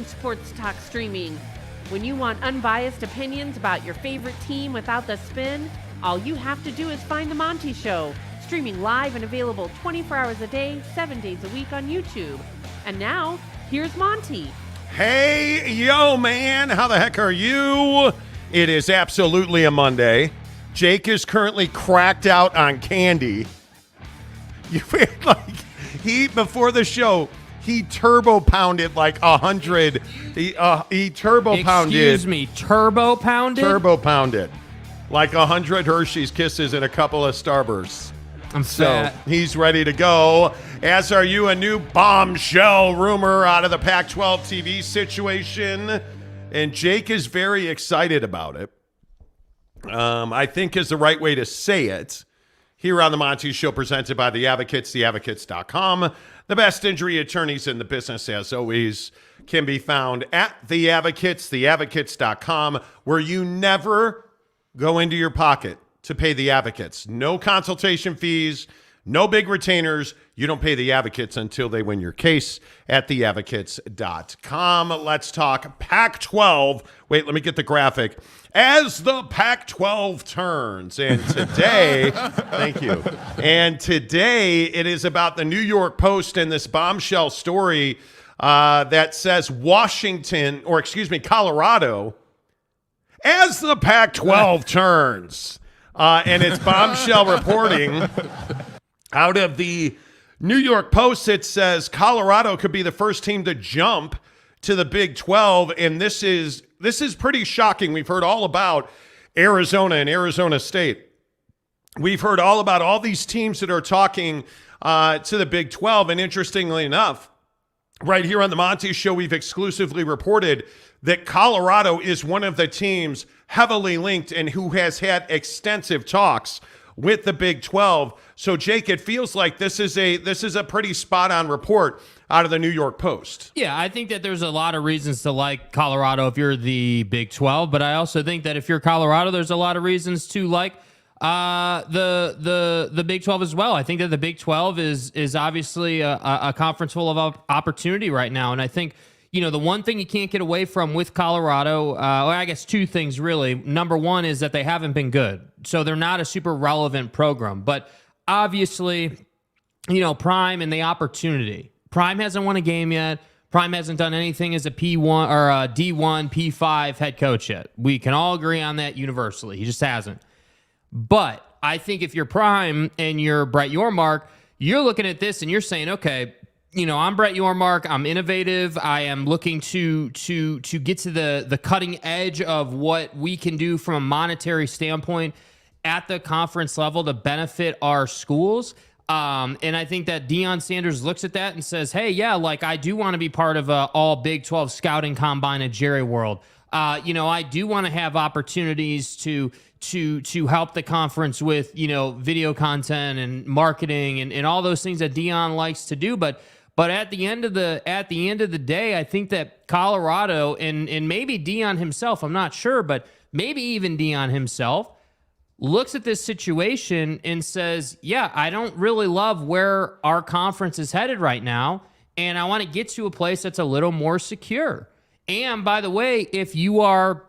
sports talk streaming. When you want unbiased opinions about your favorite team without the spin, all you have to do is find The Monty Show, streaming live and available 24 hours a day, 7 days a week on YouTube. And now, here's Monty. Hey, yo, man, how the heck are you? It is absolutely a Monday. Jake is currently cracked out on candy. You feel like before the show, he turbo pounded like 100. He turbo pounded. Excuse me, turbo pounded? Turbo pounded. Like 100 Hershey's Kisses and a couple of Starbursts. I'm fat. So he's ready to go. As are you, a new bombshell rumor out of the Pac-12 TV situation. And Jake is very excited about it. I think is the right way to say it. Here on the Monty Show, presented by The Advocates, theadvocates.com. The best injury attorneys in the business, as always, can be found at The Advocates, theadvocates.com, where you never go into your pocket to pay the advocates. No consultation fees, no big retainers. You don't pay the advocates until they win your case at theadvocates.com. Let's talk Pac-12. Wait, let me get the graphic. As the Pac-12 turns. And today, thank you. And today it is about the New York Post and this bombshell story that says Colorado, as the Pac-12 turns. And it's bombshell reporting out of the New York Post. It says Colorado could be the first team to jump to the Big 12, and this is pretty shocking. We've heard all about Arizona and Arizona State. We've heard all about all these teams that are talking to the Big 12, and interestingly enough, right here on the Monty Show, we've exclusively reported that Colorado is one of the teams heavily linked and who has had extensive talks with the Big 12. So, Jake, it feels like this is a pretty spot-on report out of the New York Post. Yeah, I think that there's a lot of reasons to like Colorado if you're the Big 12, but I also think that if you're Colorado, there's a lot of reasons to like the Big 12 as well. I think that the Big 12 is obviously a conference full of opportunity right now, and I think, you know, the one thing you can't get away from with Colorado, well, I guess two things really. Number one is that they haven't been good, so they're not a super relevant program. But obviously, you know, Prime and the opportunity. Prime hasn't won a game yet. Prime hasn't done anything as a P1 or a D1, P5 head coach yet. We can all agree on that universally. He just hasn't. But I think if you're Prime and you're Brett Yormark, you're looking at this and you're saying, okay, you know, I'm Brett Yormark. I'm innovative. I am looking to get to the cutting edge of what we can do from a monetary standpoint at the conference level to benefit our schools. And I think that Dion Sanders looks at that and says, hey, yeah, like I do want to be part of a all Big 12 scouting combine at Jerry World. You know, I do want to have opportunities to help the conference with, you know, video content and marketing and all those things that Dion likes to do. But at the end of the day, I think that Colorado and maybe Dion himself, I'm not sure, but maybe even Dion himself looks at this situation and says, yeah, I don't really love where our conference is headed right now, and I want to get to a place that's a little more secure. And by the way, if you are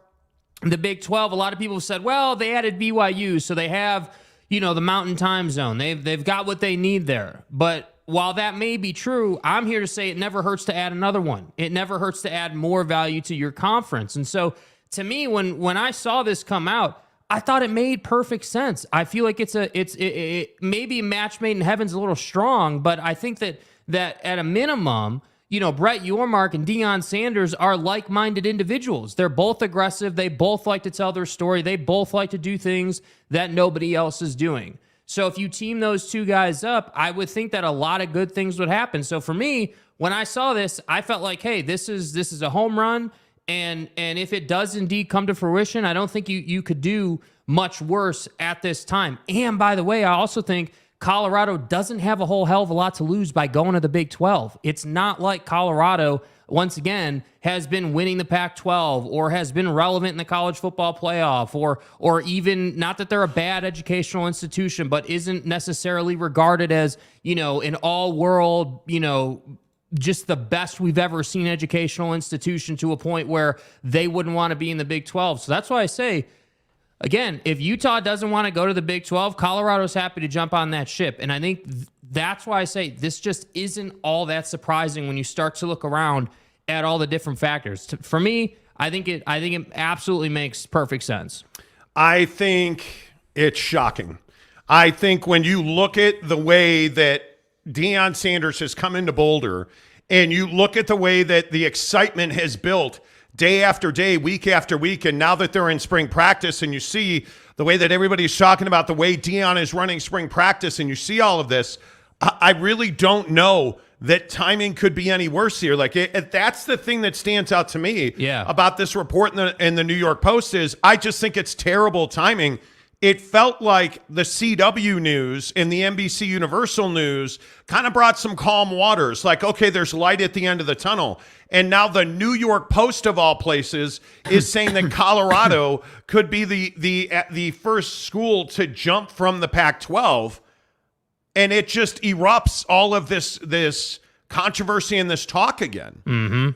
the Big 12, a lot of people have said, well, they added BYU, so they have, you know, the Mountain Time Zone. They've got what they need there. But while that may be true, I'm here to say it never hurts to add another one. It never hurts to add more value to your conference. And so to me, when I saw this come out, I thought it made perfect sense. I feel like it's maybe a match made in heaven's a little strong, but I think that at a minimum, you know, Brett Yormark and Dion Sanders are like-minded individuals. They're both aggressive. They both like to tell their story. They both like to do things that nobody else is doing. So if you team those two guys up, I would think that a lot of good things would happen. So for me, when I saw this, I felt like, hey, this is a home run. And if it does indeed come to fruition, I don't think you could do much worse at this time. And by the way, I also think Colorado doesn't have a whole hell of a lot to lose by going to the Big 12. It's not like Colorado, once again, has been winning the Pac-12 or has been relevant in the college football playoff or even, not that they're a bad educational institution, but isn't necessarily regarded as, you know, an all-world, you know, just the best we've ever seen educational institution to a point where they wouldn't want to be in the Big 12. So that's why I say, again, if Utah doesn't want to go to the Big 12, Colorado's happy to jump on that ship. And I think that's why I say this just isn't all that surprising when you start to look around at all the different factors. For me, I think it absolutely makes perfect sense. I think it's shocking. I think when you look at the way that Deion Sanders has come into Boulder, and you look at the way that the excitement has built day after day, week after week, and now that they're in spring practice, and you see the way that everybody's talking about the way Deion is running spring practice, and you see all of this, I really don't know that timing could be any worse here. Like, that's the thing that stands out to me about this report in the New York Post is I just think it's terrible timing. It felt like the CW news and the NBC Universal news kind of brought some calm waters. Like, okay, there's light at the end of the tunnel. And now the New York Post, of all places, is saying that Colorado could be the first school to jump from the Pac-12. And it just erupts all of this controversy and this talk again. Mm-hmm.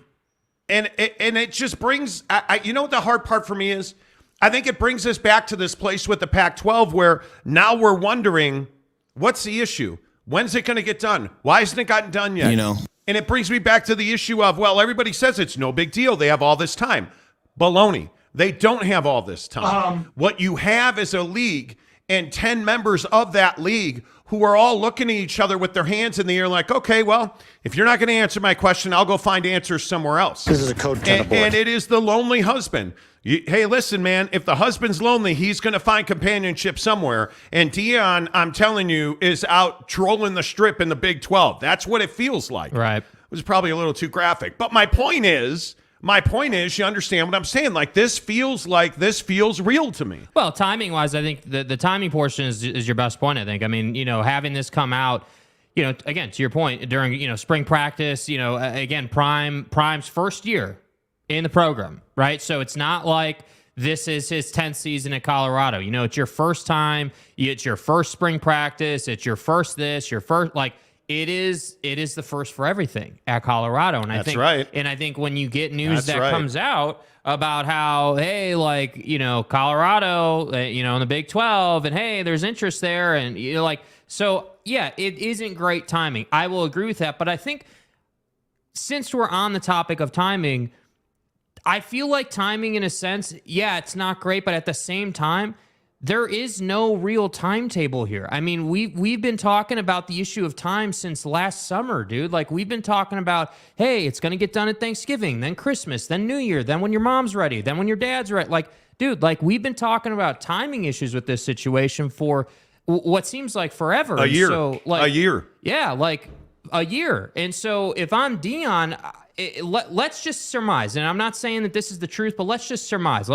And it just brings, you know what the hard part for me is? I think it brings us back to this place with the Pac-12 where now we're wondering, what's the issue? When's it going to get done? Why hasn't it gotten done yet? And it brings me back to the issue of, well, everybody says it's no big deal. They have all this time. Baloney. They don't have all this time. What you have is a league and 10 members of that league who are all looking at each other with their hands in the air like, okay, well, if you're not going to answer my question, I'll go find answers somewhere else. This is a code tennis board. And it is the lonely husband. Hey, listen, man, if the husband's lonely, he's going to find companionship somewhere. And Dion, I'm telling you, is out trolling the strip in the Big 12. That's what it feels like. Right. It was probably a little too graphic. But my point is, you understand what I'm saying. Like, this feels real to me. Well, timing-wise, I think the timing portion is your best point, I think. I mean, having this come out, again, to your point, during, spring practice, again, Prime's first year in the program, right? So it's not like this is his 10th season at Colorado. It's your first time. It's your first spring practice. It's your first this, your first, like, it is the first for everything at Colorado. And That's right. And I think when you get news comes out about how, hey, like, Colorado, in the Big 12, and hey, there's interest there. And so yeah, it isn't great timing. I will agree with that. But I think since we're on the topic of timing, I feel like timing, in a sense, yeah, it's not great, but at the same time, there is no real timetable here. I mean, we've been talking about the issue of time since last summer, dude. Like, we've been talking about, hey, it's going to get done at Thanksgiving, then Christmas, then New Year, then when your mom's ready, then when your dad's ready. Like, dude, like, we've been talking about timing issues with this situation for what seems like forever. A year. So, like, a year. Yeah, like a year. And so if I'm Dion, let's just surmise, and I'm not saying that this is the truth, but let's just surmise.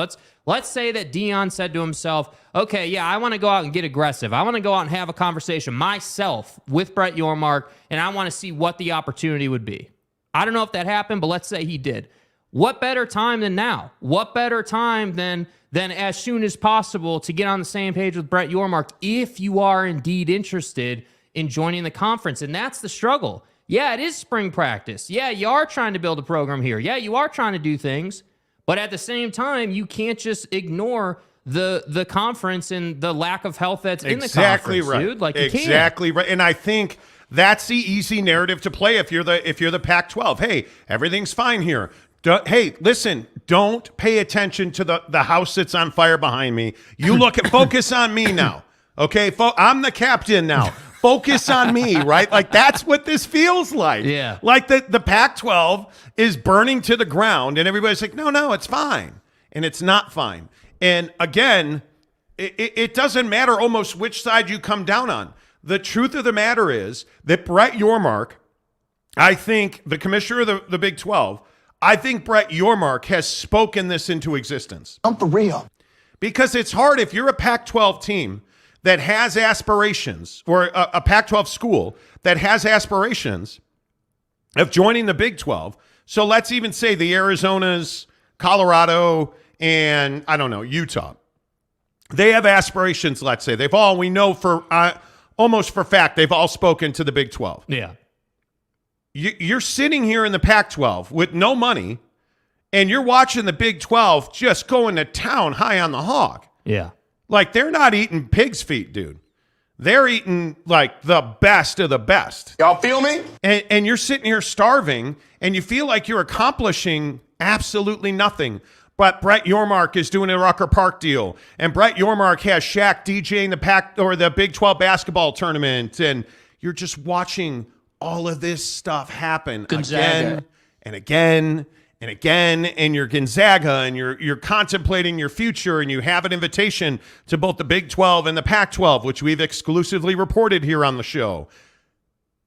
Let's say that Dion said to himself, okay, yeah, I want to go out and get aggressive. I want to go out and have a conversation myself with Brett Yormark, and I want to see what the opportunity would be. I don't know if that happened, but let's say he did. What better time than now? What better time than as soon as possible to get on the same page with Brett Yormark if you are indeed interested in joining the conference? And that's the struggle. Yeah, it is spring practice. Yeah, you are trying to build a program here. Yeah, you are trying to do things. But at the same time, you can't just ignore the conference and the lack of health that's in the conference, right. Dude. Like, exactly right. And I think that's the easy narrative to play if you're the Pac-12. Hey, everything's fine here. Hey, listen, don't pay attention to the house that's on fire behind me. You focus on me now. Okay, I'm the captain now. Focus on me, right? Like, that's what this feels like. Yeah. Like the Pac-12 is burning to the ground, and everybody's like, no, it's fine. And it's not fine. And again, it doesn't matter almost which side you come down on. The truth of the matter is that Brett Yormark, I think the commissioner of the Big 12, I think Brett Yormark has spoken this into existence. I'm for real. Because it's hard if you're a Pac-12 team that has aspirations, or a Pac-12 school that has aspirations of joining the Big 12. So let's even say the Arizonas, Colorado, and I don't know, Utah. They have aspirations, let's say. We know for almost for fact, they've all spoken to the Big 12. Yeah. you're sitting here in the Pac-12 with no money, and you're watching the Big 12 just going to town high on the hog. Yeah. Like, they're not eating pig's feet, dude. They're eating, like, the best of the best. Y'all feel me? And you're sitting here starving, and you feel like you're accomplishing absolutely nothing. But Brett Yormark is doing a Rucker Park deal, and Brett Yormark has Shaq DJing the Big 12 basketball tournament, and you're just watching all of this stuff happen again and again and again, and you're Gonzaga, and you're contemplating your future, and you have an invitation to both the Big 12 and the Pac-12, which we've exclusively reported here on the show.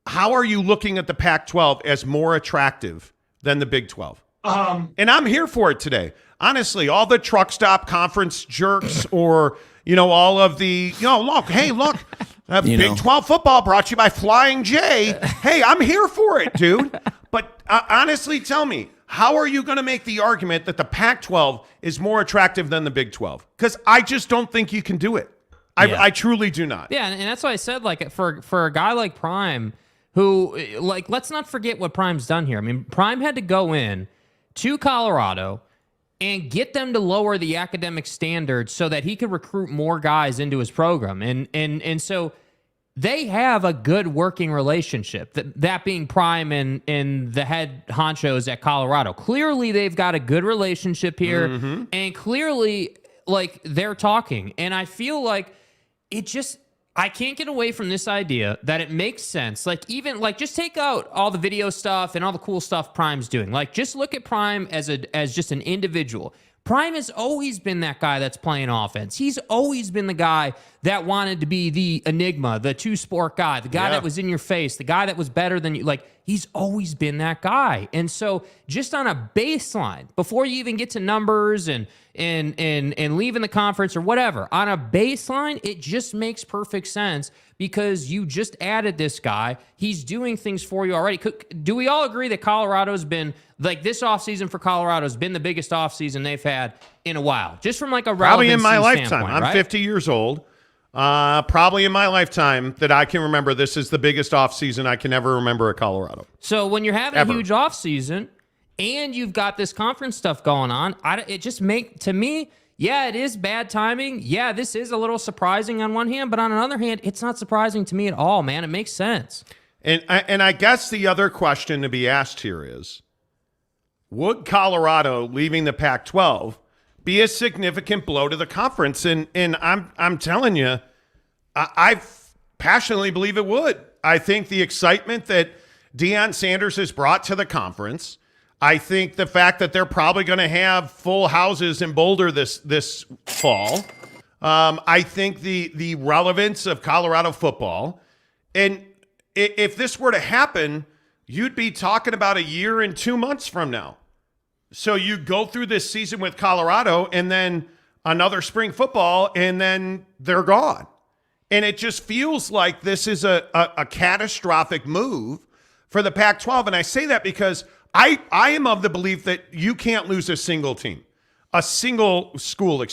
How are you looking at the Pac-12 as more attractive than the Big 12? And I'm here for it today. Honestly, all the truck stop conference jerks, or, all of the, look, Big 12 football brought to you by Flying J. Hey, I'm here for it, dude. But honestly, tell me, how are you going to make the argument that the Pac-12 is more attractive than the Big 12? Because I just don't think you can do it. I truly do not. Yeah, and that's why I said, like, for a guy like Prime, who, like, let's not forget what Prime's done here. I mean, Prime had to go in to Colorado and get them to lower the academic standards so that he could recruit more guys into his program. And so they have a good working relationship, that being Prime and the head honchos at Colorado. Clearly, they've got a good relationship here, and clearly, like, they're talking. And I feel like I can't get away from this idea that it makes sense. Like, even, like, just take out all the video stuff and all the cool stuff Prime's doing. Like, just look at Prime as just an individual. Prime has always been that guy that's playing offense. He's always been the guy that wanted to be the enigma, the two-sport guy, the guy that was in your face, the guy that was better than you. Like, he's always been that guy. And so just on a baseline, before you even get to numbers and leaving the conference or whatever, on a baseline, it just makes perfect sense because you just added this guy. He's doing things for you already. Do we all agree that Colorado's been, like, this offseason for Colorado has been the biggest offseason they've had in a while? Just from, like, a probably in my relevancy lifetime. standpoint, I'm 50 years old. Probably in my lifetime that I can remember, this is the biggest offseason I can ever remember at Colorado. So when you're having a huge offseason and you've got this conference stuff going on, it just to me, yeah, it is bad timing. Yeah, this is a little surprising on one hand, but on another hand, it's not surprising to me at all, man. It makes sense. And I guess the other question to be asked here is, would Colorado leaving the Pac-12 be a significant blow to the conference? And I'm telling you, I passionately believe it would. I think the excitement that Dion Sanders has brought to the conference, I think the fact that they're probably going to have full houses in Boulder this fall, I think the relevance of Colorado football, and if this were to happen, you'd be talking about a year and 2 months from now. So you go through this season with Colorado and then another spring football, and then they're gone. And it just feels like this is a catastrophic move for the Pac-12. And I say that because I am of the belief that you can't lose a single school.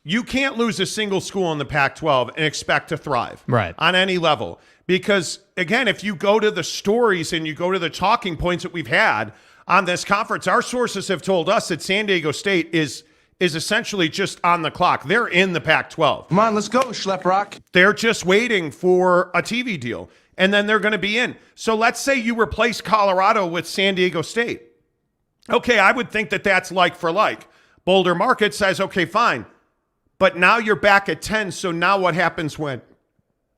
You can't lose a single school in the Pac-12 and expect to thrive on any level. Because, again, if you go to the stories and you go to the talking points that we've had on this conference, our sources have told us that San Diego State is essentially just on the clock. They're in the Pac-12. Come on, let's go, Schlep Rock. They're just waiting for a TV deal, and then they're going to be in. So let's say you replace Colorado with San Diego State. Okay, I would think that that's like for like. Boulder Market says, okay, fine. But now you're back at 10, so now what happens when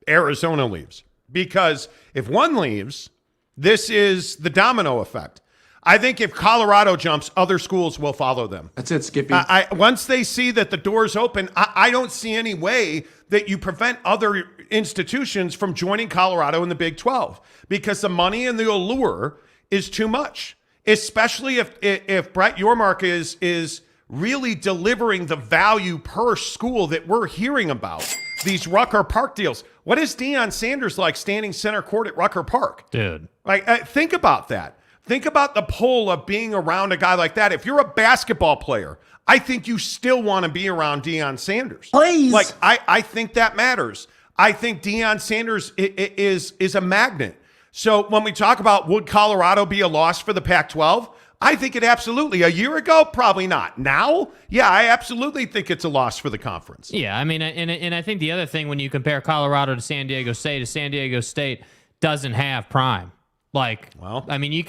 Arizona leaves? Because if one leaves, this is the domino effect. I think if Colorado jumps, other schools will follow them. That's it, Skippy. Once they see that the door's open, I don't see any way that you prevent other institutions from joining Colorado in the Big 12 because the money and the allure is too much, especially if Brett Yormark is really delivering the value per school that we're hearing about, these Rucker Park deals. What is Dion Sanders like standing center court at Rucker Park? Dude. Like, think about that. Think about the pull of being around a guy like that. If you're a basketball player, I think you still want to be around Dion Sanders. Please. Like, I think that matters. I think Dion Sanders is a magnet. So when we talk about would Colorado be a loss for the Pac-12, I think it absolutely. A year ago, probably not. Now, yeah, I absolutely think it's a loss for the conference. Yeah, I mean, and I think the other thing when you compare Colorado to San Diego State doesn't have Prime. Like, well, I mean, you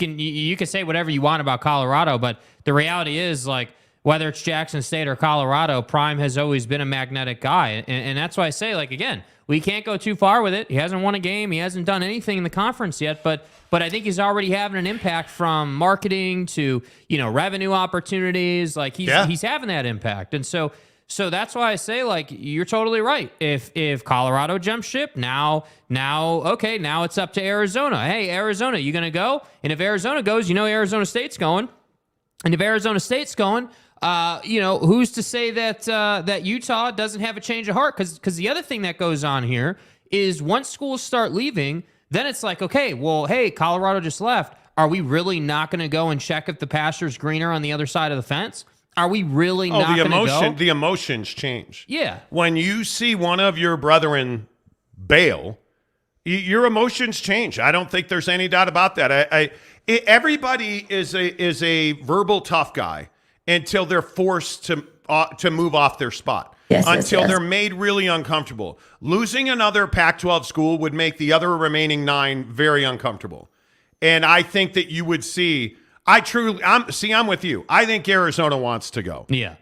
can say whatever you want about Colorado, but the reality is, like, whether it's Jackson State or Colorado, Prime has always been a magnetic guy, and that's why I say, like, again, we can't go too far with it. He hasn't won a game. He hasn't done anything in the conference yet, but I think he's already having an impact from marketing to, revenue opportunities. Like he's having that impact. And so that's why I say, like, you're totally right. If Colorado jumps ship, now it's up to Arizona. Hey, Arizona, you going to go? And if Arizona goes, Arizona State's going. And if Arizona State's going, who's to say that Utah doesn't have a change of heart? Because the other thing that goes on here is once schools start leaving, then it's like, okay, well, hey, Colorado just left. Are we really not going to go and check if the pasture's greener on the other side of the fence? Are we really not going to go? The emotions change. Yeah. When you see one of your brethren bail, your emotions change. I don't think there's any doubt about that. Everybody is a verbal tough guy until they're forced to move off their spot. Until they're made really uncomfortable. Losing another Pac-12 school would make the other remaining 9 very uncomfortable. And I think that you would see, I'm with you. I think Arizona wants to go. Yeah.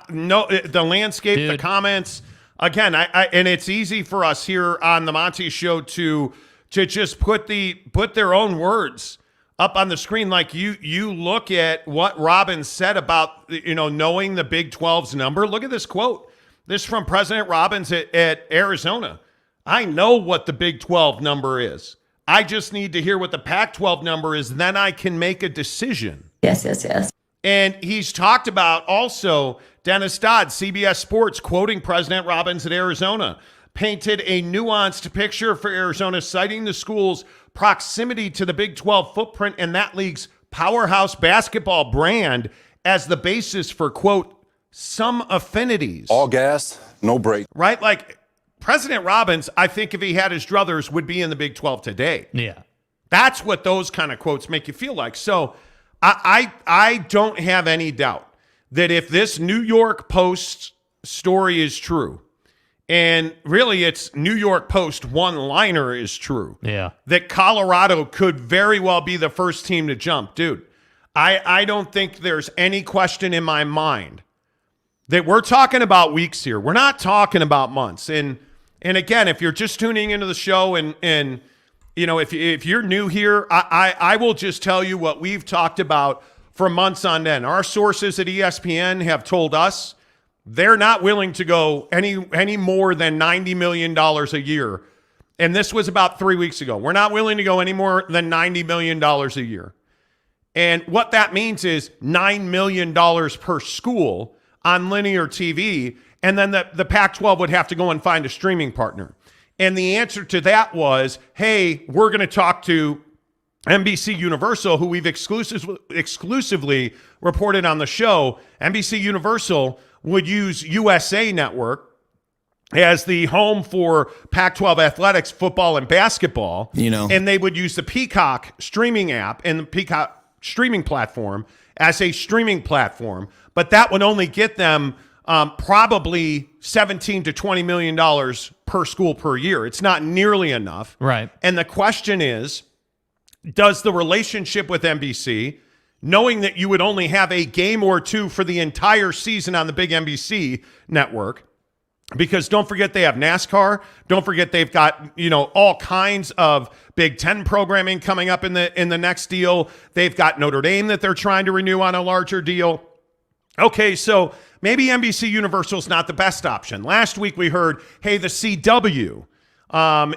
No, the landscape, dude. The comments, again, and it's easy for us here on the Monty Show to just put their own words up on the screen. Like you look at what Robbins said about, knowing the Big 12's number. Look at this quote. This is from President Robbins at Arizona. I know what the Big 12 number is. I just need to hear what the Pac-12 number is. Then I can make a decision. Yes. And he's talked about also Dennis Dodd, CBS Sports, quoting President Robbins at Arizona, painted a nuanced picture for Arizona, citing the school's proximity to the Big 12 footprint and that league's powerhouse basketball brand as the basis for, quote, some affinities. All gas, no break. Right? Like President Robbins, I think if he had his druthers, would be in the Big 12 today. Yeah. That's what those kind of quotes make you feel like. So I don't have any doubt that if this New York Post story is true, and really it's New York Post one-liner is true, that Colorado could very well be the first team to jump. Dude, I don't think there's any question in my mind that we're talking about weeks here. We're not talking about months. And again, if you're just tuning into the show and if you're new here, I will just tell you what we've talked about for months on end. Our sources at ESPN have told us they're not willing to go any more than $90 million a year. And this was about 3 weeks ago. We're not willing to go any more than $90 million a year. And what that means is $9 million per school on linear TV, and then the Pac-12 would have to go and find a streaming partner. And the answer to that was, hey, we're going to talk to NBC Universal, who we've exclusively reported on the show. NBC Universal would use USA Network as the home for Pac-12 athletics, football, and basketball. And they would use the Peacock streaming app and the Peacock streaming platform as a streaming platform. But that would only get them probably $17 to $20 million per school per year. It's not nearly enough. Right. And the question is, does the relationship with NBC, knowing that you would only have a game or two for the entire season on the big NBC network, because don't forget they have NASCAR. Don't forget they've got, all kinds of Big Ten programming coming up in the next deal. They've got Notre Dame that they're trying to renew on a larger deal. Okay, so maybe NBC Universal is not the best option. Last week we heard, hey, the CW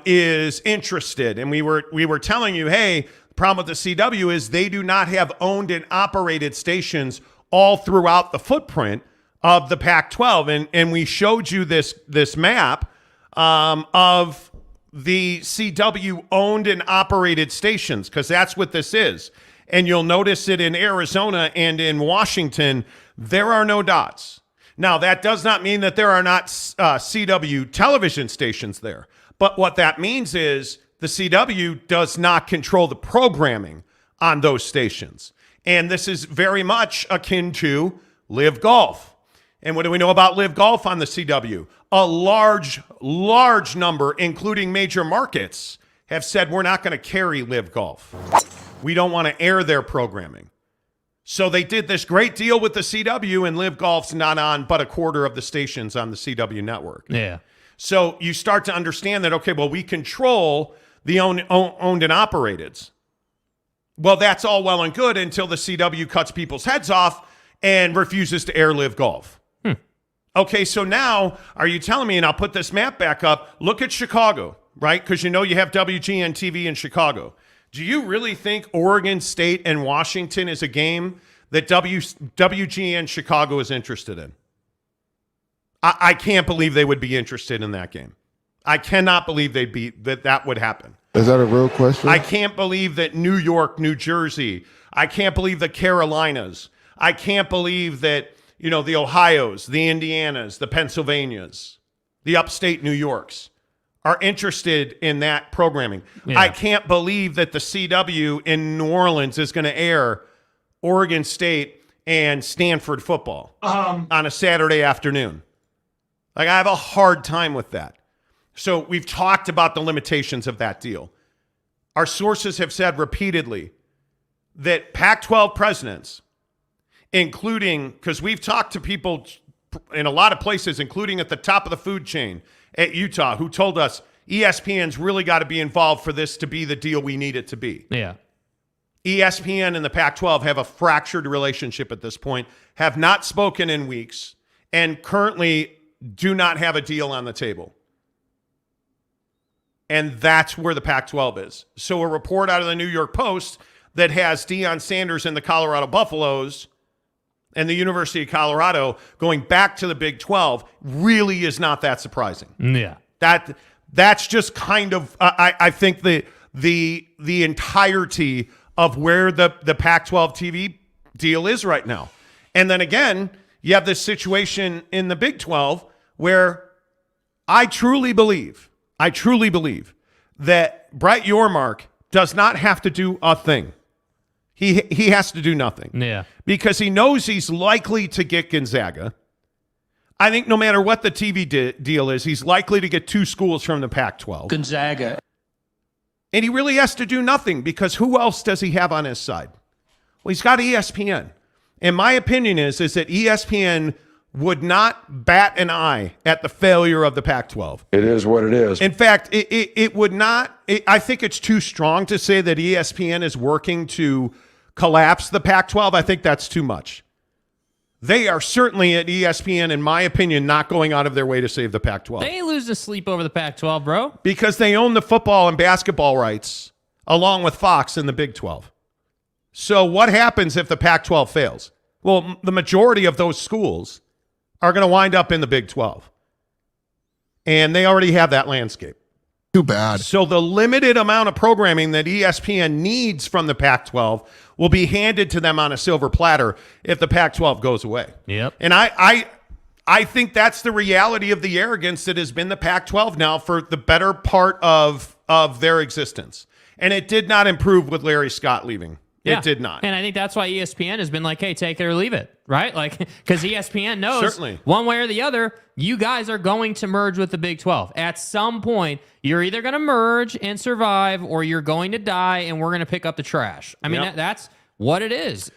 is interested, and we were telling you, hey, the problem with the CW is they do not have owned and operated stations all throughout the footprint of the Pac-12, and we showed you this map of the CW owned and operated stations, because that's what this is. And you'll notice it in Arizona and in Washington, there are no dots. Now, that does not mean that there are not CW television stations there. But what that means is the CW does not control the programming on those stations. And this is very much akin to Live Golf. And what do we know about Live Golf on the CW? A large number, including major markets, have said we're not going to carry Live Golf. We don't want to air their programming. So they did this great deal with the CW, and Live Golf's not on but a quarter of the stations on the CW network. Yeah. So you start to understand that, okay, well, we control the owned and operateds. Well, that's all well and good until the CW cuts people's heads off and refuses to air Live Golf. Okay, so now are you telling me, and I'll put this map back up, look at Chicago, right? Because you know you have WGN TV in Chicago. Do you really think Oregon State and Washington is a game that WGN Chicago is interested in? I can't believe they would be interested in that game. I cannot believe that would happen. Is that a real question? I can't believe that New York, New Jersey, I can't believe the Carolinas, I can't believe that, you know, the Ohios, the Indianas, the Pennsylvanias, the upstate New Yorks are interested in that programming. Yeah. I can't believe that the CW in New Orleans is going to air Oregon State and Stanford football on a Saturday afternoon. Like, I have a hard time with that. So we've talked about the limitations of that deal. Our sources have said repeatedly that Pac-12 presidents, including, because we've talked to people in a lot of places, including at the top of the food chain at Utah, who told us ESPN's really got to be involved for this to be the deal we need it to be. Yeah. ESPN and the Pac-12 have a fractured relationship at this point, have not spoken in weeks, and currently do not have a deal on the table. And that's where the Pac-12 is. So a report out of the New York Post that has Dion Sanders and the Colorado Buffaloes and the University of Colorado going back to the Big 12 really is not that surprising. Yeah. That's just kind of, I think, the entirety of where the Pac-12 TV deal is right now. And then again, you have this situation in the Big 12 where I truly believe that Brett Yormark does not have to do a thing. He has to do nothing. Yeah. Because he knows he's likely to get Gonzaga. I think no matter what the TV deal is, he's likely to get two schools from the Pac-12. Gonzaga. And he really has to do nothing because who else does he have on his side? Well, he's got ESPN. And my opinion is that ESPN would not bat an eye at the failure of the Pac-12. It is what it is. In fact, it would not. I think it's too strong to say that ESPN is working to collapse the Pac-12. I think that's too much. They are certainly at ESPN, in my opinion, not going out of their way to save the Pac-12. They ain't losing sleep over the Pac-12, bro. Because they own the football and basketball rights along with Fox in the Big 12. So what happens if the Pac-12 fails? Well, the majority of those schools are going to wind up in the Big 12. And they already have that landscape. Too bad. So the limited amount of programming that ESPN needs from the Pac-12 will be handed to them on a silver platter if the Pac-12 goes away. Yep. And I think that's the reality of the arrogance that has been the Pac-12 now for the better part of their existence. And it did not improve with Larry Scott leaving. Yeah. It did not. And I think that's why ESPN has been like, hey, take it or leave it, right? Like, because ESPN knows Certainly. one way or the other, you guys are going to merge with the Big 12. At some point, you're either going to merge and survive or you're going to die and we're going to pick up the trash. I mean, that's what it is.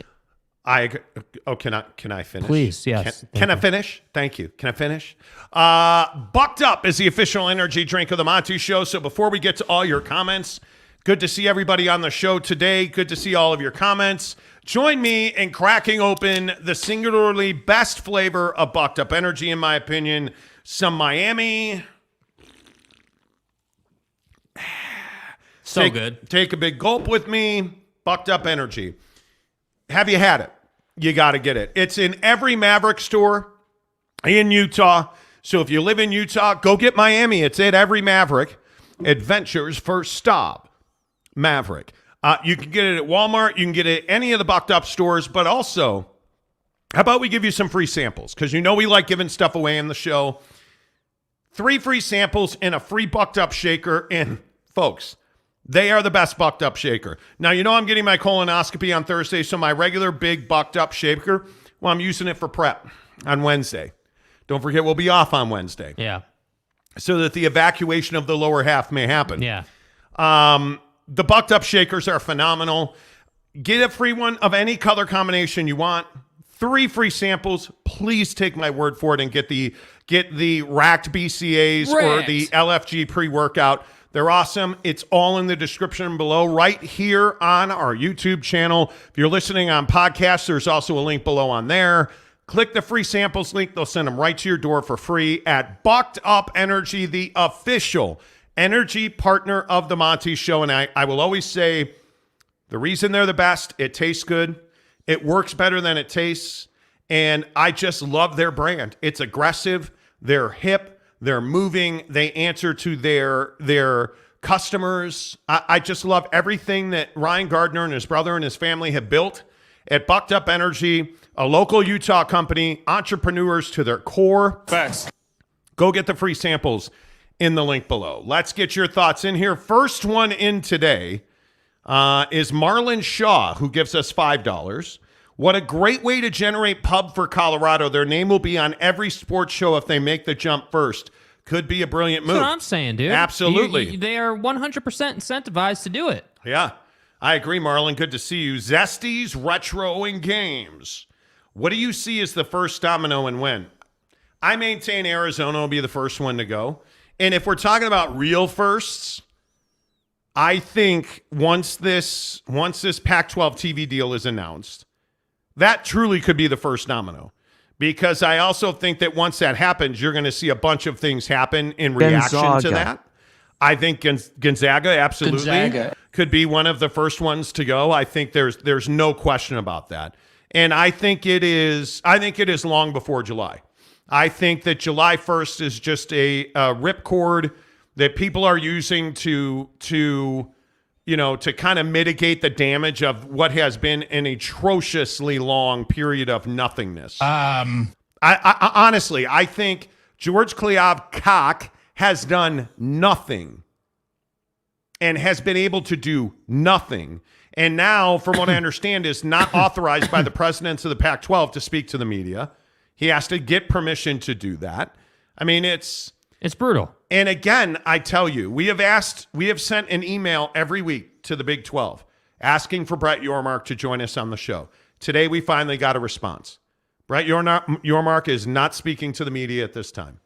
Can I finish? Please, yes. Can I finish? Thank you. Can I finish? Bucked Up is the official energy drink of the Monty Show. So before we get to all your comments, good to see everybody on the show today. Good to see all of your comments. Join me in cracking open the singularly best flavor of Bucked Up Energy, in my opinion. Some Miami. Good. Take a big gulp with me. Bucked Up Energy. Have you had it? You got to get it. It's in every Maverick store in Utah. So if you live in Utah, go get Miami. It's at every Maverick. Adventure's first stop. Maverick. You can get it at Walmart. You can get it at any of the Bucked Up stores. But also, how about we give you some free samples? Because you know we like giving stuff away in the show. 3 free samples and a free Bucked Up shaker. And folks, They are the best bucked up shaker. Now, I'm getting my colonoscopy on Thursday, so my regular big bucked up shaker, well, I'm using it for prep on Wednesday. Don't forget, we'll be off on Wednesday. Yeah. So that the evacuation of the lower half may happen. Yeah. The bucked up shakers are phenomenal. Get a free one of any color combination you want. 3 free samples. Please take my word for it and get the racked BCAs or the LFG pre-workout. They're awesome. It's all in the description below right here on our YouTube channel. If you're listening on podcasts, there's also a link below on there. Click the free samples link. They'll send them right to your door for free at Bucked Up Energy, the official energy partner of the Monty Show. And I will always say the reason they're the best, it tastes good. It works better than it tastes. And I just love their brand. It's aggressive. They're hip. They're moving. They answer to their customers. I just love everything that Ryan Gardner and his brother and his family have built at Bucked Up Energy, a local Utah company, entrepreneurs to their core. Facts. Go get the free samples in the link below. Let's get your thoughts in here. First one in today is Marlon Shaw, who gives us $5. What a great way to generate pub for Colorado. Their name will be on every sports show if they make the jump first. Could be a brilliant move. That's what I'm saying, dude. Absolutely. They are 100% incentivized to do it. Yeah, I agree, Marlon. Good to see you. Zesties, Retro, and Games. What do you see as the first domino and when? I maintain Arizona will be the first one to go. And if we're talking about real firsts, I think once this Pac-12 TV deal is announced, that truly could be the first domino, because I also think that once that happens, you're going to see a bunch of things happen in reaction to that. I think Gonzaga absolutely could be one of the first ones to go. I think there's no question about that. And I think it is long before July. I think that July 1st is just a ripcord that people are using to kind of mitigate the damage of what has been an atrociously long period of nothingness. I honestly, I think George Kliavkoff has done nothing and has been able to do nothing. And now, from what I understand, is not authorized by the presidents of the Pac-12 to speak to the media. He has to get permission to do that. I mean, it's brutal. And again, I tell you, we have sent an email every week to the Big 12 asking for Brett Yormark to join us on the show. Today, we finally got a response. Brett Yormark is not speaking to the media at this time.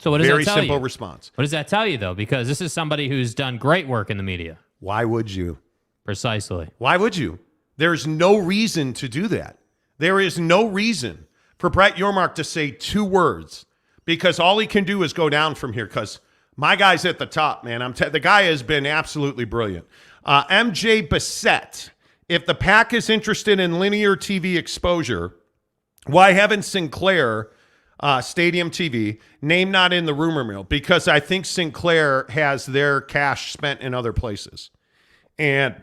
So what does that tell you? Very simple response. What does that tell you, though? Because this is somebody who's done great work in the media. Why would you? Precisely. Why would you? There's no reason to do that. There is no reason for Brett Yormark to say 2 words, because all he can do is go down from here, because my guy's at the top, man. The guy has been absolutely brilliant. MJ Bissett, if the Pac is interested in linear TV exposure, why haven't Sinclair Stadium TV, name not in the rumor mill? Because I think Sinclair has their cash spent in other places. And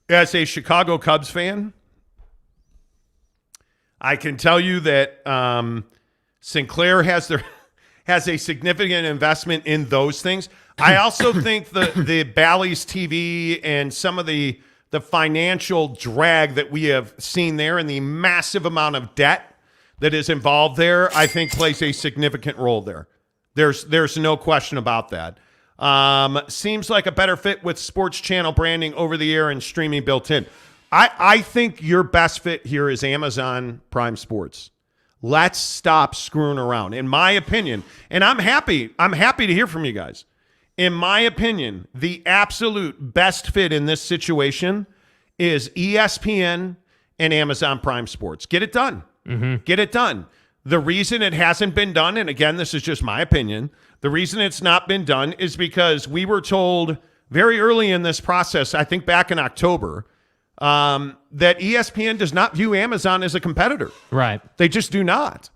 as a Chicago Cubs fan, I can tell you that Sinclair has a significant investment in those things. I also think the Bally's TV and some of the financial drag that we have seen there and the massive amount of debt that is involved there, I think plays a significant role there. There's no question about that. Seems like a better fit with sports channel branding over the air and streaming built in. I think your best fit here is Amazon Prime Sports. Let's stop screwing around. In my opinion, and I'm happy to hear from you guys. In my opinion, the absolute best fit in this situation is ESPN and Amazon Prime Sports. Get it done. Mm-hmm. Get it done. The reason it hasn't been done, and again, this is just my opinion, the reason it's not been done is because we were told very early in this process, I think back in October, that ESPN does not view Amazon as a competitor. Right. They just do not.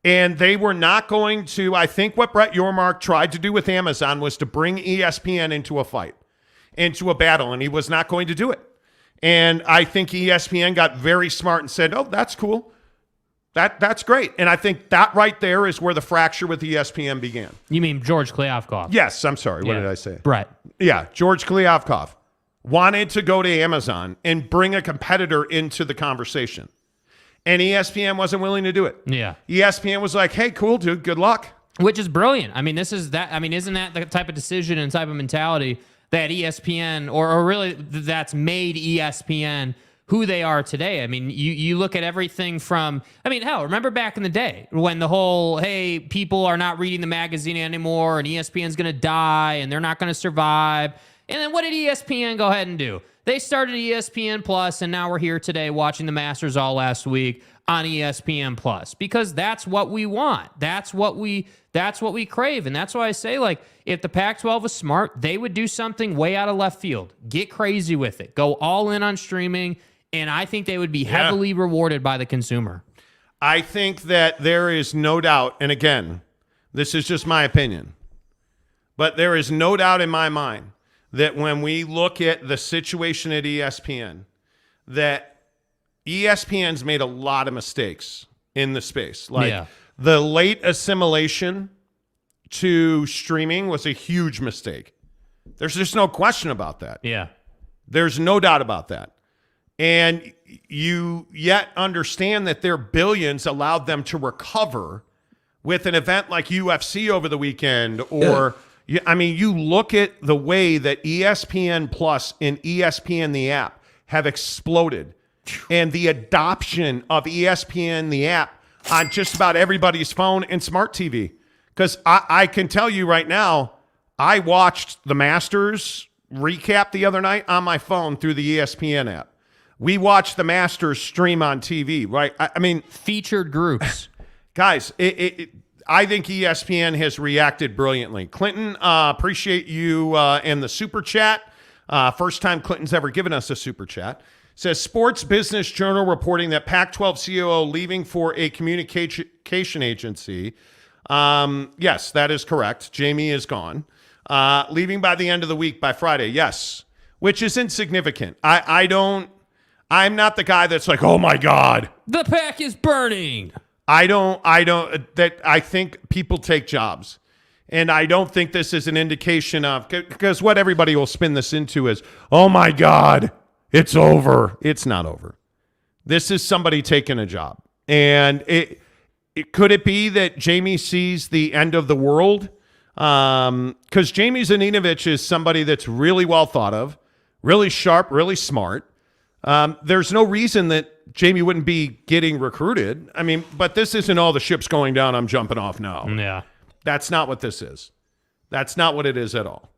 And they were not going to, I think what Brett Yormark tried to do with Amazon was to bring ESPN into a fight, into a battle, and he was not going to do it. And I think ESPN got very smart and said, oh, that's cool. That's great. And I think that right there is where the fracture with ESPN began. You mean George Kliavkoff? Yes, I'm sorry. What did I say? Brett. Yeah, George Kliavkoff wanted to go to Amazon and bring a competitor into the conversation. And ESPN wasn't willing to do it. Yeah. ESPN was like, hey, cool, dude, good luck. Which is brilliant. I mean, isn't that the type of decision and type of mentality that ESPN, or really that's made ESPN who they are today? I mean, you look at everything from, hell, remember back in the day when the whole, hey, people are not reading the magazine anymore and ESPN's going to die and they're not going to survive. And then what did ESPN go ahead and do? They started ESPN Plus, and now we're here today watching the Masters all last week on ESPN Plus, because that's what we want. That's what we crave. And that's why I say, like, if the Pac-12 was smart, they would do something way out of left field. Get crazy with it. Go all in on streaming. And I think they would be heavily rewarded by the consumer. I think that there is no doubt, and again, this is just my opinion, but there is no doubt in my mind that when we look at the situation at ESPN, that ESPN's made a lot of mistakes in the space. Like the late assimilation to streaming was a huge mistake. There's just no question about that. Yeah. There's no doubt about that. And you yet understand that their billions allowed them to recover with an event like UFC over the weekend. Or, you look at the way that ESPN Plus and ESPN the app have exploded, and the adoption of ESPN the app on just about everybody's phone and smart TV. Because I can tell you right now, I watched the Masters recap the other night on my phone through the ESPN app. We watched the Masters stream on TV, right? Featured groups. Guys, I think ESPN has reacted brilliantly. Clinton, appreciate you and the super chat. First time Clinton's ever given us a super chat. Says Sports Business Journal reporting that Pac-12 COO leaving for a communication agency. Yes, that is correct. Jamie is gone. Leaving by the end of the week, by Friday. Yes, which is insignificant. I'm not the guy that's like, oh my God, the Pac is burning. I think people take jobs, and I don't think this is an indication of, because what everybody will spin this into is, oh my God, it's over. It's not over. This is somebody taking a job. And could it be that Jamie sees the end of the world? Because Jamie Zaninovich is somebody that's really well thought of, really sharp, really smart. There's no reason that Jamie wouldn't be getting recruited. But this isn't all the ships going down, I'm jumping off now. Yeah. That's not what this is. That's not what it is at all.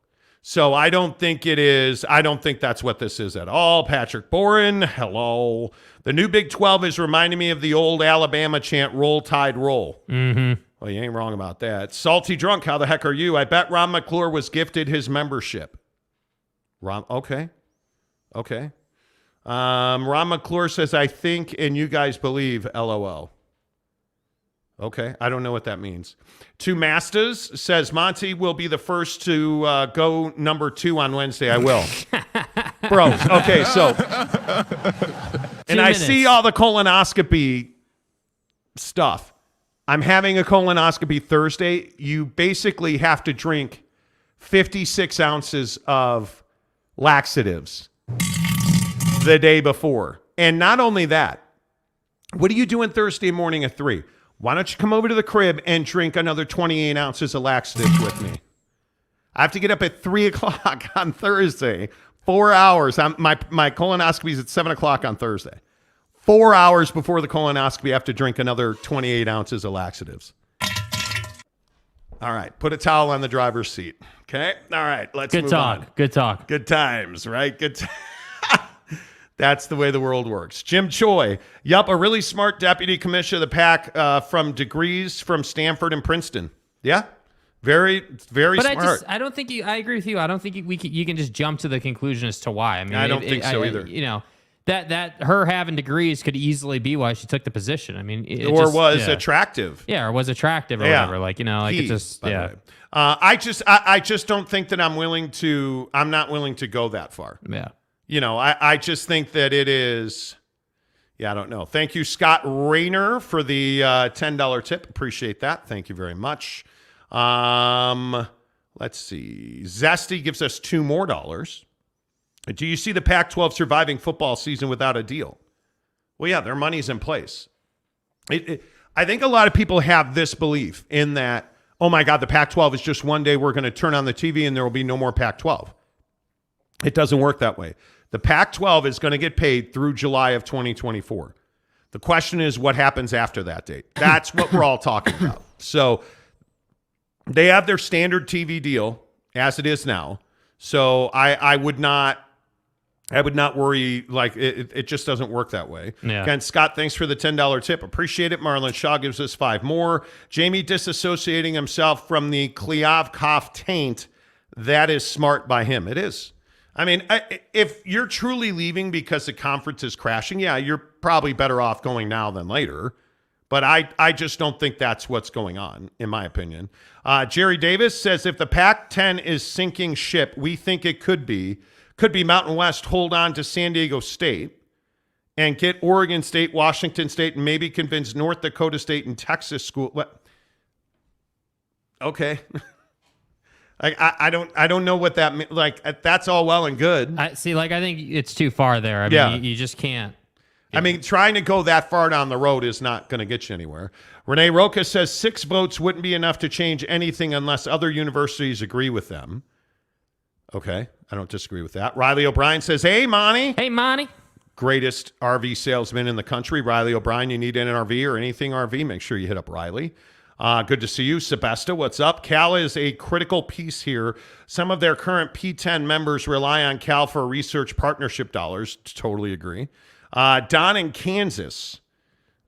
So I don't think it is. I don't think that's what this is at all. Patrick Boren, hello. The new Big 12 is reminding me of the old Alabama chant, roll, tide, roll. Mm-hmm. Well, you ain't wrong about that. Salty Drunk, how the heck are you? I bet Ron McClure was gifted his membership. Okay. Ron McClure says, I think and you guys believe, LOL. Okay, I don't know what that means. Two Masters says, Monty will be the first to go number 2 on Wednesday. I will. Bros, okay, so. And I see all the colonoscopy stuff. I'm having a colonoscopy Thursday. You basically have to drink 56 ounces of laxatives the day before. And not only that, what are you doing Thursday morning at 3? Why don't you come over to the crib and drink another 28 ounces of laxatives with me? I have to get up at 3 o'clock on Thursday, 4 hours. My colonoscopy is at 7 o'clock on Thursday. 4 hours before the colonoscopy, I have to drink another 28 ounces of laxatives. All right, put a towel on the driver's seat. Okay? All right, let's move on. Good talk. Good times, right? That's the way the world works. Jim Choi. Yup, a really smart deputy commissioner of the PAC from degrees from Stanford and Princeton. Yeah, very, very smart. I don't think I agree with you. I don't think you can just jump to the conclusion as to why. I don't think so either. That her having degrees could easily be why she took the position. Was attractive. Yeah, or was attractive or whatever. It just, yeah. I just don't think that I'm not willing to go that far. Yeah. I just think that it is, Yeah, I don't know. Thank you, Scott Rayner, for the $10 tip. Appreciate that. Thank you very much. Let's see. Zesty gives us $2 more. Do you see the Pac-12 surviving football season without a deal? Well, yeah, their money's in place. I think a lot of people have this belief in that, oh my God, the Pac-12 is just one day we're going to turn on the TV and there will be no more Pac-12. It doesn't work that way. The Pac-12 is going to get paid through July of 2024. The question is what happens after that date. That's what we're all talking about. So they have their standard TV deal as it is now. So I would not worry. Like it just doesn't work that way. Yeah. Again, Scott, thanks for the $10 tip. Appreciate it. Marlon Shaw gives us 5 more. Jamie disassociating himself from the Kliavkoff taint. That is smart by him. It is. I mean, if you're truly leaving because the conference is crashing, yeah, you're probably better off going now than later. But I just don't think that's what's going on, in my opinion. Jerry Davis says if the Pac-10 is sinking ship, we think it could be Mountain West hold on to San Diego State and get Oregon State, Washington State, and maybe convince North Dakota State and Texas school. What? Okay. I don't know what that means. Like, that's all well and good. I think it's too far there. I mean, you just can't. I mean, trying to go that far down the road is not going to get you anywhere. Renee Roca says 6 votes wouldn't be enough to change anything unless other universities agree with them. Okay, I don't disagree with that. Riley O'Brien says, hey, Monty. Hey, Monty. Greatest RV salesman in the country. Riley O'Brien, you need an RV or anything RV, make sure you hit up Riley. Good to see you. Sebesta, what's up? Cal is a critical piece here. Some of their current P10 members rely on Cal for research partnership dollars. Totally agree. Don in Kansas.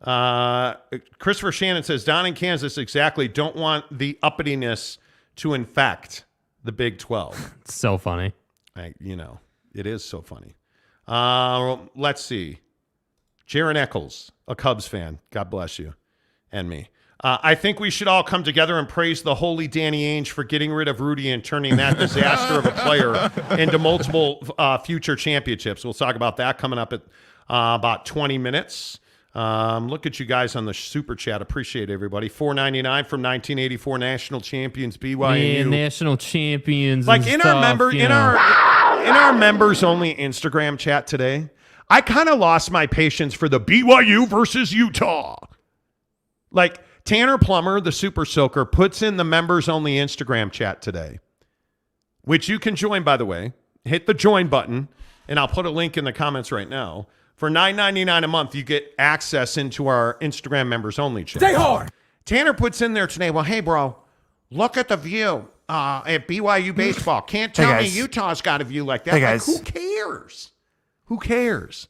Christopher Shannon says, Don in Kansas, exactly. Don't want the uppityness to infect the Big 12. It's so funny. It is so funny. Let's see. Jaron Eccles, a Cubs fan. God bless you and me. I think we should all come together and praise the holy Danny Ainge for getting rid of Rudy and turning that disaster of a player into multiple future championships. We'll talk about that coming up at about 20 minutes. Look at you guys on the super chat. Appreciate everybody. $4.99 from 1984 national champions BYU. Yeah, national champions. Like in our members only Instagram chat today, I kind of lost my patience for the BYU versus Utah. Like Tanner Plummer, the super soaker, puts in the members only Instagram chat today, which you can join, by the way. Hit the join button, and I'll put a link in the comments right now. For $9.99 a month, you get access into our Instagram members only chat. Stay hard. Tanner puts in there today, well, hey, bro, look at the view at BYU baseball. Can't tell me Utah's got a view like that. Hey, guys. Like, who cares? Who cares?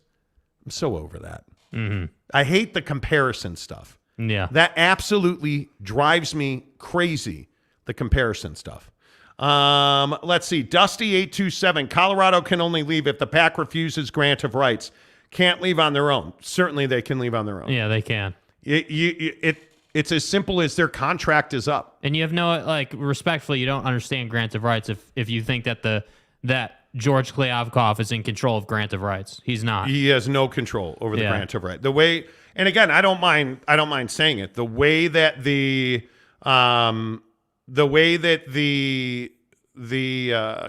I'm so over that. Mm-hmm. I hate the comparison stuff. Yeah. That absolutely drives me crazy, the comparison stuff. Let's see. Dusty827. Colorado can only leave if the Pac refuses grant of rights. Can't leave on their own. Certainly they can leave on their own. Yeah, they can. It's as simple as their contract is up. And you have no, respectfully, you don't understand grant of rights if you think that that George Kliavkoff is in control of grant of rights. He's not. He has no control over the grant of right. The way, and again, I don't mind saying it. The way that the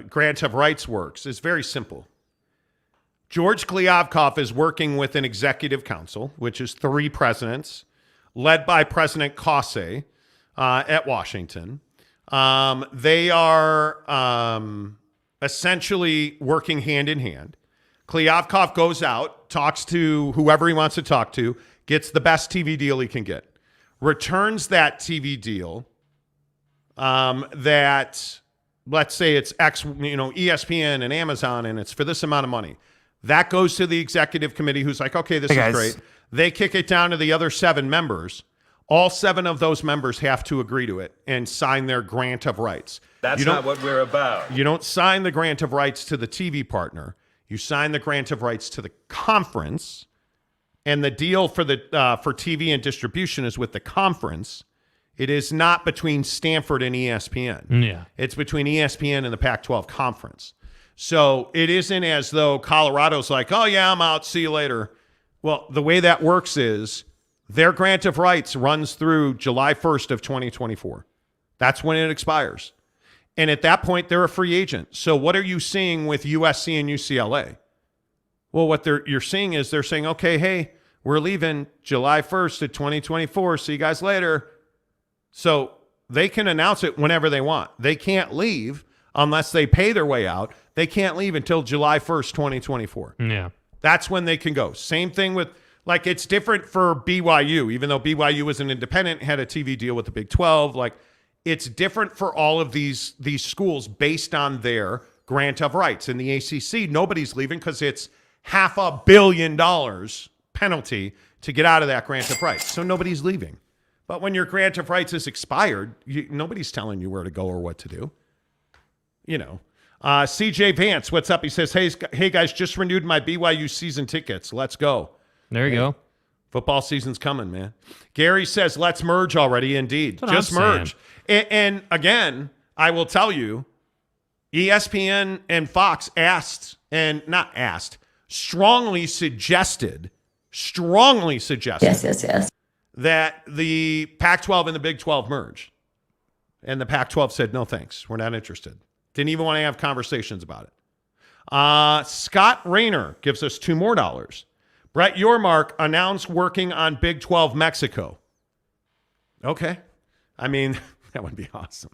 grant of rights works is very simple. George Kliavkoff is working with an executive council, which is 3 presidents, led by President Kase at Washington. They are essentially working hand in hand. Kliavkoff goes out, talks to whoever he wants to talk to, gets the best TV deal he can get, returns that TV deal that, let's say it's ESPN and Amazon, and it's for this amount of money. That goes to the executive committee who's like, okay, this is great. They kick it down to the other 7 members. All 7 of those members have to agree to it and sign their grant of rights. That's not what we're about. You don't sign the grant of rights to the TV partner. You sign the grant of rights to the conference, and the deal for TV and distribution is with the conference. It is not between Stanford and ESPN. Yeah. It's between ESPN and the Pac-12 conference. So it isn't as though Colorado's like, oh, yeah, I'm out. See you later. Well, the way that works is their grant of rights runs through July 1st of 2024. That's when it expires. And at that point, they're a free agent. So what are you seeing with USC and UCLA? Well, what you're seeing is they're saying, okay, hey, we're leaving July 1st of 2024. See you guys later. So they can announce it whenever they want. They can't leave unless they pay their way out. They can't leave until July 1st, 2024. Yeah. That's when they can go. Same thing with, like, it's different for BYU, even though BYU was an independent, had a TV deal with the Big 12. Like, it's different for all of these schools based on their grant of rights. In the ACC, nobody's leaving because it's $500 million penalty to get out of that grant of rights. So nobody's leaving. But when your grant of rights is expired, nobody's telling you where to go or what to do. You know. CJ Vance, what's up? He says, hey guys, just renewed my BYU season tickets. Let's go. There you go. Football season's coming, man. Gary says, let's merge already. Indeed. Just merge. And again, I will tell you, ESPN and Fox strongly suggested Yes. that the Pac-12 and the Big 12 merge. And the Pac-12 said, no, thanks. We're not interested. Didn't even want to have conversations about it. Scott Rayner gives us $2 more. Brett Yormark announced working on Big 12 Mexico. Okay. I mean, that would be awesome.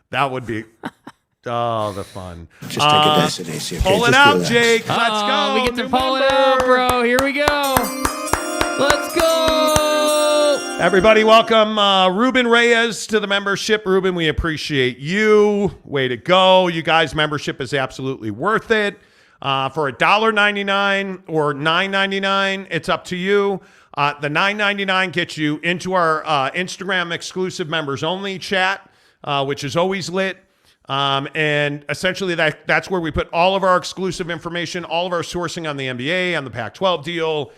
That would be, the fun. Just take a destination. Pull it out, Jake. Let's go. We get to pull it out, bro. Here we go. Let's go. Everybody, welcome Ruben Reyes to the membership. Ruben, we appreciate you. Way to go. You guys' membership is absolutely worth it. For $1.99 or $9.99, it's up to you. The $9.99 gets you into our Instagram exclusive members only chat, which is always lit. And essentially that's where we put all of our exclusive information, all of our sourcing on the NBA, on the Pac-12 deal.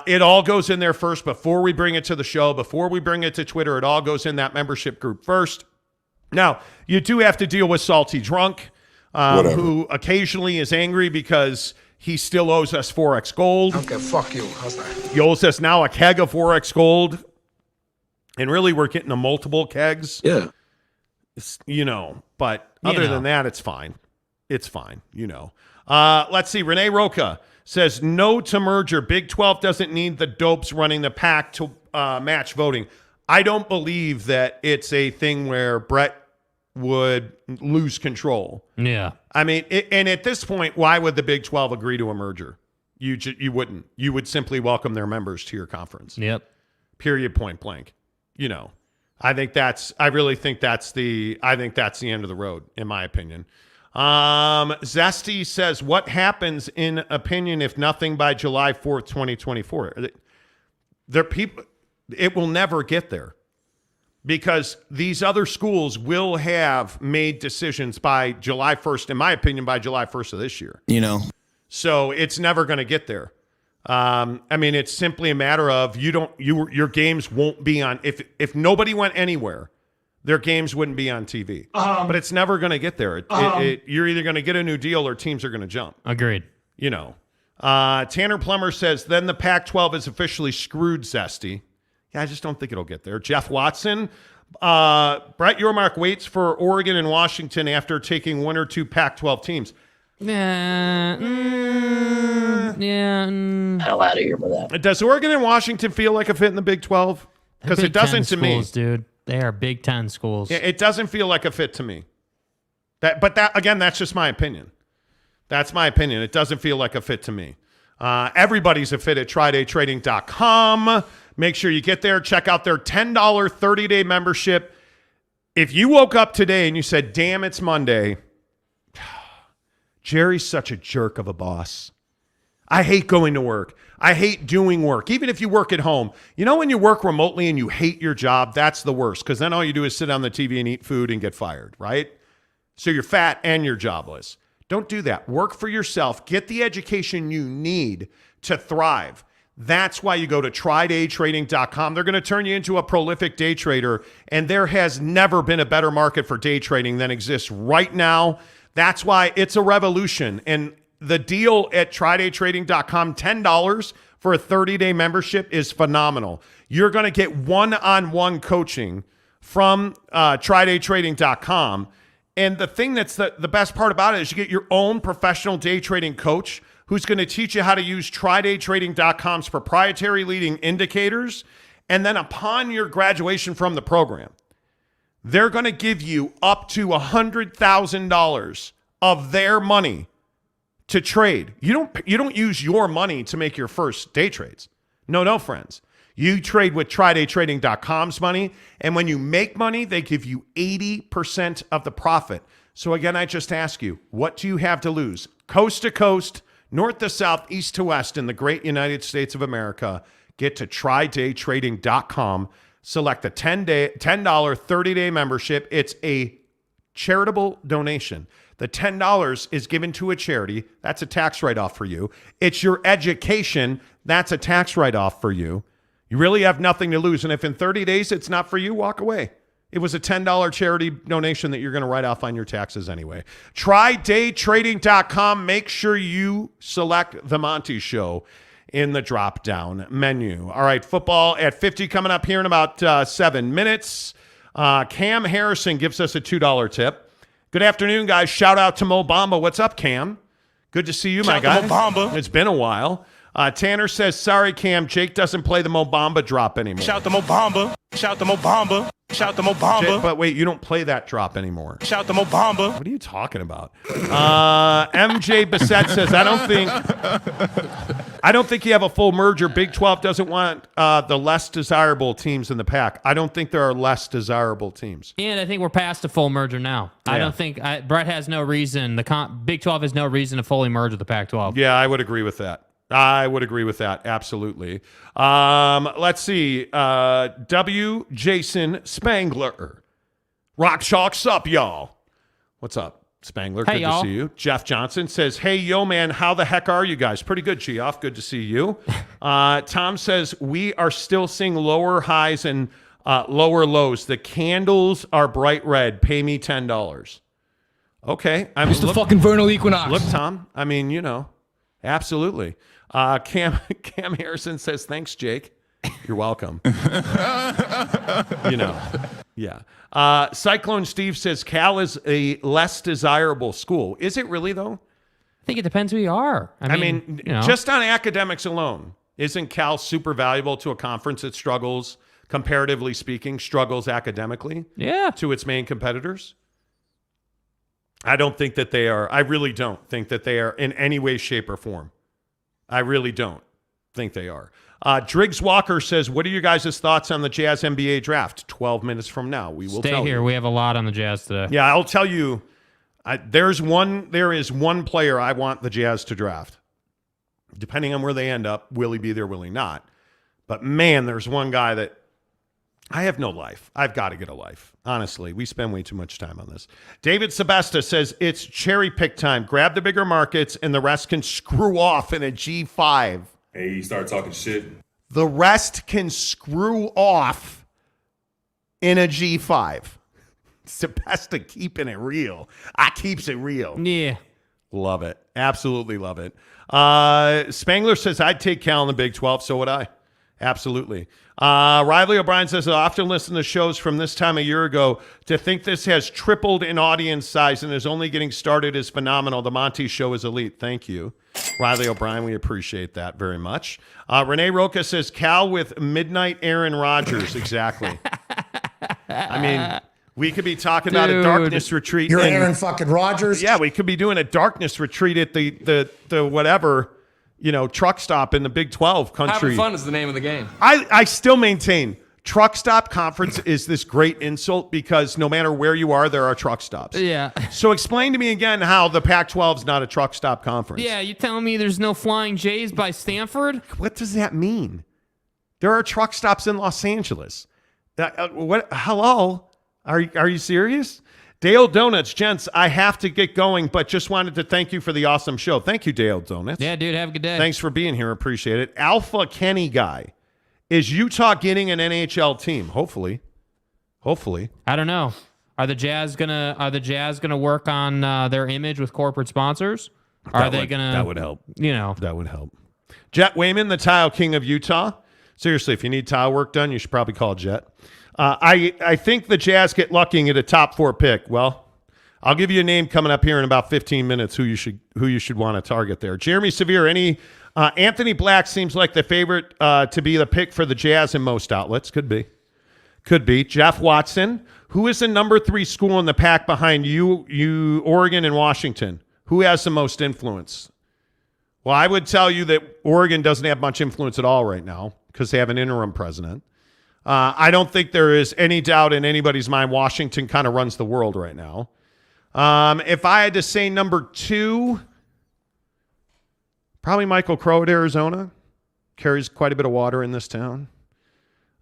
It all goes in there first before we bring it to the show, before we bring it to Twitter. It all goes in that membership group first. Now, you do have to deal with Salty Drunk, who occasionally is angry because he still owes us 4X Gold. Okay, fuck you. How's that? He owes us now a keg of 4X Gold. And really, we're getting a multiple kegs. Yeah. But other than that, it's fine. It's fine, Let's see. Renee Roca says, no to merger. Big 12 doesn't need the dopes running the pack to match voting. I don't believe that it's a thing where Brett would lose control. Yeah. I mean, and at this point, why would the Big 12 agree to a merger? You wouldn't. You would simply welcome their members to your conference. Yep. Period, point blank. I think that's the end of the road, in my opinion. Zesty says, what happens in opinion if nothing by July 4th, 2024? It will never get there because these other schools will have made decisions by July 1st, in my opinion, by July 1st of this year. So it's never going to get there. I mean, it's simply a matter of your games won't be on. If nobody went anywhere, their games wouldn't be on TV. But it's never going to get there. You're either going to get a new deal or teams are going to jump. Agreed. Tanner Plummer says, then the Pac-12 is officially screwed, Zesty. Yeah, I just don't think it'll get there. Jeff Watson, Brett Yormark waits for Oregon and Washington after taking one or two Pac-12 teams. Hell out of here with that. Does Oregon and Washington feel like a fit in the Big 12? Because it doesn't to me. Dude. They are Big Ten schools. It doesn't feel like a fit to me. That's just my opinion. That's my opinion. It doesn't feel like a fit to me. Everybody's a fit at TryDayTrading.com. Make sure you get there. Check out their $10 30-day membership. If you woke up today and you said, damn, it's Monday, Jerry's such a jerk of a boss. I hate going to work. I hate doing work. Even if you work at home. When you work remotely and you hate your job, that's the worst because then all you do is sit on the TV and eat food and get fired, right? So you're fat and you're jobless. Don't do that. Work for yourself. Get the education you need to thrive. That's why you go to TryDayTrading.com. They're going to turn you into a prolific day trader, and there has never been a better market for day trading than exists right now. That's why it's a revolution. And the deal at TryDayTrading.com, $10 for a 30-day membership is phenomenal. You're going to get one-on-one coaching from TryDayTrading.com. And the thing that's the best part about it is you get your own professional day trading coach who's going to teach you how to use TryDayTrading.com's proprietary leading indicators. And then upon your graduation from the program, they're going to give you up to $100,000 of their money to trade. You don't use your money to make your first day trades. No, friends. You trade with TryDayTrading.com's money, and when you make money, they give you 80% of the profit. So again, I just ask you, what do you have to lose? Coast to coast, north to south, east to west in the great United States of America. Get to TryDayTrading.com. Select a $10 30-day membership. It's a charitable donation. The $10 is given to a charity. That's a tax write-off for you. It's your education. That's a tax write-off for you. You really have nothing to lose. And if in 30 days it's not for you, walk away. It was a $10 charity donation that you're going to write off on your taxes anyway. TryDayTrading.com. Make sure you select the Monty Show in the drop-down menu. All right, football at 50 coming up here in about 7 minutes. Cam Harrison gives us a $2 tip. Good afternoon, guys. Shout out to Mo Bamba. What's up, Cam? Good to see you, my guy. It's been a while. Tanner says, sorry, Cam, Jake doesn't play the Mo Bamba drop anymore. Shout to Mo Bamba. Shout to Mo Bamba. Shout to Mo Bamba. Jake, but wait, you don't play that drop anymore. Shout to Mo Bamba. What are you talking about? MJ Bissett says, I don't think you have a full merger. Big 12 doesn't want the less desirable teams in the pack. I don't think there are less desirable teams. And I think we're past a full merger now. Yeah. I don't think Brett has no reason. Big 12 has no reason to fully merge with the Pac-12. Yeah, I would agree with that. Absolutely. Let's see. Jason Spangler. Rock Chalk's up, y'all. What's up, Spangler? Hey, good y'all. to see you. Jeff Johnson says, hey, yo, man, how the heck are you guys? Pretty good, Geoff. Good to see you. Tom says, we are still seeing lower highs and lower lows. The candles are bright red. Pay me $10. Okay. It's the fucking vernal equinox. Look, Tom, I mean, you know, absolutely. Cam Harrison says, thanks, Jake. You're welcome. Yeah. Cyclone Steve says, Cal is a less desirable school. Is it really, though? I think it depends who you are. I mean, just on academics alone, isn't Cal super valuable to a conference that struggles, comparatively speaking, struggles academically to its main competitors? I don't think that they are. I really don't think that they are in any way, shape, or form. I really don't think they are. Driggs Walker says, what are your guys' thoughts on the Jazz NBA draft? 12 minutes from now, we will tell you. Stay here. We have a lot on the Jazz today. Yeah, I'll tell you. There is one player I want the Jazz to draft. Depending on where they end up, will he be there, will he not? But man, there's one guy that I have no life. I've got to get a life. Honestly, we spend way too much time on this. David Sebesta says, it's cherry pick time. Grab the bigger markets and the rest can screw off in a G5. Hey, you start talking shit. The rest can screw off in a G5. Sebesta keeping it real. I keeps it real. Yeah. Love it. Absolutely love it. Spangler says, I'd take Cal in the Big 12. So would I. Absolutely. Riley O'Brien says, I often listen to shows from this time a year ago. To think this has tripled in audience size and is only getting started is phenomenal. The Monty Show is elite. Thank you, Riley O'Brien. We appreciate that very much. Renee Roca says, Cal with midnight Aaron Rodgers. Exactly. I mean, we could be talking about a darkness retreat. You're Aaron fucking Rodgers. Yeah, we could be doing a darkness retreat at the whatever, truck stop in the Big 12 country. Having fun is the name of the game. I still maintain truck stop conference is this great insult because no matter where you are, there are truck stops. Yeah. So explain to me again how the Pac-12 is not a truck stop conference. Yeah, you telling me there's no Flying J's by Stanford? What does that mean? There are truck stops in Los Angeles. What? Hello? Are you serious? Dale Donuts, gents, I have to get going, but just wanted to thank you for the awesome show. Thank you, Dale Donuts. Yeah, dude, have a good day. Thanks for being here. Appreciate it. Alpha Kenny guy. Is Utah getting an NHL team? Hopefully. I don't know. Are the Jazz gonna work on their image with corporate sponsors? Are they going to? That would help. That would help. Jet Wayman, the tile king of Utah. Seriously, if you need tile work done, you should probably call Jet. I think the Jazz get lucky and get a top 4 pick. Well, I'll give you a name coming up here in about 15 minutes who you should want to target there. Jeremy Severe, Anthony Black seems like the favorite to be the pick for the Jazz in most outlets. Could be. Jeff Watson, who is the number 3 school in the pack behind you, Oregon and Washington? Who has the most influence? Well, I would tell you that Oregon doesn't have much influence at all right now because they have an interim president. I don't think there is any doubt in anybody's mind Washington kind of runs the world right now. If I had to say number 2, probably Michael Crow at Arizona. Carries quite a bit of water in this town.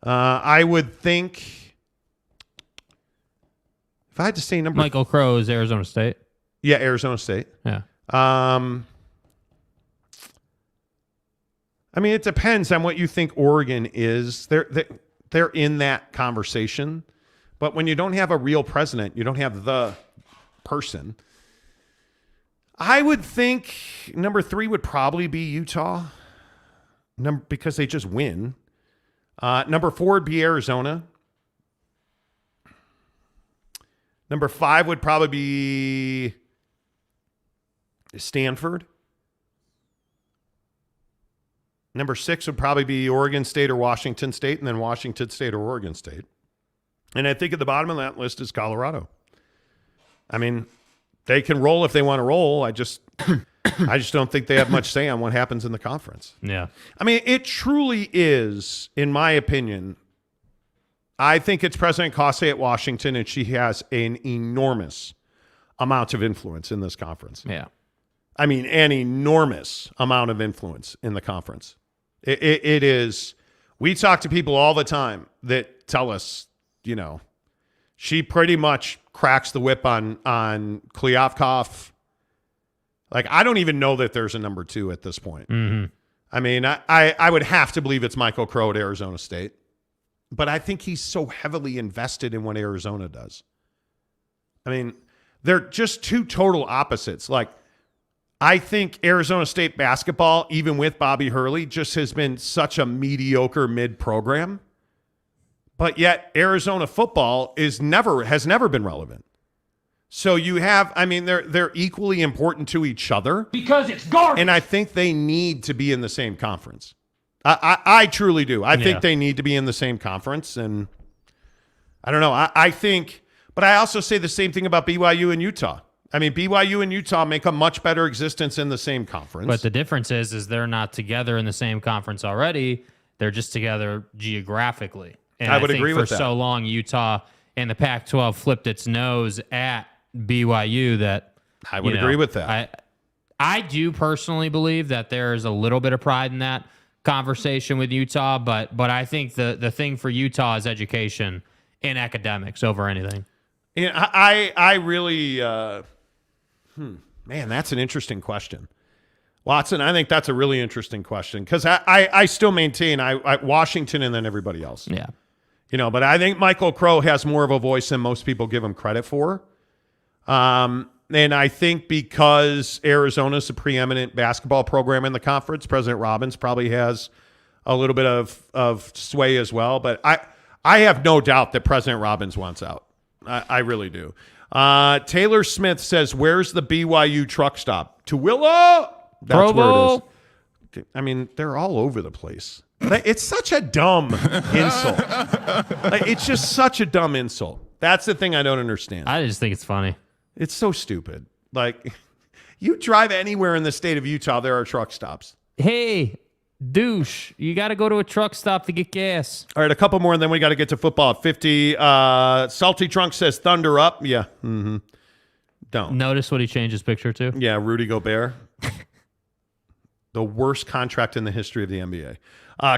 I would think, if I had to say number... Michael Crow is Arizona State. Yeah, Arizona State. Yeah. I mean, it depends on what you think Oregon is. They're in that conversation. But when you don't have a real president, you don't have the person. I would think number 3 would probably be Utah, because they just win. Number 4 would be Arizona. Number 5 would probably be Stanford. Number 6 would probably be Oregon State or Washington State, and then Washington State or Oregon State. And I think at the bottom of that list is Colorado. I mean, they can roll if they want to roll. I just don't think they have much say on what happens in the conference. Yeah. I mean, it truly is, in my opinion, I think it's President Kosei at Washington, and she has an enormous amount of influence in this conference. Yeah. I mean, an enormous amount of influence in the conference. It is. We talk to people all the time that tell us, she pretty much cracks the whip on Kliavkoff. Like, I don't even know that there's a number 2 at this point. Mm-hmm. I mean, I would have to believe it's Michael Crow at Arizona State. But I think he's so heavily invested in what Arizona does. I mean, they're just 2 total opposites. Like, I think Arizona State basketball, even with Bobby Hurley, just has been such a mediocre mid-program. But yet Arizona football has never been relevant. So you have, I mean, they're equally important to each other. Because it's garbage. And I think they need to be in the same conference. I truly do. I think they need to be in the same conference. And I don't know. I think, but I also say the same thing about BYU and Utah. I mean, BYU and Utah make a much better existence in the same conference. But the difference is they're not together in the same conference already. They're just together geographically. And I would agree with that. For so long, Utah and the Pac-12 flipped its nose at BYU that I would agree with that. I do personally believe that there's a little bit of pride in that conversation with Utah, but I think the thing for Utah is education and academics over anything. Yeah, I really, man, that's an interesting question. Watson, I think that's a really interesting question because I still maintain I Washington and then everybody else. Yeah. But I think Michael Crow has more of a voice than most people give him credit for. And I think because Arizona's a preeminent basketball program in the conference, President Robbins probably has a little bit of sway as well. But I have no doubt that President Robbins wants out. I really do. Taylor Smith says, where's the BYU truck stop? To Willow? That's Provo. where it is. I mean, they're all over the place. It's such a dumb insult. It's just such a dumb insult. That's the thing I don't understand. I just think it's funny. It's so stupid. Like, you drive anywhere in the state of Utah, there are truck stops. Hey, douche, you got to go to a truck stop to get gas. All right, a couple more, and then we got to get to football at 50. Salty Trunk says thunder up. Yeah. Mm-hmm. Don't. Notice what he changed his picture to? Yeah, Rudy Gobert. The worst contract in the history of the NBA.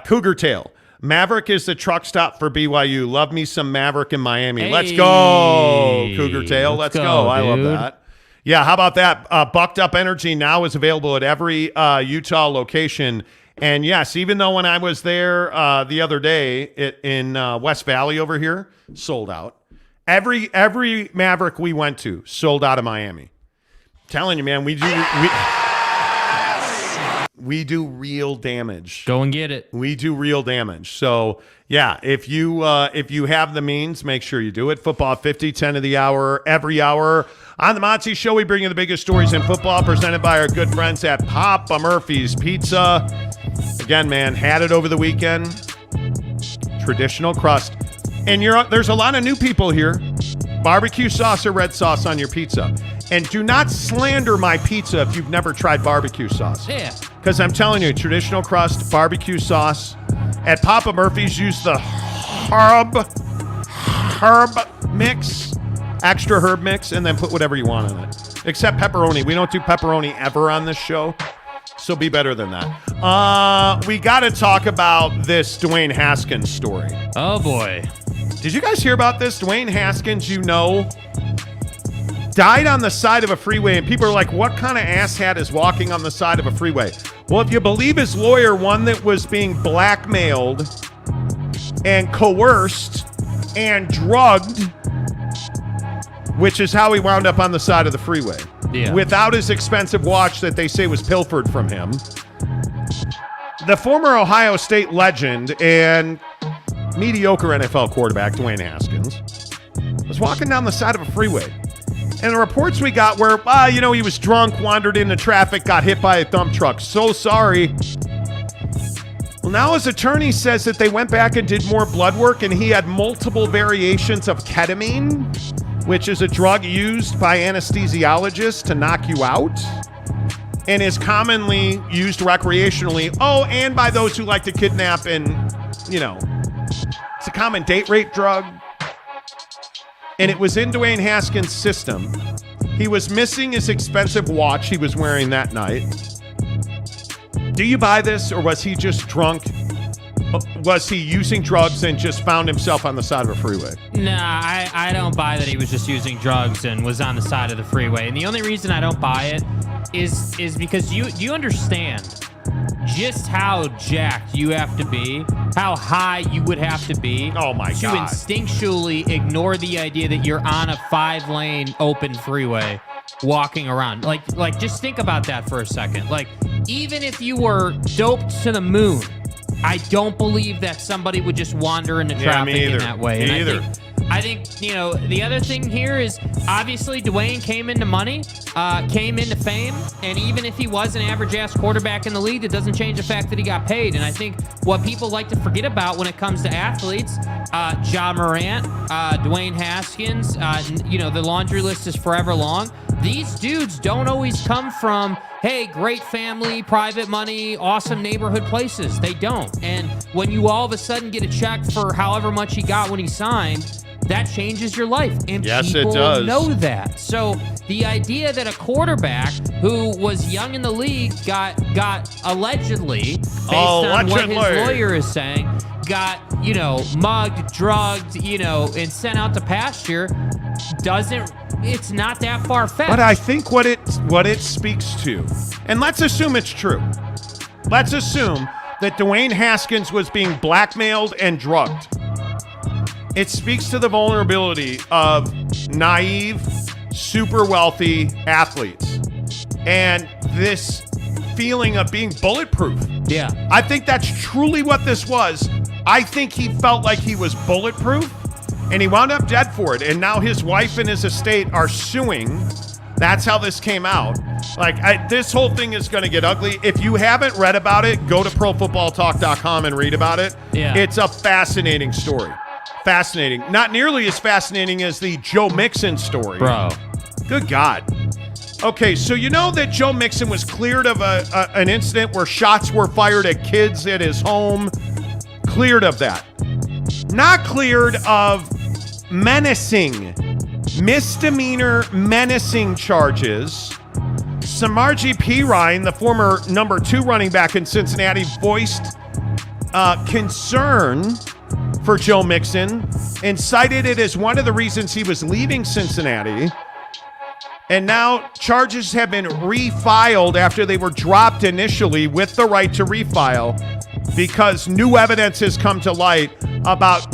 Cougar Tail. Maverick is the truck stop for BYU. Love me some Maverick in Miami. Hey, let's go, Cougar Tail. Let's go. I love that. Yeah, how about that? Bucked Up Energy now is available at every Utah location. And yes, even though when I was there the other day in West Valley over here, sold out. Every Maverick we went to sold out of Miami. Telling you, man, We do real damage. Go and get it. We do real damage. So, yeah, if you have the means, make sure you do it. Football 50, 10 of the hour, every hour. On the Monty Show, we bring you the biggest stories in football, presented by our good friends at Papa Murphy's Pizza. Again, man, had it over the weekend. Traditional crust. And there's a lot of new people here. Barbecue sauce or red sauce on your pizza. And do not slander my pizza if you've never tried barbecue sauce. Yeah. Because I'm telling you, traditional crust, barbecue sauce. At Papa Murphy's, use the herb mix, extra herb mix, and then put whatever you want on it. Except pepperoni. We don't do pepperoni ever on this show. So be better than that. We got to talk about this Dwayne Haskins story. Oh, boy. Did you guys hear about this? Dwayne Haskins, died on the side of a freeway, and people are like, what kind of asshat is walking on the side of a freeway? Well, if you believe his lawyer, one that was being blackmailed and coerced and drugged, which is how he wound up on the side of the freeway. Yeah. Without his expensive watch that they say was pilfered from him. The former Ohio State legend and mediocre NFL quarterback, Dwayne Haskins, was walking down the side of a freeway. And the reports we got were, he was drunk, wandered into traffic, got hit by a dump truck. So sorry. Well, now his attorney says that they went back and did more blood work, and he had multiple variations of ketamine, which is a drug used by anesthesiologists to knock you out and is commonly used recreationally. Oh, and by those who like to kidnap and, it's a common date rape drug. And it was in Dwayne Haskins' system. He was missing his expensive watch he was wearing that night. Do you buy this, or was he just drunk? Was he using drugs and just found himself on the side of a freeway? Nah, I don't buy that he was just using drugs and was on the side of the freeway. And the only reason I don't buy it is because you understand just how jacked you have to be, how high you would have to be to instinctually ignore the idea that you're on a 5-lane open freeway walking around. Like just think about that for a second. Like, even if you were doped to the moon, I don't believe that somebody would just wander into traffic in that way. Me and either. I think, the other thing here is obviously Dwayne came into money, came into fame, and even if he was an average-ass quarterback in the league, that doesn't change the fact that he got paid. And I think what people like to forget about when it comes to athletes, Ja Morant, Dwayne Haskins, the laundry list is forever long. These dudes don't always come from, hey, great family, private money, awesome neighborhood places. They don't. And when you all of a sudden get a check for however much he got when he signed, that changes your life. And yes, people it does. know that. So the idea that a quarterback who was young in the league got allegedly, based on what his lawyer is saying, got, mugged, drugged, and sent out to pasture, it's not that far-fetched. But I think what it speaks to, and let's assume it's true. Let's assume that Dwayne Haskins was being blackmailed and drugged. It speaks to the vulnerability of naive, super wealthy athletes and this feeling of being bulletproof. Yeah. I think that's truly what this was. I think he felt like he was bulletproof, and he wound up dead for it. And now his wife and his estate are suing. That's how this came out. This whole thing is going to get ugly. If you haven't read about it, go to ProFootballTalk.com and read about it. Yeah. It's a fascinating story. Fascinating. Not nearly as fascinating as the Joe Mixon story. Bro. Good God. Okay, so you know that Joe Mixon was cleared of an incident where shots were fired at kids at his home. Cleared of that. Not cleared of misdemeanor menacing charges. Samarji Pirine, the former number 2 running back in Cincinnati, voiced concern for Joe Mixon and cited it as one of the reasons he was leaving Cincinnati. And now charges have been refiled after they were dropped initially with the right to refile because new evidence has come to light about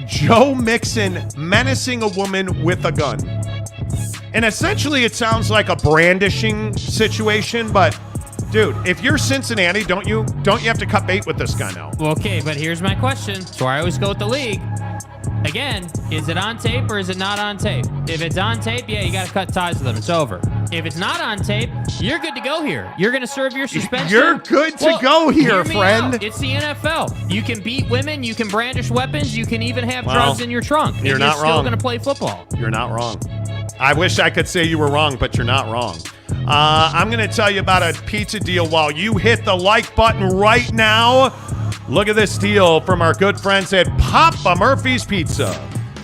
Joe Mixon menacing a woman with a gun. And essentially it sounds like a brandishing situation, but Dude, if you're Cincinnati, don't you have to cut bait with this guy now? Well, okay, but here's my question. So I always go with the league. Again, is it on tape or is it not on tape? If it's on tape, yeah, you got to cut ties with them. It's over. If it's not on tape, you're good to go here. You're going to serve your suspension. You're good to go here, friend. Out. It's the NFL. You can beat women. You can brandish weapons. You can even have drugs in your trunk. You're not still wrong. Going to play football. You're not wrong. I wish I could say you were wrong, but you're not wrong. I'm going to tell you about a pizza deal while you hit the like button right now. Look at this deal from our good friends at Papa Murphy's Pizza.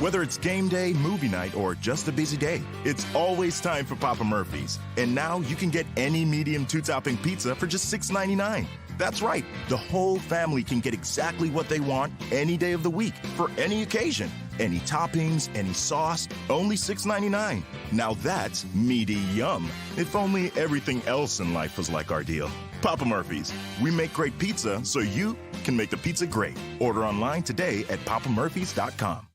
Whether it's game day, movie night, or just a busy day, it's always time for Papa Murphy's. And now you can get any medium two-topping pizza for just $6.99. That's right. The whole family can get exactly what they want any day of the week for any occasion. Any toppings, any sauce, only $6.99. Now that's meaty yum. If only everything else in life was like our deal. Papa Murphy's. We make great pizza so you can make the pizza great. Order online today at papamurphys.com.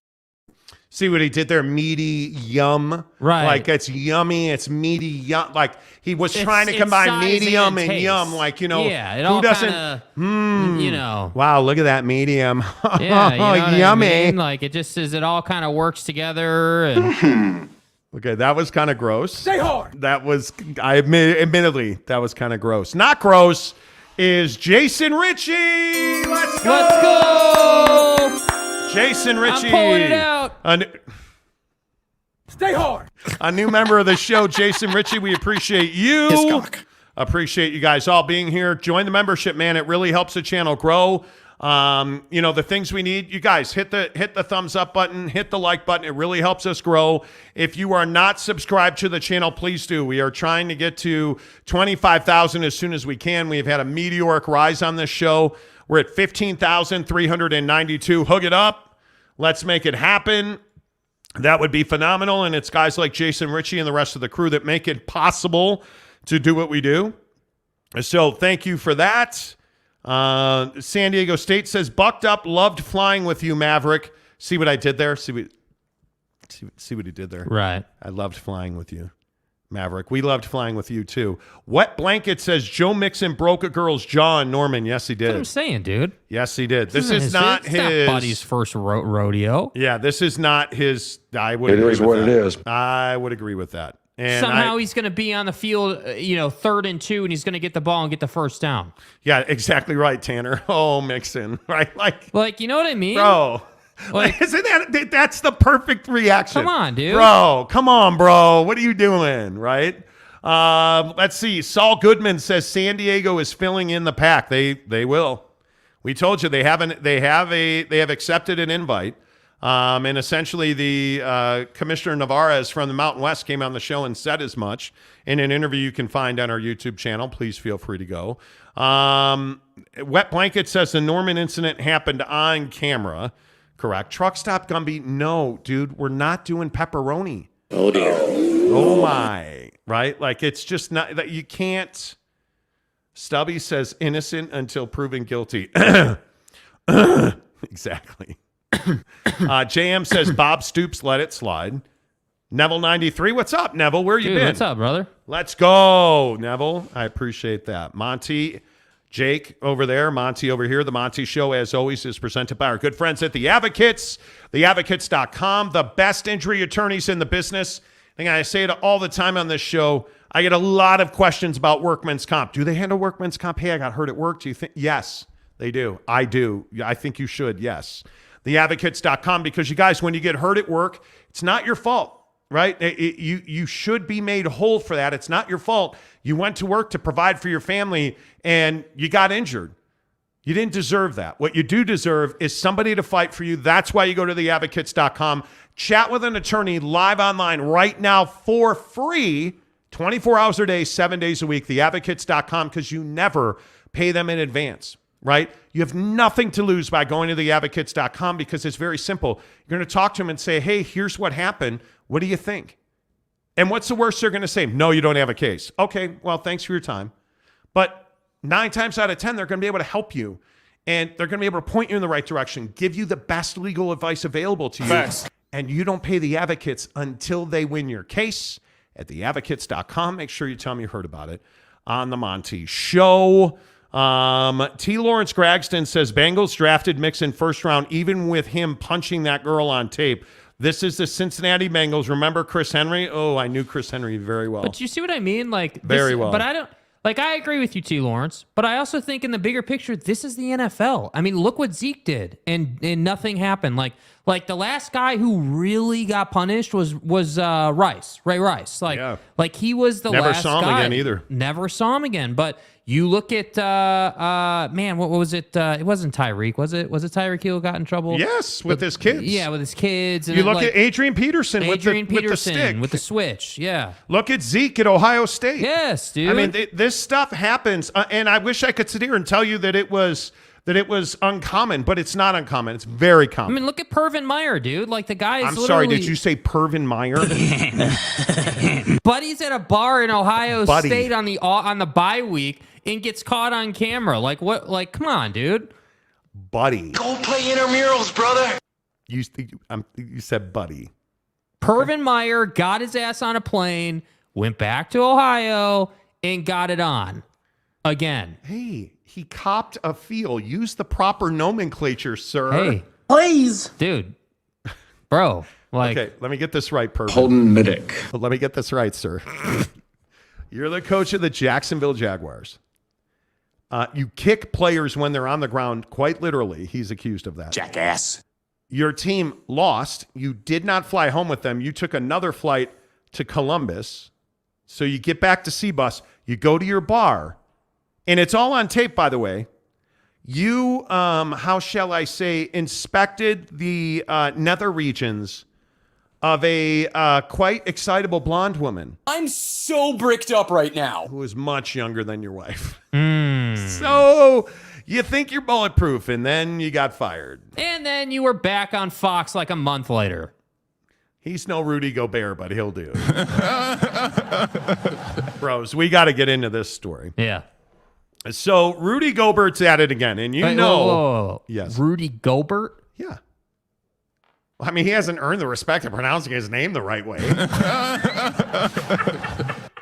See what he did there? Meaty yum. Right. Like it's yummy. It's meaty yum. Like he was trying to combine medium and yum. Like, you know, yeah, it who all doesn't? you know. Wow, look at that medium. Yeah, you know what yummy. I mean? Like it just is. It all kind of works together. And Okay, that was kind of gross. Stay hard. That was, admittedly, that was kind of gross. Not gross is Jason Ritchie. Let's go. Jason Ritchie. I'm pulling it out. Stay hard. A new member of the show, Jason Ritchie. We appreciate you. Appreciate you guys all being here. Join the membership, man. It really helps the channel grow. You know, the things we need, you guys hit the thumbs up button, hit the like button. It really helps us grow. If you are not subscribed to the channel, please do. We are trying to get to 25,000 as soon as we can. We've had a meteoric rise on this show. We're at 15,392. Hook it up. Let's make it happen. That would be phenomenal. And it's guys like Jason Ritchie and the rest of the crew that make it possible to do what we do. So thank you for that. San Diego State says, bucked up, loved flying with you, Maverick. See what I did there? See what he did there? right. I loved flying with you, Maverick. We loved flying with you, too. Wet Blanket says, Joe Mixon broke a girl's jaw in Norman. Yes, he That's what I'm did. saying, dude. Yes, he did. This isn't is not it's not his... buddy's first rodeo. Yeah, this is not his... I would It agree is with what that. it is. I would agree with that. And Somehow he's going to be on the field, 3rd and 2, and he's going to get the ball and get the first down. Yeah, exactly right, Tanner. Oh, Mixon, right? Like, you know what I mean? Bro. Like, Isn't that's the perfect reaction? Come on, dude. Bro, come on, bro. What are you doing, right? Let's see. Saul Goodman says San Diego is filling in the pack. They will. We told you they have accepted an invite. And essentially the Commissioner Navarez from the Mountain West came on the show and said as much in an interview you can find on our YouTube channel. Please feel free to go. Wet Blanket says the Norman incident happened on camera. Correct. Truck stop Gumby. No, dude, we're not doing pepperoni. Oh, dear. Oh, my. Right? Like, it's just not that you can't. Stubby says innocent until proven guilty. Exactly. JM says Bob Stoops let it slide. Neville 93. What's up, Neville? Where you dude, been? what's up, brother? Let's go, Neville. I appreciate that. Monty, Jake over there, Monty over here. The Monty Show, as always, is presented by our good friends at The Advocates, theadvocates.com, the best injury attorneys in the business. And I say it all the time on this show. I get a lot of questions about workman's comp. Do they handle workman's comp? Hey, I got hurt at work. Do you think? Yes, they do. I do. I think you should. Yes. Theadvocates.com, because you guys, when you get hurt at work, it's not your fault, right? You should be made whole for that. It's not your fault. You went to work to provide for your family and you got injured. You didn't deserve that. What you do deserve is somebody to fight for you. That's why you go to theadvocates.com. Chat with an attorney live online right now for free, 24 hours a day, 7 days a week. Theadvocates.com, because you never pay them in advance, right? You have nothing to lose by going to theadvocates.com, because it's very simple. You're going to talk to them and say, hey, here's what happened. What do you think? And what's the worst they're going to say? No, you don't have a case. Okay, well, thanks for your time. But 9 times out of 10, they're going to be able to help you. And they're going to be able to point you in the right direction, give you the best legal advice available to you. Facts. And you don't pay the advocates until they win your case at theadvocates.com. Make sure you tell them you heard about it. on the Monty Show. T. Lawrence Gragston says Bengals drafted Mixon first round, even with him punching that girl on tape. This is the Cincinnati Bengals. Remember Chris Henry? Oh, I knew Chris Henry very well. But you see what I mean? Like very well. But I don't. Like, I agree with you, T. Lawrence, but I also think in the bigger picture, this is the NFL. I mean, look what Zeke did, and nothing happened. Like the last guy who really got punished was Rice, Ray Rice. Like he was the Never last saw him guy. again either. Never saw him again. But you look at man, what was it? It wasn't Tyreek, was it? Was it Tyreek Hill got in trouble? Yes, with his kids. Yeah, with his kids. And you look at Adrian Peterson with the stick. With the switch. Yeah. Look at Zeke at Ohio State. Yes, dude. I mean, this stuff happens, and I wish I could sit here and tell you that it was uncommon, but it's not uncommon. It's very common. I mean, look at Pervin Meyer, dude. Like the guy is I'm sorry, did you say Pervin Meyer? Buddy's at a bar in Ohio State on the bye week and gets caught on camera. Like what? Like, come on, dude. Buddy. Go play intramurals, brother. You said buddy. Pervin Meyer got his ass on a plane, went back to Ohio, and got it on again. Hey, he copped a feel. Use the proper nomenclature, sir. Hey, Please. dude, bro. Like, okay, let me get this right, Pervin. Holden Middick. Let me get this right, sir. You're the coach of the Jacksonville Jaguars. You kick players when they're on the ground, quite literally. He's accused of that. Jackass. Your team lost. You did not fly home with them. You took another flight to Columbus. So you get back to C-Bus. You go to your bar. And it's all on tape, by the way. You, how shall I say, inspected the nether regions of a quite excitable blonde woman. I'm so bricked up right now. Who is much younger than your wife. So you think you're bulletproof, and then you got fired. and then you were back on Fox like a month later. He's no Rudy Gobert, but he'll do. Bros, we got to get into this story. Yeah. So Rudy Gobert's at it again, and Wait, whoa. Yes. Rudy Gobert? Yeah. I mean, he hasn't earned the respect of pronouncing his name the right way.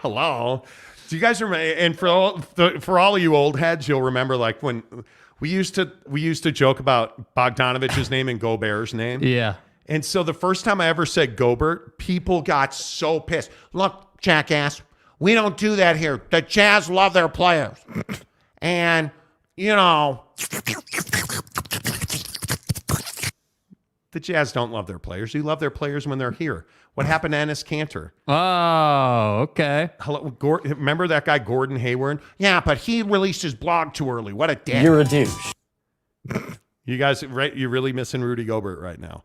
Hello. Do you guys remember? And for all of you old heads, you'll remember like when we used to joke about Bogdanovich's name and Gobert's name. Yeah. And so the first time I ever said Gobert, people got so pissed. Look, jackass, we don't do that here. The Jazz love their players. And, you know, the Jazz don't love their players. You love their players when they're here. What happened to Enes Kanter? Oh, okay. Hello, remember that guy Gordon Hayward? Yeah, but he released his blog too early. What a dick. You're a douche. You guys, right? You're really missing Rudy Gobert right now.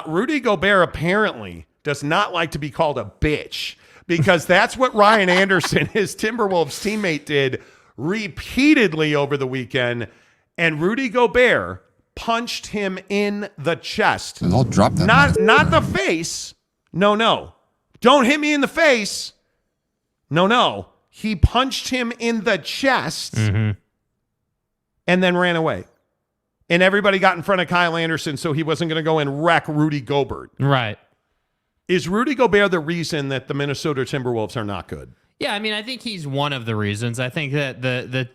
Rudy Gobert apparently does not like to be called a bitch because that's what Ryan Anderson, his Timberwolves teammate, did repeatedly over the weekend. And Rudy Gobert punched him in the chest. I'll drop that. Not the face. No. Don't hit me in the face. No. He punched him in the chest and then ran away. And everybody got in front of Kyle Anderson, so he wasn't going to go and wreck Rudy Gobert. Right. Is Rudy Gobert the reason that the Minnesota Timberwolves are not good? Yeah, I mean, I think he's one of the reasons. I think that the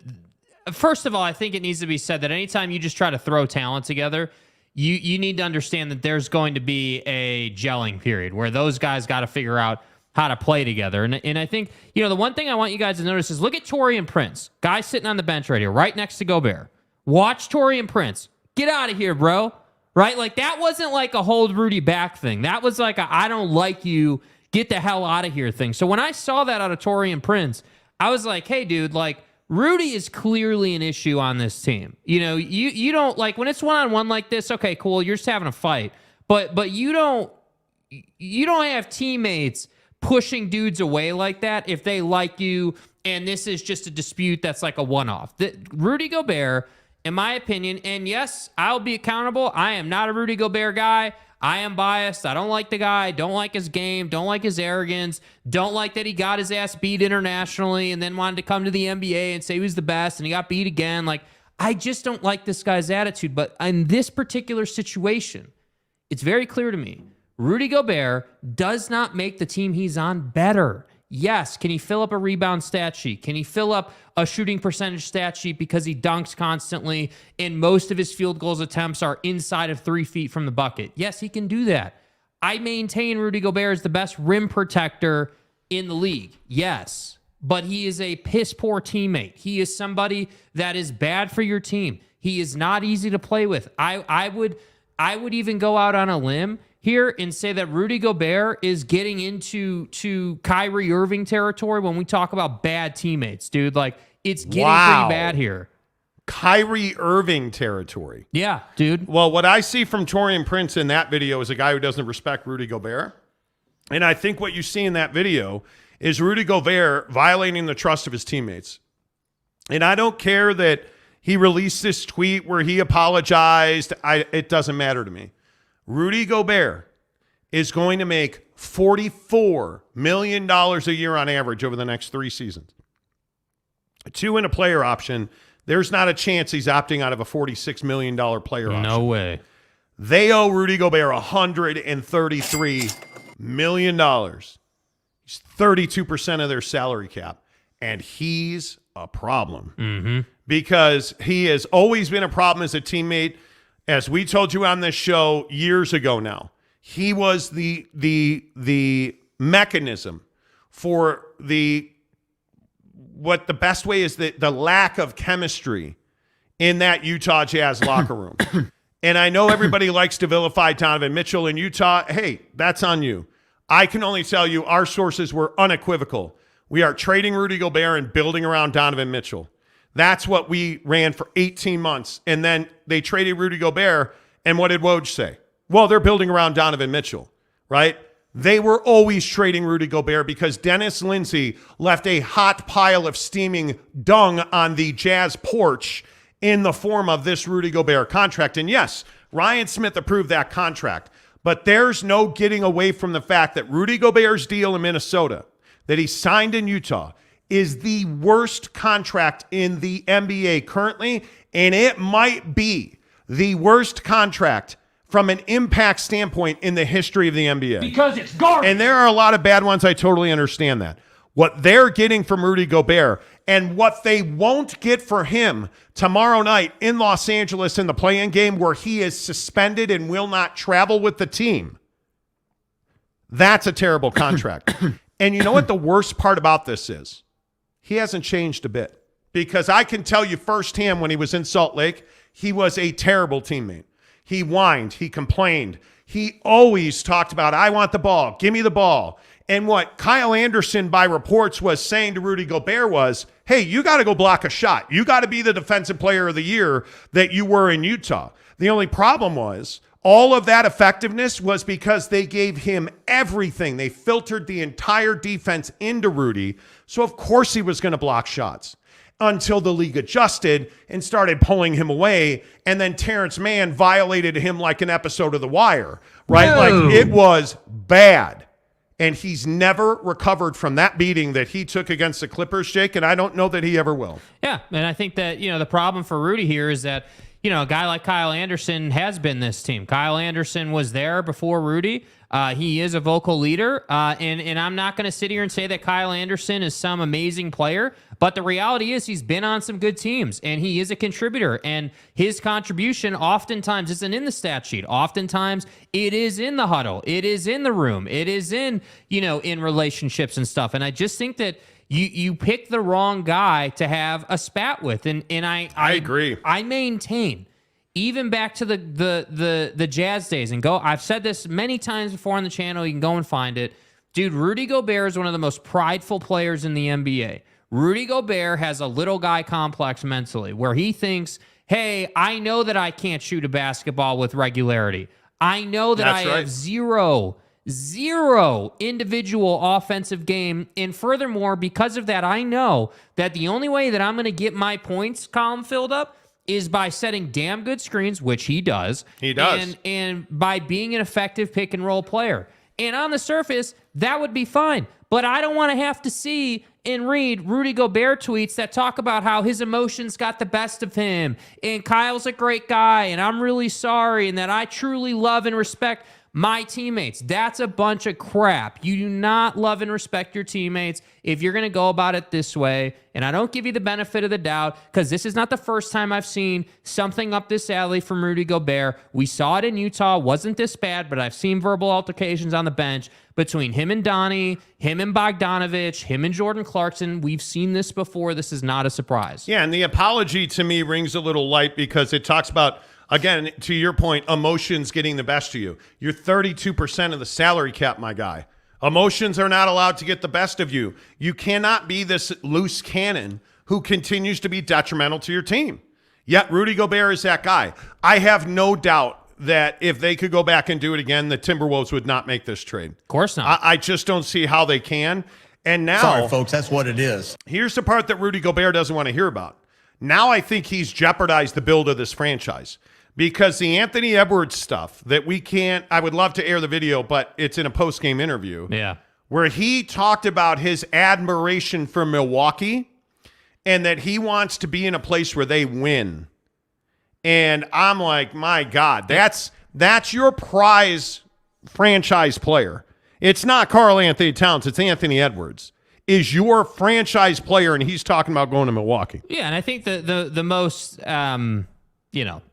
first of all, I think it needs to be said that anytime you just try to throw talent together, you need to understand that there's going to be a gelling period where those guys got to figure out how to play together. And I think, you know, the one thing I want you guys to notice is look at Taurean Prince, guy sitting on the bench right here, right next to Gobert. Watch Taurean Prince. Get out of here, bro. Right? Like, that wasn't like a hold Rudy back thing. That was like a I don't like you, get the hell out of here thing. So when I saw that out of Taurean Prince, I was like, hey, dude, like, Rudy is clearly an issue on this team. You know, you don't, like, when it's one-on-one like this, okay, cool, you're just having a fight. But you don't have teammates pushing dudes away like that if they like you and this is just a dispute that's like a one-off. Rudy Gobert, in my opinion, and yes, I'll be accountable. I am not a Rudy Gobert guy. I am biased. I don't like the guy. Don't like his game. Don't like his arrogance. Don't like that he got his ass beat internationally and then wanted to come to the NBA and say he was the best and he got beat again. Like, I just don't like this guy's attitude. But in this particular situation, it's very clear to me, Rudy Gobert does not make the team he's on better. Yes. Can he fill up a rebound stat sheet? Can he fill up a shooting percentage stat sheet because he dunks constantly and most of his field goals attempts are inside of 3 feet from the bucket? Yes, he can do that. I maintain Rudy Gobert is the best rim protector in the league. Yes. But he is a piss poor teammate. He is somebody that is bad for your team. He is not easy to play with. I would even go out on a limb here and say that Rudy Gobert is getting into Kyrie Irving territory when we talk about bad teammates, dude. Like, it's getting pretty bad here. Kyrie Irving territory. Yeah, dude. Well, what I see from Taurean Prince in that video is a guy who doesn't respect Rudy Gobert. And I think what you see in that video is Rudy Gobert violating the trust of his teammates. And I don't care that he released this tweet where he apologized. It doesn't matter to me. Rudy Gobert is going to make $44 million a year on average over the next 3 seasons. 2 in a player option. There's not a chance he's opting out of a $46 million player option. No way. They owe Rudy Gobert $133 million. He's 32% of their salary cap. And he's a problem. Because he has always been a problem as a teammate. As we told you on this show years ago now, he was the mechanism for what the best way is the lack of chemistry in that Utah Jazz locker room. And I know everybody likes to vilify Donovan Mitchell in Utah. Hey, that's on you. I can only tell you our sources were unequivocal. We are trading Rudy Gobert and building around Donovan Mitchell. That's what we ran for 18 months. And then they traded Rudy Gobert. And what did Woj say? Well, they're building around Donovan Mitchell, right? They were always trading Rudy Gobert because Dennis Lindsey left a hot pile of steaming dung on the Jazz porch in the form of this Rudy Gobert contract. And yes, Ryan Smith approved that contract. But there's no getting away from the fact that Rudy Gobert's deal in Minnesota that he signed in Utah is the worst contract in the NBA currently, and it might be the worst contract from an impact standpoint in the history of the NBA. Because it's garbage. And there are a lot of bad ones. I totally understand that. What they're getting from Rudy Gobert and what they won't get for him tomorrow night in Los Angeles in the play-in game where he is suspended and will not travel with the team, that's a terrible contract. And you know what the worst part about this is? He hasn't changed a bit, because I can tell you firsthand when he was in Salt Lake, he was a terrible teammate. He whined. He complained. He always talked about, I want the ball. Give me the ball. And what Kyle Anderson, by reports, was saying to Rudy Gobert was, hey, you got to go block a shot. You got to be the defensive player of the year that you were in Utah. The only problem was all of that effectiveness was because they gave him everything. They filtered the entire defense into Rudy. So, of course, he was going to block shots until the league adjusted and started pulling him away. And then Terrence Mann violated him like an episode of The Wire, right? No. Like, it was bad. And he's never recovered from that beating that he took against the Clippers, Jake, and I don't know that he ever will. Yeah, and I think that, the problem for Rudy here is that, a guy like Kyle Anderson has been this team. Kyle Anderson was there before Rudy. He is a vocal leader, and I'm not going to sit here and say that Kyle Anderson is some amazing player, but the reality is he's been on some good teams, and he is a contributor, and his contribution oftentimes isn't in the stat sheet. Oftentimes, it is in the huddle. It is in the room. It is in, in relationships and stuff, and I just think that you pick the wrong guy to have a spat with, and I agree. I maintain, even back to the Jazz days, and go. I've said this many times before on the channel. You can go and find it, dude. Rudy Gobert is one of the most prideful players in the NBA. Rudy Gobert has a little guy complex mentally, where he thinks, "Hey, I know that I can't shoot a basketball with regularity. I know that I have zero individual offensive game. And furthermore, because of that, I know that the only way that I'm going to get my points column filled up is by setting damn good screens, which he does. He does. And by being an effective pick and roll player. And on the surface, that would be fine. But I don't want to have to see and read Rudy Gobert tweets that talk about how his emotions got the best of him, and Kyle's a great guy, and I'm really sorry, and that I truly love and respect my teammates. That's a bunch of crap. You do not love and respect your teammates if you're going to go about it this way. And I don't give you the benefit of the doubt because this is not the first time I've seen something up this alley from Rudy Gobert. We saw it in Utah. Wasn't this bad, but I've seen verbal altercations on the bench between him and Donnie, him and Bogdanovich, him and Jordan Clarkson. We've seen this before. This is not a surprise. Yeah, and the apology to me rings a little light because it talks about, again, to your point, emotions getting the best of you. You're 32% of the salary cap, my guy. Emotions are not allowed to get the best of you. You cannot be this loose cannon who continues to be detrimental to your team. Yet Rudy Gobert is that guy. I have no doubt that if they could go back and do it again, the Timberwolves would not make this trade. Of course not. I just don't see how they can. And now, sorry, folks, that's what it is. Here's the part that Rudy Gobert doesn't want to hear about. Now I think he's jeopardized the build of this franchise. Because the Anthony Edwards stuff that we can't, I would love to air the video, but it's in a post-game interview. Yeah. Where he talked about his admiration for Milwaukee and that he wants to be in a place where they win. And I'm like, my God, that's your prize franchise player. It's not Karl Anthony Towns, it's Anthony Edwards. Is your franchise player, and he's talking about going to Milwaukee. Yeah, and I think the most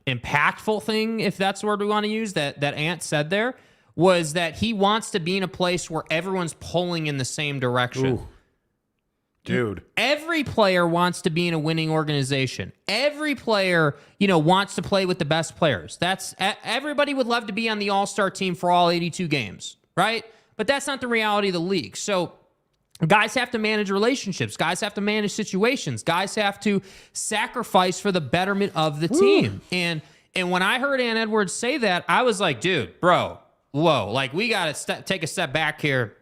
impactful thing, if that's the word we want to use, that Ant said there, was that he wants to be in a place where everyone's pulling in the same direction. Ooh. Dude. Every player wants to be in a winning organization. Every player, wants to play with the best players. Everybody would love to be on the all-star team for all 82 games, right? But that's not the reality of the league. So guys have to manage relationships. Guys have to manage situations. Guys have to sacrifice for the betterment of the team. And when I heard Ant Edwards say that, I was like, dude, bro, whoa. Like, we got to take a step back here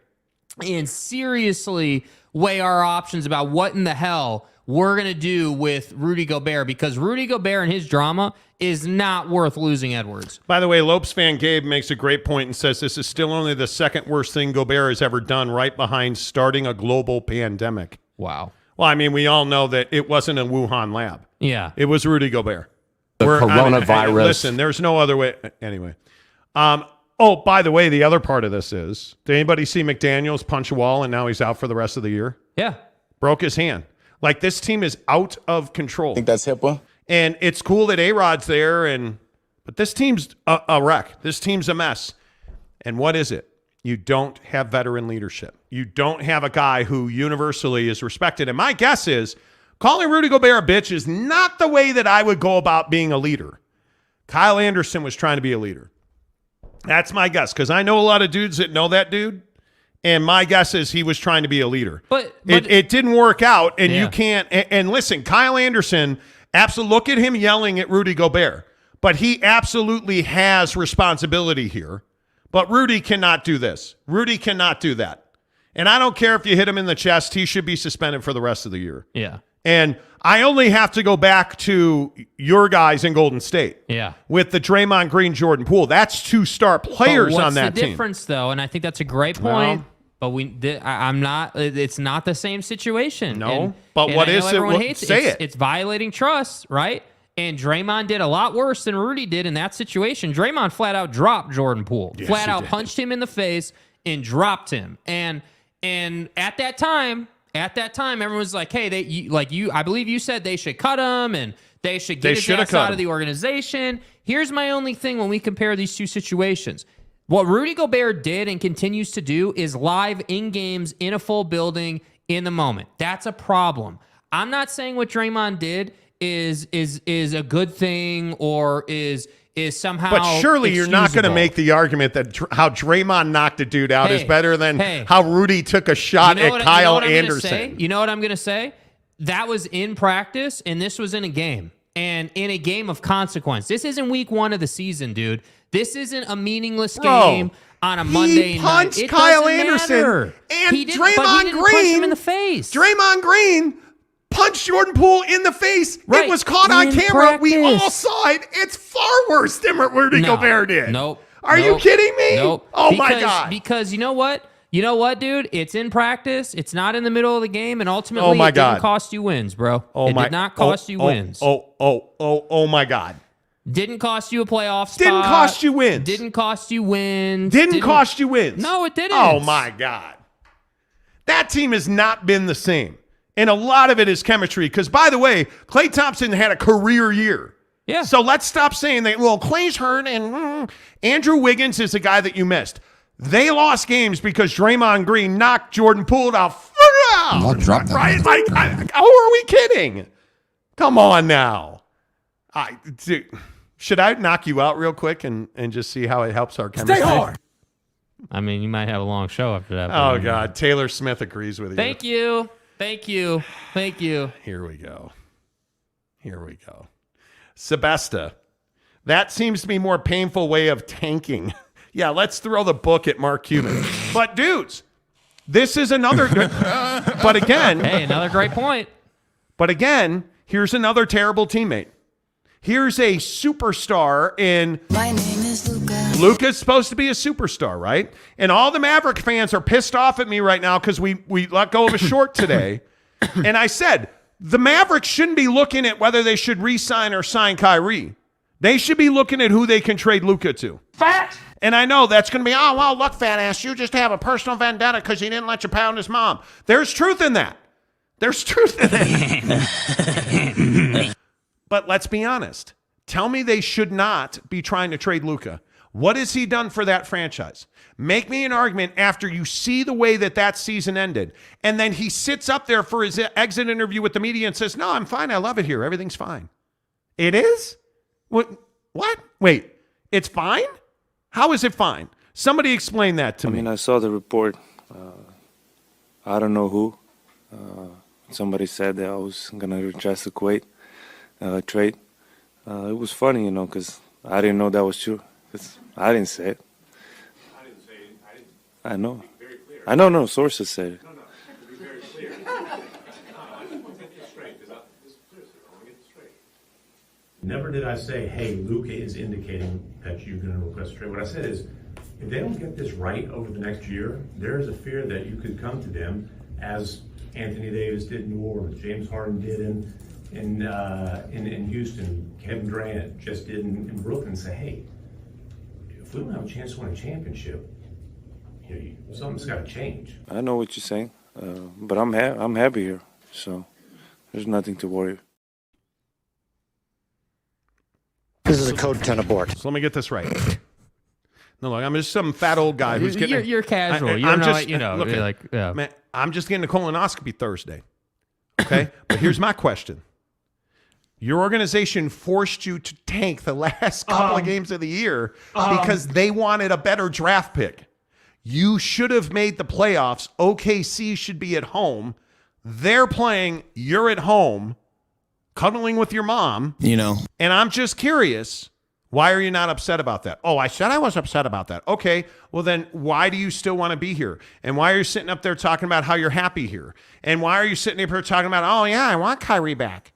and seriously weigh our options about what in the hell we're going to do with Rudy Gobert, because Rudy Gobert and his drama is not worth losing Edwards. By the way, Lopes fan Gabe makes a great point and says this is still only the second worst thing Gobert has ever done, right behind starting a global pandemic. Wow. Well, I mean, we all know that it wasn't a Wuhan lab. Yeah. It was Rudy Gobert. The coronavirus. Listen, there's no other way. Anyway. By the way, the other part of this is, did anybody see McDaniels punch a wall and now he's out for the rest of the year? Yeah. Broke his hand. Like, this team is out of control. I think that's HIPAA. And it's cool that A-Rod's there, but this team's a wreck. This team's a mess. And what is it? You don't have veteran leadership. You don't have a guy who universally is respected. And my guess is calling Rudy Gobert a bitch is not the way that I would go about being a leader. Kyle Anderson was trying to be a leader. That's my guess, because I know a lot of dudes that know that dude. And my guess is he was trying to be a leader. But it didn't work out, and you can't. And listen, Kyle Anderson, absolutely, look at him yelling at Rudy Gobert. But he absolutely has responsibility here. But Rudy cannot do this. Rudy cannot do that. And I don't care if you hit him in the chest. He should be suspended for the rest of the year. Yeah. And I only have to go back to your guys in Golden State. Yeah. With the Draymond Green, Jordan Poole. That's two star players on that team. What's the difference, though? And I think that's a great point. But I'm not. It's not the same situation. No. But what is it? Say it. It's violating trust, right? And Draymond did a lot worse than Rudy did in that situation. Draymond flat out dropped Jordan Poole. Yes, flat out punched him in the face and dropped him. And at that time, everyone was like, "Hey, I believe you said they should cut him and they should get his ass out of the organization." Here's my only thing when we compare these two situations. What Rudy Gobert did and continues to do is live in games in a full building in the moment. That's a problem. I'm not saying what Draymond did is a good thing or is somehow. But surely you're not going to make the argument that how Draymond knocked a dude out is better than how Rudy took a shot at Kyle Anderson. You know what I'm going to say? That was in practice, and this was in a game. And in a game of consequence. This isn't week 1 of the season, dude. This isn't a meaningless game on a Monday night. He punched Kyle Anderson and Draymond Green. Punch him in the face. Draymond Green punched Jordan Poole in the face. Right. It was caught on camera. Practice. We all saw it. It's far worse than what Rudy Gobert did. Nope. Are you kidding me? Nope. Oh, my God. Because you know what? You know what, dude? It's in practice. It's not in the middle of the game, and ultimately, Oh my it didn't God. cost you wins, bro. It did not cost you wins. Oh my God. Didn't cost you a playoff spot. Didn't cost you wins. Didn't cost you wins. Didn't cost you wins. No, it didn't. Oh my God. That team has not been the same. And a lot of it is chemistry. Because, by the way, Klay Thompson had a career year. Yeah. So let's stop saying that, well, Klay's hurt and Andrew Wiggins is the guy that you missed. They lost games because Draymond Green knocked Jordan Poole out. Right? Like, how are we kidding? Come on now. Dude, should I knock you out real quick and just see how it helps our chemistry? Stay hard. I mean, you might have a long show after that. Oh, God. Taylor Smith agrees with you. Thank you. Thank you. Thank you. Here we go. Sebesta. That seems to be a more painful way of tanking. Yeah, let's throw the book at Mark Cuban. But, dudes, this is another good. But again. Hey, another great point. But again, here's another terrible teammate. Here's a superstar in. My name is Luka. Luka's supposed to be a superstar, right? And all the Maverick fans are pissed off at me right now because we let go of a short today. And I said, the Mavericks shouldn't be looking at whether they should re-sign or sign Kyrie. They should be looking at who they can trade Luka to. Fat. And I know that's going to be, oh, well, look, fat ass, you just have a personal vendetta because he didn't let you pound his mom. There's truth in that. There's truth in that. But let's be honest. Tell me they should not be trying to trade Luka. What has he done for that franchise? Make me an argument after you see the way that season ended. And then he sits up there for his exit interview with the media and says, no, I'm fine. I love it here. Everything's fine. It is? What? Wait, it's fine? How is it fine? Somebody explain that to me. I mean, I saw the report. I don't know who. Somebody said that I was going to address the trade. It was funny, because I didn't know that was true. I didn't say it. I didn't say it. I know. I know, no, sources said it. No, to be very clear. I just want to get this straight, because this is clear, I want to get this straight. Never did I say, hey, Luka is indicating that you're going to request a trade. What I said is, if they don't get this right over the next year, there is a fear that you could come to them, as Anthony Davis did in New Orleans, James Harden did in Houston, Kevin Durant just did in Brooklyn, and say, hey, if we don't have a chance to win a championship, something's got to change. I know what you're saying, but I'm happy here, so there's nothing to worry. This is a code 10 abort. So let me get this right. No, look, I'm just some fat old guy who's getting. You're casual. I'm just, look, you're like, yeah. Man, I'm just getting a colonoscopy Thursday. Okay, but here's my question. Your organization forced you to tank the last couple of games of the year because they wanted a better draft pick. You should have made the playoffs. OKC should be at home. They're playing. You're at home, cuddling with your mom. And I'm just curious, why are you not upset about that? Oh, I said I was upset about that. Okay, well then why do you still want to be here? And why are you sitting up there talking about how you're happy here? And why are you sitting up here talking about, oh yeah, I want Kyrie back?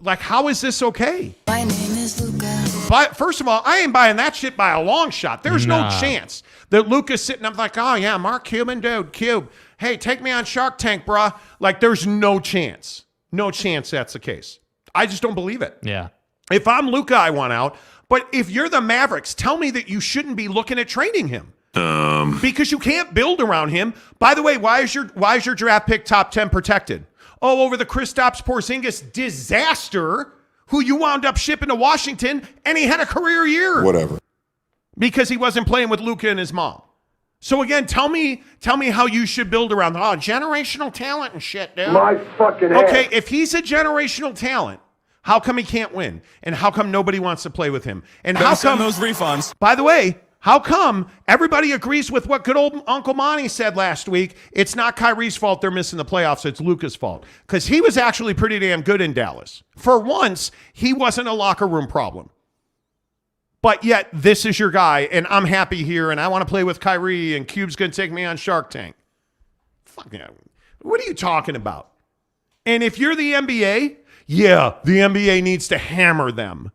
Like, how is this okay? My name is Luka. But first of all, I ain't buying that shit by a long shot. There's no chance that Luka's sitting up like, oh yeah, Mark Cuban, dude, Cube. Hey, take me on Shark Tank, bruh. Like, there's no chance. No chance that's the case. I just don't believe it. Yeah. If I'm Luka, I want out. But if you're the Mavericks, tell me that you shouldn't be looking at trading him. Because you can't build around him. By the way, why is your draft pick top 10 protected? Oh, over the Kristaps Porzingis disaster, who you wound up shipping to Washington, and he had a career year. Whatever. Because he wasn't playing with Luka and his mom. So again, tell me how you should build around generational talent and shit, dude. My fucking ass. Okay, if he's a generational talent, how come he can't win? And how come nobody wants to play with him? And how come those refunds? By the way, how come everybody agrees with what good old Uncle Monty said last week? It's not Kyrie's fault they're missing the playoffs. It's Luka's fault. Because he was actually pretty damn good in Dallas. For once, he wasn't a locker room problem. But yet, this is your guy, and I'm happy here, and I want to play with Kyrie, and Cube's going to take me on Shark Tank. Fuck yeah. What are you talking about? And if you're the NBA, yeah, the NBA needs to hammer them.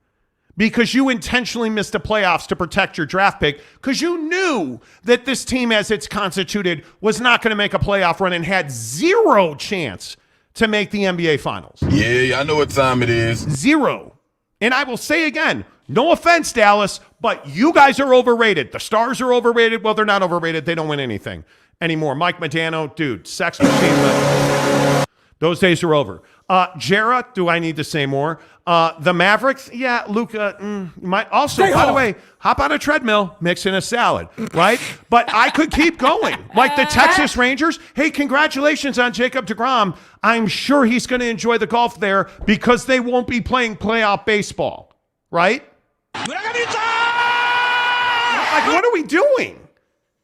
because you intentionally missed the playoffs to protect your draft pick because you knew that this team as it's constituted was not going to make a playoff run and had zero chance to make the NBA Finals. Yeah, I know what time it is. Zero. And I will say again, no offense, Dallas, but you guys are overrated. The Stars are overrated. Well, they're not overrated. They don't win anything anymore. Mike Modano, dude, sex machine. Those days are over. Jarrah, do I need to say more? The Mavericks, yeah, Luka, might also, by the way, hop on a treadmill, mix in a salad, right? But I could keep going. Like the Texas Rangers, hey, congratulations on Jacob deGrom. I'm sure he's going to enjoy the golf there because they won't be playing playoff baseball, right? Like, what are we doing?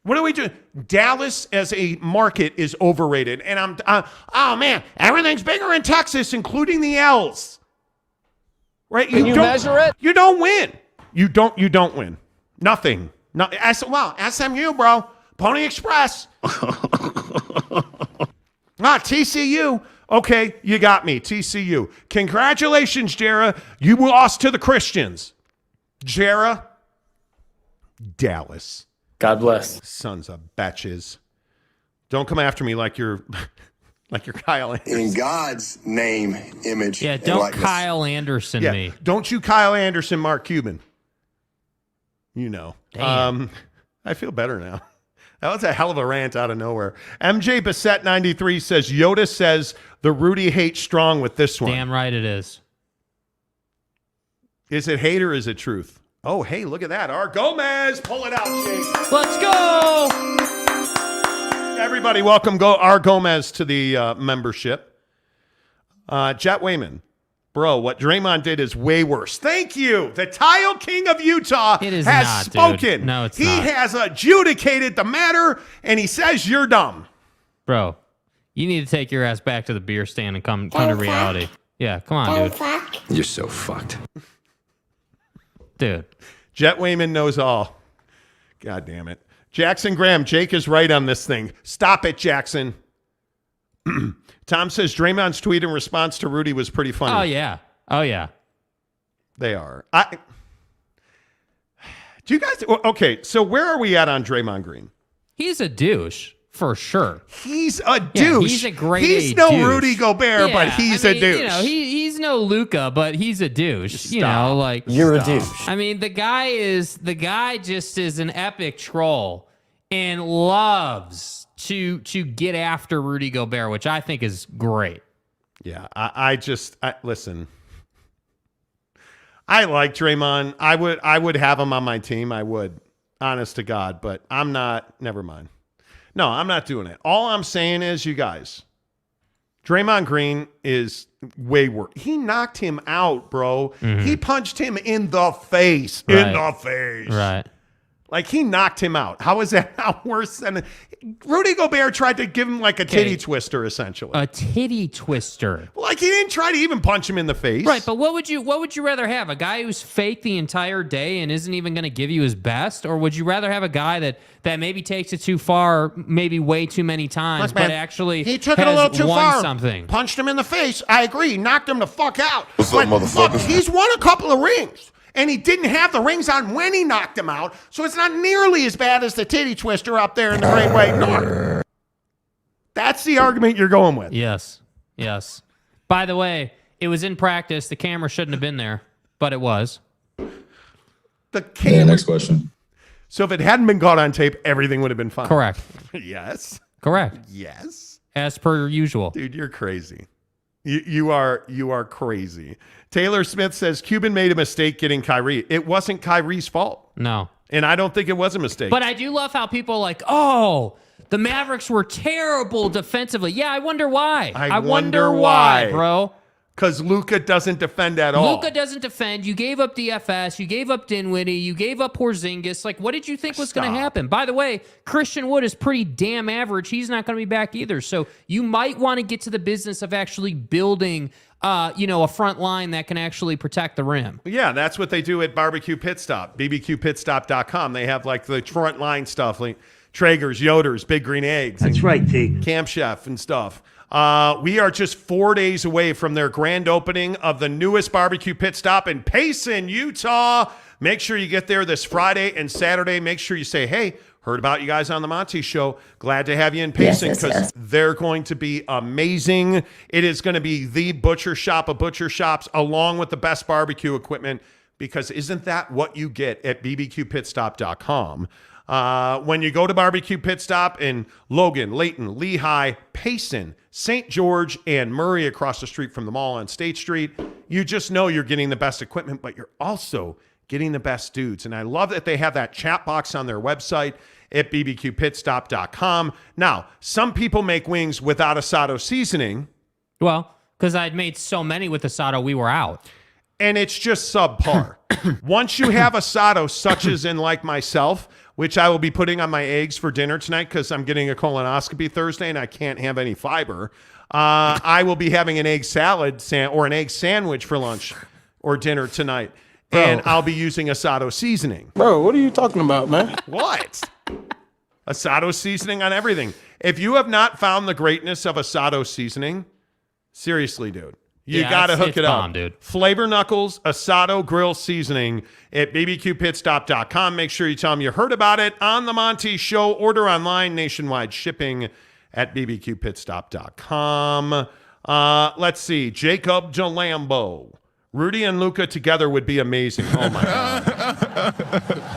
What are we doing? Dallas as a market is overrated. And oh man, everything's bigger in Texas, including the L's. Right? Can you measure it? You don't win. You don't win. Nothing. SMU, bro. Pony Express. TCU. Okay, you got me. TCU. Congratulations, Jarrah. You lost to the Christians. Jarrah. Dallas. God bless. Sons of bitches. Don't come after me like you're Kyle Anderson. In God's name, image, yeah, don't Kyle Anderson me. Don't you Kyle Anderson, Mark Cuban. You know. Damn. I feel better now. That was a hell of a rant out of nowhere. MJ Bassett 93 says, Yoda says the Rudy hate strong with this one. Damn right it is. Is it hate or is it truth? Oh, hey, look at that. R. Gomez. Pull it out, Jake. Let's go. Everybody, welcome R. Gomez to the membership. Jet Wayman. Bro, what Draymond did is way worse. Thank you. The Tile King of Utah has spoken. Dude. No, it's not. He has adjudicated the matter, and he says you're dumb. Bro, you need to take your ass back to the beer stand and come to reality. Yeah, come on, dude. You're so fucked. Dude. Jet Wayman knows all. God damn it. Jackson Graham, Jake is right on this thing. Stop it, Jackson. Tom says Draymond's tweet in response to Rudy was pretty funny. Oh, yeah. They are. Do you guys... Okay, so where are we at on Draymond Green? He's a douche. For sure. He's a douche. He's a great He's no douche. Rudy Gobert, but he's a douche. You know, he's no Luka, but he's a douche. Stop. You know, like You're a douche. I mean, the guy just is an epic troll and loves to get after Rudy Gobert, which I think is great. Yeah, I listen. I like Draymond. I would have him on my team. I would, honest to God, but I'm not. Never mind. No, I'm not doing it. All I'm saying is, you guys, Draymond Green is way worse. He knocked him out, bro. Mm-hmm. He punched him in the face. Right. In the face. Right. Like, he knocked him out. How is that not worse than... Rudy Gobert tried to give him like a titty twister, essentially. A titty twister. Like, he didn't try to even punch him in the face. Right, but what would you rather have? A guy who's fake the entire day and isn't even going to give you his best? Or would you rather have a guy that maybe takes it too far, maybe way too many times, but actually he took it a little too far. Something. Punched him in the face. I agree. Knocked him the fuck out. What's up, motherfucker? Look, he's won a couple of rings. And he didn't have the rings on when he knocked him out, so it's not nearly as bad as the titty twister up there in the Great White North. That's the argument you're going with. Yes. By the way, it was in practice. The camera shouldn't have been there, but it was. The camera. Yeah, next question. So if it hadn't been caught on tape, everything would have been fine. Correct. Yes. Correct. Yes. As per usual. Dude, you're crazy. You are crazy. Taylor Smith says Cuban made a mistake getting Kyrie. It wasn't Kyrie's fault. No. And I don't think it was a mistake. But I do love how people are like, oh, the Mavericks were terrible defensively. Yeah, I wonder why. I wonder why, bro. Because Luka doesn't defend at all. Luka doesn't defend. You gave up DFS. You gave up Dinwiddie. You gave up Porzingis. Like, what did you think was going to happen? By the way, Christian Wood is pretty damn average. He's not going to be back either. So you might want to get to the business of actually building, a front line that can actually protect the rim. Yeah, that's what they do at Barbecue Pit Stop, bbqpitstop.com. They have like the front line stuff, like Traeger's, Yoder's, Big Green Eggs. That's right, T. Camp Chef and stuff. We are just 4 days away from their grand opening of the newest barbecue pit stop in Payson, Utah. Make sure you get there this Friday and Saturday. Make sure you say, hey, heard about you guys on the Monty Show. Glad to have you in Payson because they're going to be amazing. It is going to be the butcher shop of butcher shops along with the best barbecue equipment because isn't that what you get at bbqpitstop.com? When you go to Barbecue Pit Stop in Logan, Layton, Lehigh, Payson, St. George, and Murray across the street from the mall on State Street, you just know you're getting the best equipment, but you're also getting the best dudes. And I love that they have that chat box on their website at bbqpitstop.com. Now, some people make wings without asado seasoning. Well, because I'd made so many with asado, we were out. And it's just subpar. Once you have asado, such as in like myself, which I will be putting on my eggs for dinner tonight because I'm getting a colonoscopy Thursday and I can't have any fiber. I will be having an egg salad or an egg sandwich for lunch or dinner tonight. Bro. And I'll be using asado seasoning. Bro, what are you talking about, man? What? Asado seasoning on everything. If you have not found the greatness of asado seasoning, seriously, dude, you got to hook it up. Dude. Flavor Knuckles Asado Grill Seasoning at bbqpitstop.com. Make sure you tell them you heard about it on the Monty Show. Order online, nationwide shipping at bbqpitstop.com. Let's see. Jacob Delambo. Rudy and Luka together would be amazing. Oh, my God.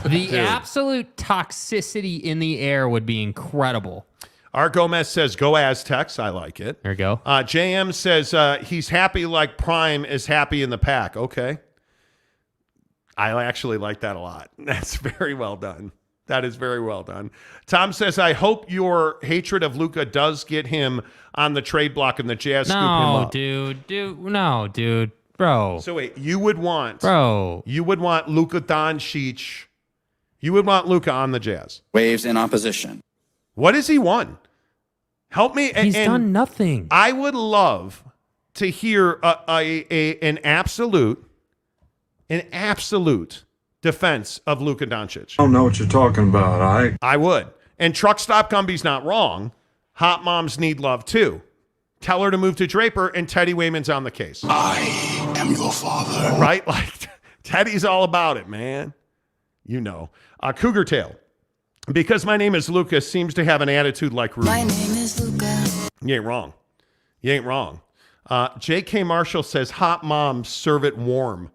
The absolute toxicity in the air would be incredible. R. Gomez says, go Aztecs. I like it. There you go. JM says, he's happy like Prime is happy in the pack. Okay. I actually like that a lot. That's very well done. That is very well done. Tom says, I hope your hatred of Luka does get him on the trade block and the Jazz scoop him up. No, dude. Bro. So wait, you would want Luka Doncic. You would want Luka on the Jazz. Waves in opposition. What has he won? Help me. He's done nothing. I would love to hear an absolute defense of Luka Doncic. I don't know what you're talking about. I would. And Truck Stop Gumby's not wrong. Hot moms need love too. Tell her to move to Draper, and Teddy Wayman's on the case. I am your father. Right? Like, Teddy's all about it, man. You know. Cougar Tail. Because my name is Lucas, seems to have an attitude like Rudy. My name is Luka. You ain't wrong. You ain't wrong. J.K. Marshall says, hot moms serve it warm.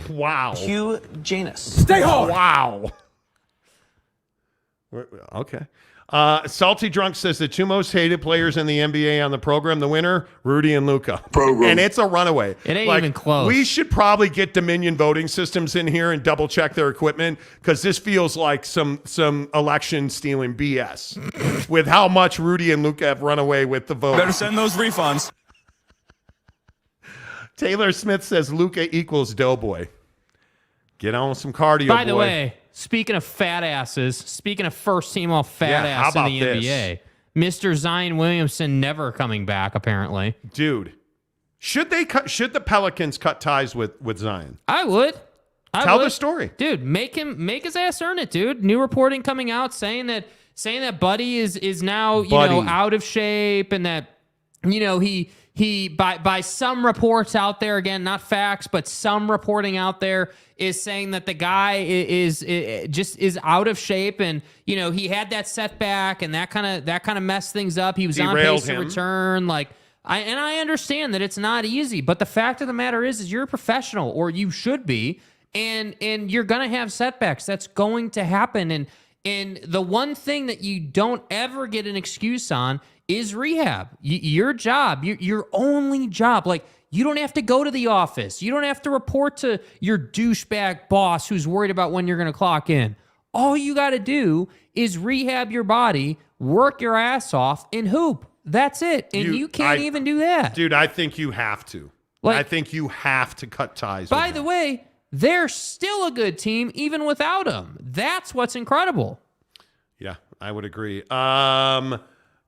Wow. Hugh Janus. Stay home. Wow. Okay. Salty Drunk says the two most hated players in the NBA on the program, the winner, Rudy and Luka. And it's a runaway. It ain't even close. We should probably get Dominion voting systems in here and double check their equipment because this feels like some election stealing BS with how much Rudy and Luka have run away with the vote. Better send those refunds. Taylor Smith says Luka equals Doughboy. Get on some cardio, By the way, speaking of fat asses, speaking of first team all fat ass in the NBA, Mr. Zion Williamson never coming back, apparently. Dude, should the Pelicans cut ties with Zion? I would. Tell the story. Dude, make his ass earn it, dude. New reporting coming out saying that Buddy is now, out of shape and that, he by some reports out there, again, not facts, but some reporting out there is saying that the guy is out of shape, and he had that setback, and that kind of messed things up. He was on pace to return, I understand that it's not easy, but the fact of the matter is you're a professional, or you should be, and you're gonna have setbacks. That's going to happen, and the one thing that you don't ever get an excuse on is rehab. Your job, your only job. Like, you don't have to go to the office. You don't have to report to your douchebag boss who's worried about when you're going to clock in. All you got to do is rehab your body, work your ass off, and hoop. That's it. And you can't even do that. Dude, I think you have to. I think you have to cut ties. By the way, they're still a good team even without him. That's what's incredible. Yeah, I would agree.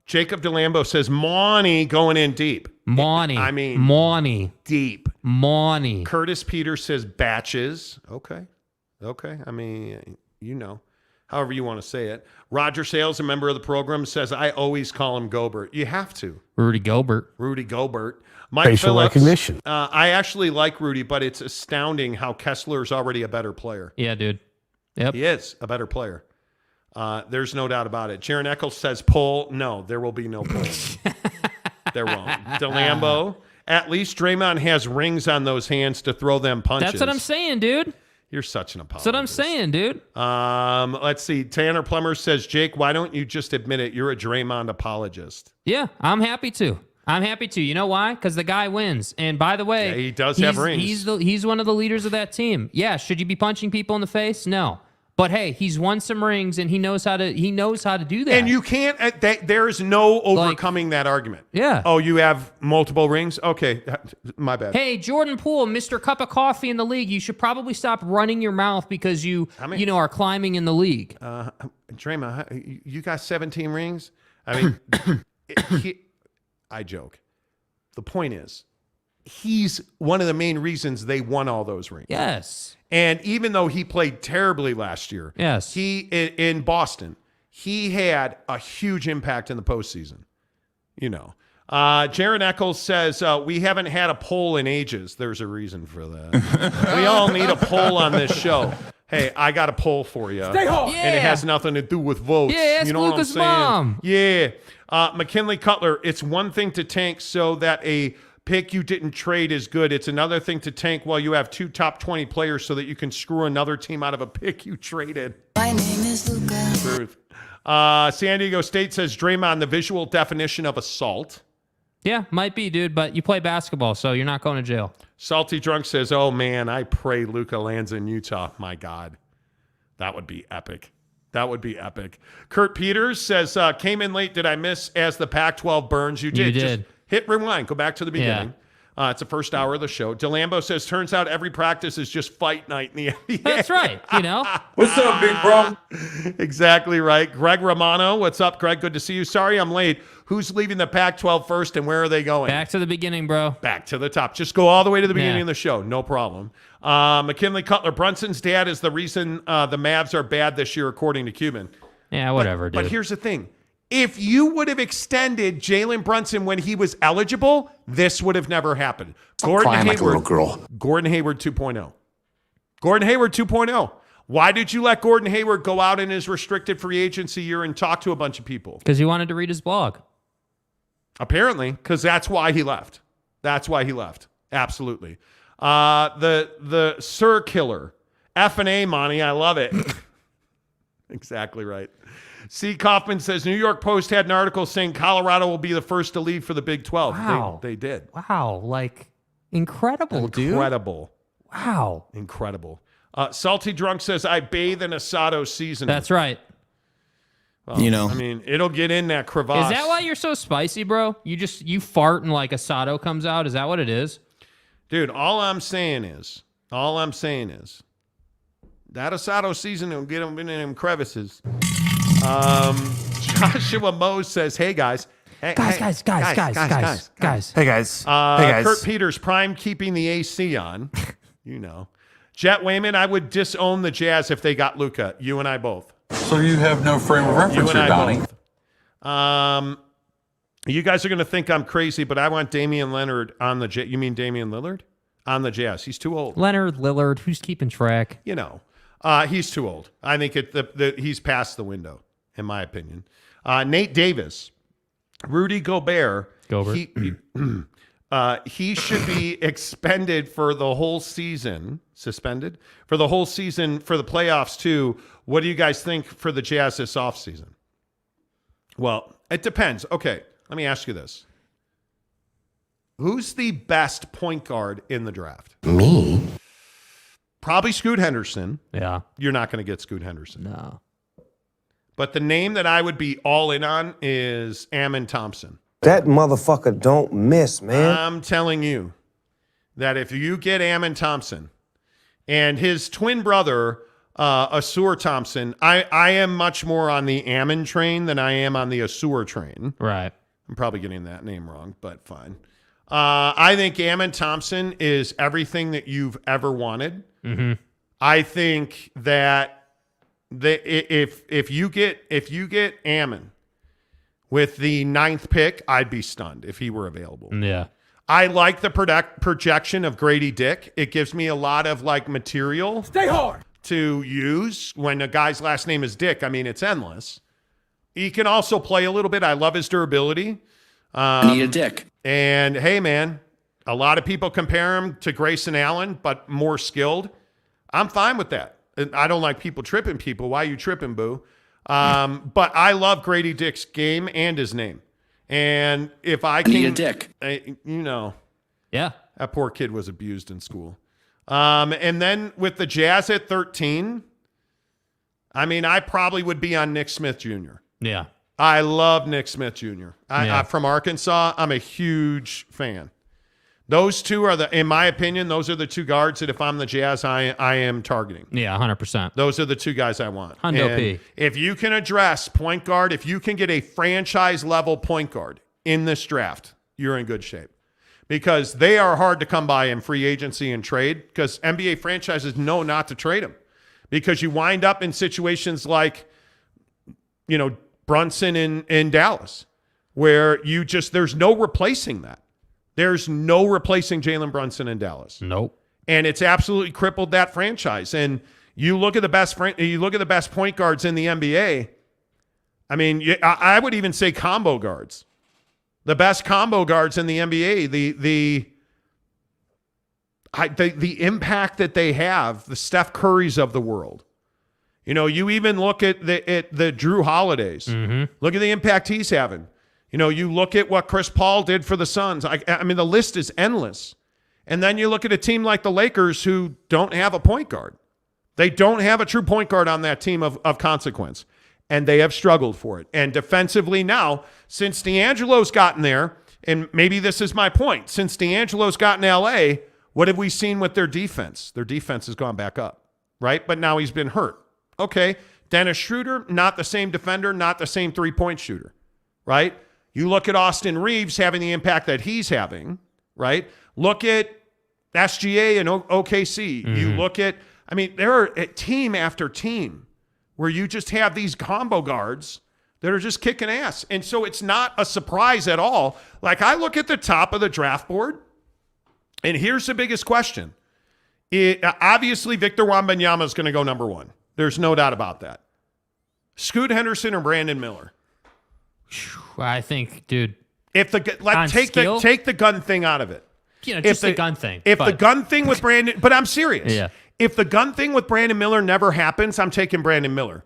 Jacob Delambo says, Monty going in deep. Monty. Deep. Monty. Curtis Peters says, batches. Okay. I mean, however you want to say it. Roger Sales, a member of the program, says, I always call him Gobert. You have to. Rudy Gobert. Mike Facial Phillips, recognition. I actually like Rudy, but it's astounding how Kessler is already a better player. Yeah, dude. Yep. He is a better player. There's no doubt about it. Jaron Eccles says pull. No, there will be no pull. They're wrong. DeLambo, at least Draymond has rings on those hands to throw them punches. That's what I'm saying, dude. You're such an apologist. That's what I'm saying, dude. Let's see. Tanner Plummer says, Jake, why don't you just admit it? You're a Draymond apologist. Yeah, I'm happy to. You know why? Because the guy wins. And by the way, he does have rings. He's one of the leaders of that team. Yeah, should you be punching people in the face? No. But hey, he's won some rings and he knows how to do that. And you can't there is no overcoming that argument. Yeah. Oh, you have multiple rings? Okay, my bad. Hey, Jordan Poole, Mr. Cup of Coffee in the league, you should probably stop running your mouth because you are climbing in the league. Draymond, you got 17 rings? I mean, I joke. The point is, he's one of the main reasons they won all those rings. Yes. And even though he played terribly last year, yes, in Boston, he had a huge impact in the postseason. Jaron Eccles says, we haven't had a poll in ages. There's a reason for that. We all need a poll on this show. Hey, I got a poll for you. Stay home. Yeah. And it has nothing to do with votes. Yeah, ask Luka's mom. Yeah. McKinley Cutler, it's one thing to tank so that a pick you didn't trade is good. It's another thing to tank while you have 2 top 20 players so that you can screw another team out of a pick you traded. My name is Luka. Truth. San Diego State says Draymond, the visual definition of assault. Yeah, might be, dude, but you play basketball, so you're not going to jail. Salty Drunk says, oh, man, I pray Luka lands in Utah. My God. That would be epic. Kurt Peters says, came in late. Did I miss as the Pac-12 burns? You did. Just hit rewind. Go back to the beginning. Yeah. It's the first hour of the show. DeLambo says, turns out every practice is just fight night in the NBA. That's right. What's up, big bro? Exactly right. Greg Romano. What's up, Greg? Good to see you. Sorry I'm late. Who's leaving the Pac-12 first and where are they going? Back to the beginning, bro. Back to the top. Just go all the way to the beginning of the show. No problem. McKinley Cutler. Brunson's dad is the reason the Mavs are bad this year, according to Cuban. Yeah, whatever, dude. But here's the thing. If you would have extended Jalen Brunson when he was eligible, this would have never happened. Gordon Hayward, like a little girl. Gordon Hayward 2.0. Gordon Hayward 2.0. Why did you let Gordon Hayward go out in his restricted free agency year and talk to a bunch of people? Because he wanted to read his blog. Apparently, because that's why he left. Absolutely. The Sir Killer. F&A, Monty. I love it. Exactly right. C. Kaufman says, New York Post had an article saying Colorado will be the first to leave for the Big 12. Wow. They did. Wow. Incredible, dude. Incredible. Wow. Incredible. Salty Drunk says, I bathe in Asado seasoning. That's right. Well, I mean, it'll get in that crevasse. Is that why you're so spicy, bro? You fart and Asado comes out? Is that what it is? Dude, all I'm saying is that Asado seasoning will get them in them crevices. Joshua Mose says, hey, guys. Guys. Hey, guys. Kurt Peters, prime keeping the AC on. Jet Wayman, I would disown the Jazz if they got Luka. You and I both. So you have no frame of reference here, Donnie. You guys are going to think I'm crazy, but I want Damian Leonard on the Jazz. You mean Damian Lillard? On the Jazz. He's too old. Leonard, Lillard, who's keeping track? He's too old. I think he's past the window, in my opinion. Nate Davis, Rudy Gobert. He should be suspended for the whole season for the playoffs too. What do you guys think for the Jazz this offseason? Well, it depends. Okay, let me ask you this. Who's the best point guard in the draft? Me? Probably Scoot Henderson. Yeah. You're not going to get Scoot Henderson. No. But the name that I would be all in on is Amin Thompson. That motherfucker don't miss, man. I'm telling you that if you get Amin Thompson and his twin brother, Asur Thompson, I am much more on the Amin train than I am on the Asur train. Right. I'm probably getting that name wrong, but fine. I think Amin Thompson is everything that you've ever wanted. Mm-hmm. I think that if you get Ammon with the 9th pick, I'd be stunned if he were available. Yeah. I like the projection of Grady Dick. It gives me a lot of like material. Stay hard. To use when a guy's last name is Dick. I mean, it's endless. He can also play a little bit. I love his durability. Need a dick. And hey, man, a lot of people compare him to Grayson Allen, but more skilled. I'm fine with that. And I don't like people tripping people. Why are you tripping, boo? But I love Grady Dick's game and his name. And if I can, need a dick. Yeah, that poor kid was abused in school. And then with the Jazz at 13, I mean, I probably would be on Nick Smith Jr. Yeah. I love Nick Smith Jr. I from Arkansas. I'm a huge fan. Those two are in my opinion, those are the two guards that if I'm the Jazz, I am targeting. Yeah, 100%. Those are the two guys I want. Hundo P. If you can address point guard, if you can get a franchise level point guard in this draft, you're in good shape. Because they are hard to come by in free agency and trade because NBA franchises know not to trade them. Because you wind up in situations like, Brunson in Dallas, where there's no replacing that. There's no replacing Jalen Brunson in Dallas. Nope. And it's absolutely crippled that franchise. And you look at the best point guards in the NBA. I mean, I would even say combo guards. The best combo guards in the NBA, the impact that they have, the Steph Currys of the world. You even look at the Drew Holidays. Mm-hmm. Look at the impact he's having. You look at what Chris Paul did for the Suns. I mean, the list is endless. And then you look at a team like the Lakers who don't have a point guard. They don't have a true point guard on that team of consequence. And they have struggled for it. And defensively now, since D'Angelo's gotten there, and maybe this is my point, since D'Angelo's gotten L.A., what have we seen with their defense? Their defense has gone back up, right? But now he's been hurt. Okay, Dennis Schroeder, not the same defender, not the same three-point shooter, right? You look at Austin Reeves having the impact that he's having, right? Look at SGA and OKC. Mm-hmm. You look at, there are team after team where you just have these combo guards that are just kicking ass. And so it's not a surprise at all. Like, I look at the top of the draft board, and here's the biggest question. Obviously, Victor Wembanyama is going to go number 1. There's no doubt about that. Scoot Henderson or Brandon Miller? I think, dude. If take the gun thing out of it. Just the gun thing. The gun thing with Brandon, but I'm serious. Yeah. If the gun thing with Brandon Miller never happens, I'm taking Brandon Miller.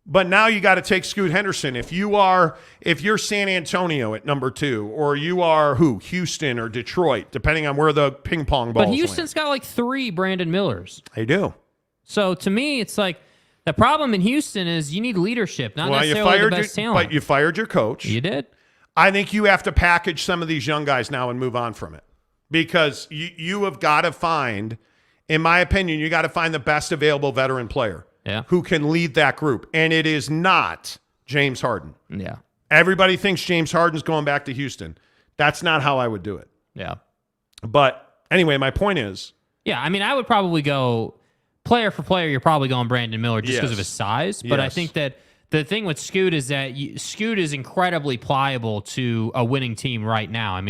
But now you got to take Scoot Henderson. If you're San Antonio at number 2, or you are Houston or Detroit, depending on where the ping pong balls. But Houston's got like 3 Brandon Millers. They do. So to me, it's like the problem in Houston is you need leadership, not necessarily the best talent. But you fired your coach. You did. I think you have to package some of these young guys now and move on from it, because you have got to find, in my opinion, you got to find the best available veteran player who can lead that group, and it is not James Harden. Yeah. Everybody thinks James Harden's going back to Houston. That's not how I would do it. Yeah. But anyway, my point is. Yeah, I would probably go player for player. You're probably going Brandon Miller just because of his size. But I think that the thing with Scoot is that Scoot is incredibly pliable to a winning team right now.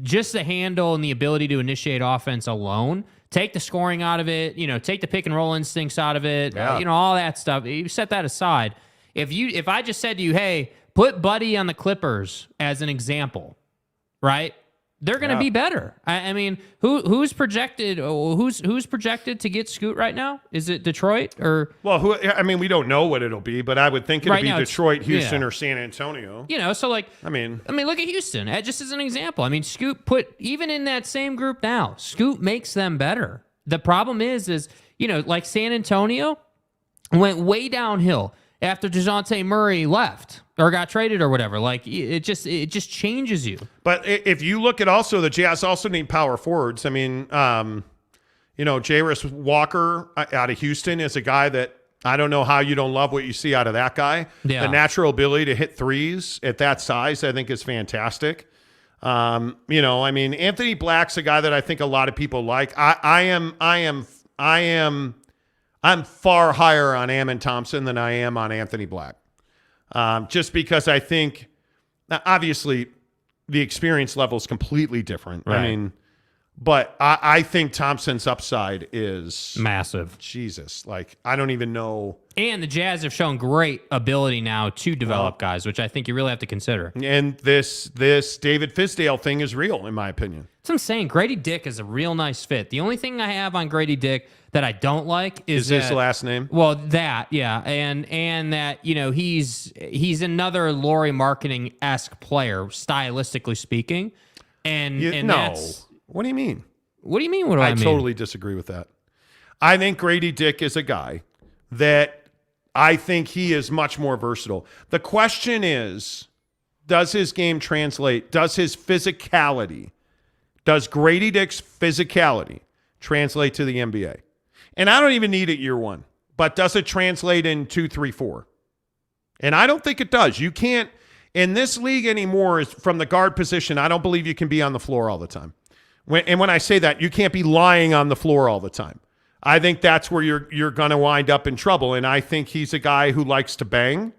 Just the handle and the ability to initiate offense alone, take the scoring out of it, take the pick and roll instincts out of it, all that stuff. You set that aside. If I just said to you, hey, put Buddy on the Clippers as an example, right? They're going to be better. Who's projected? Who's projected to get Scoot right now? Is it Detroit or? Well, we don't know what it'll be, but I would think it'd be Detroit, Houston, or San Antonio. So like, look at Houston. Just as an example. Scoot even in that same group now. Scoot makes them better. The problem is like San Antonio went way downhill after DeJounte Murray left or got traded or whatever. Like, it just changes you. But if you look at also, the Jazz also need power forwards. Jairus Walker out of Houston is a guy that I don't know how you don't love what you see out of that guy. Yeah. The natural ability to hit threes at that size, I think, is fantastic. Anthony Black's a guy that I think a lot of people like. I'm I'm far higher on Ammon Thompson than I am on Anthony Black. Just because I think, obviously, the experience level is completely different. Right. I mean, but I think Thompson's upside is massive. Jesus. Like, I don't even know. And the Jazz have shown great ability now to develop guys, which I think you really have to consider. And this David Fizdale thing is real, in my opinion. That's what I'm saying. Grady Dick is a real nice fit. The only thing I have on Grady Dick that I don't like is his last name. Well, that, yeah. And that, he's another Laurie Marketing-esque player, stylistically speaking. And that's, what do you mean? What do you mean? What do I mean? I totally disagree with that. I think Grady Dick is a guy that I think he is much more versatile. The question is, does his game translate? Does his physicality, does Grady Dick's physicality translate to the NBA? And I don't even need it year one, but does it translate in 2, 3, 4? And I don't think it does. You can't, in this league anymore, from the guard position, I don't believe you can be on the floor all the time. When I say that, you can't be lying on the floor all the time. I think that's where you're going to wind up in trouble. And I think he's a guy who likes to bang.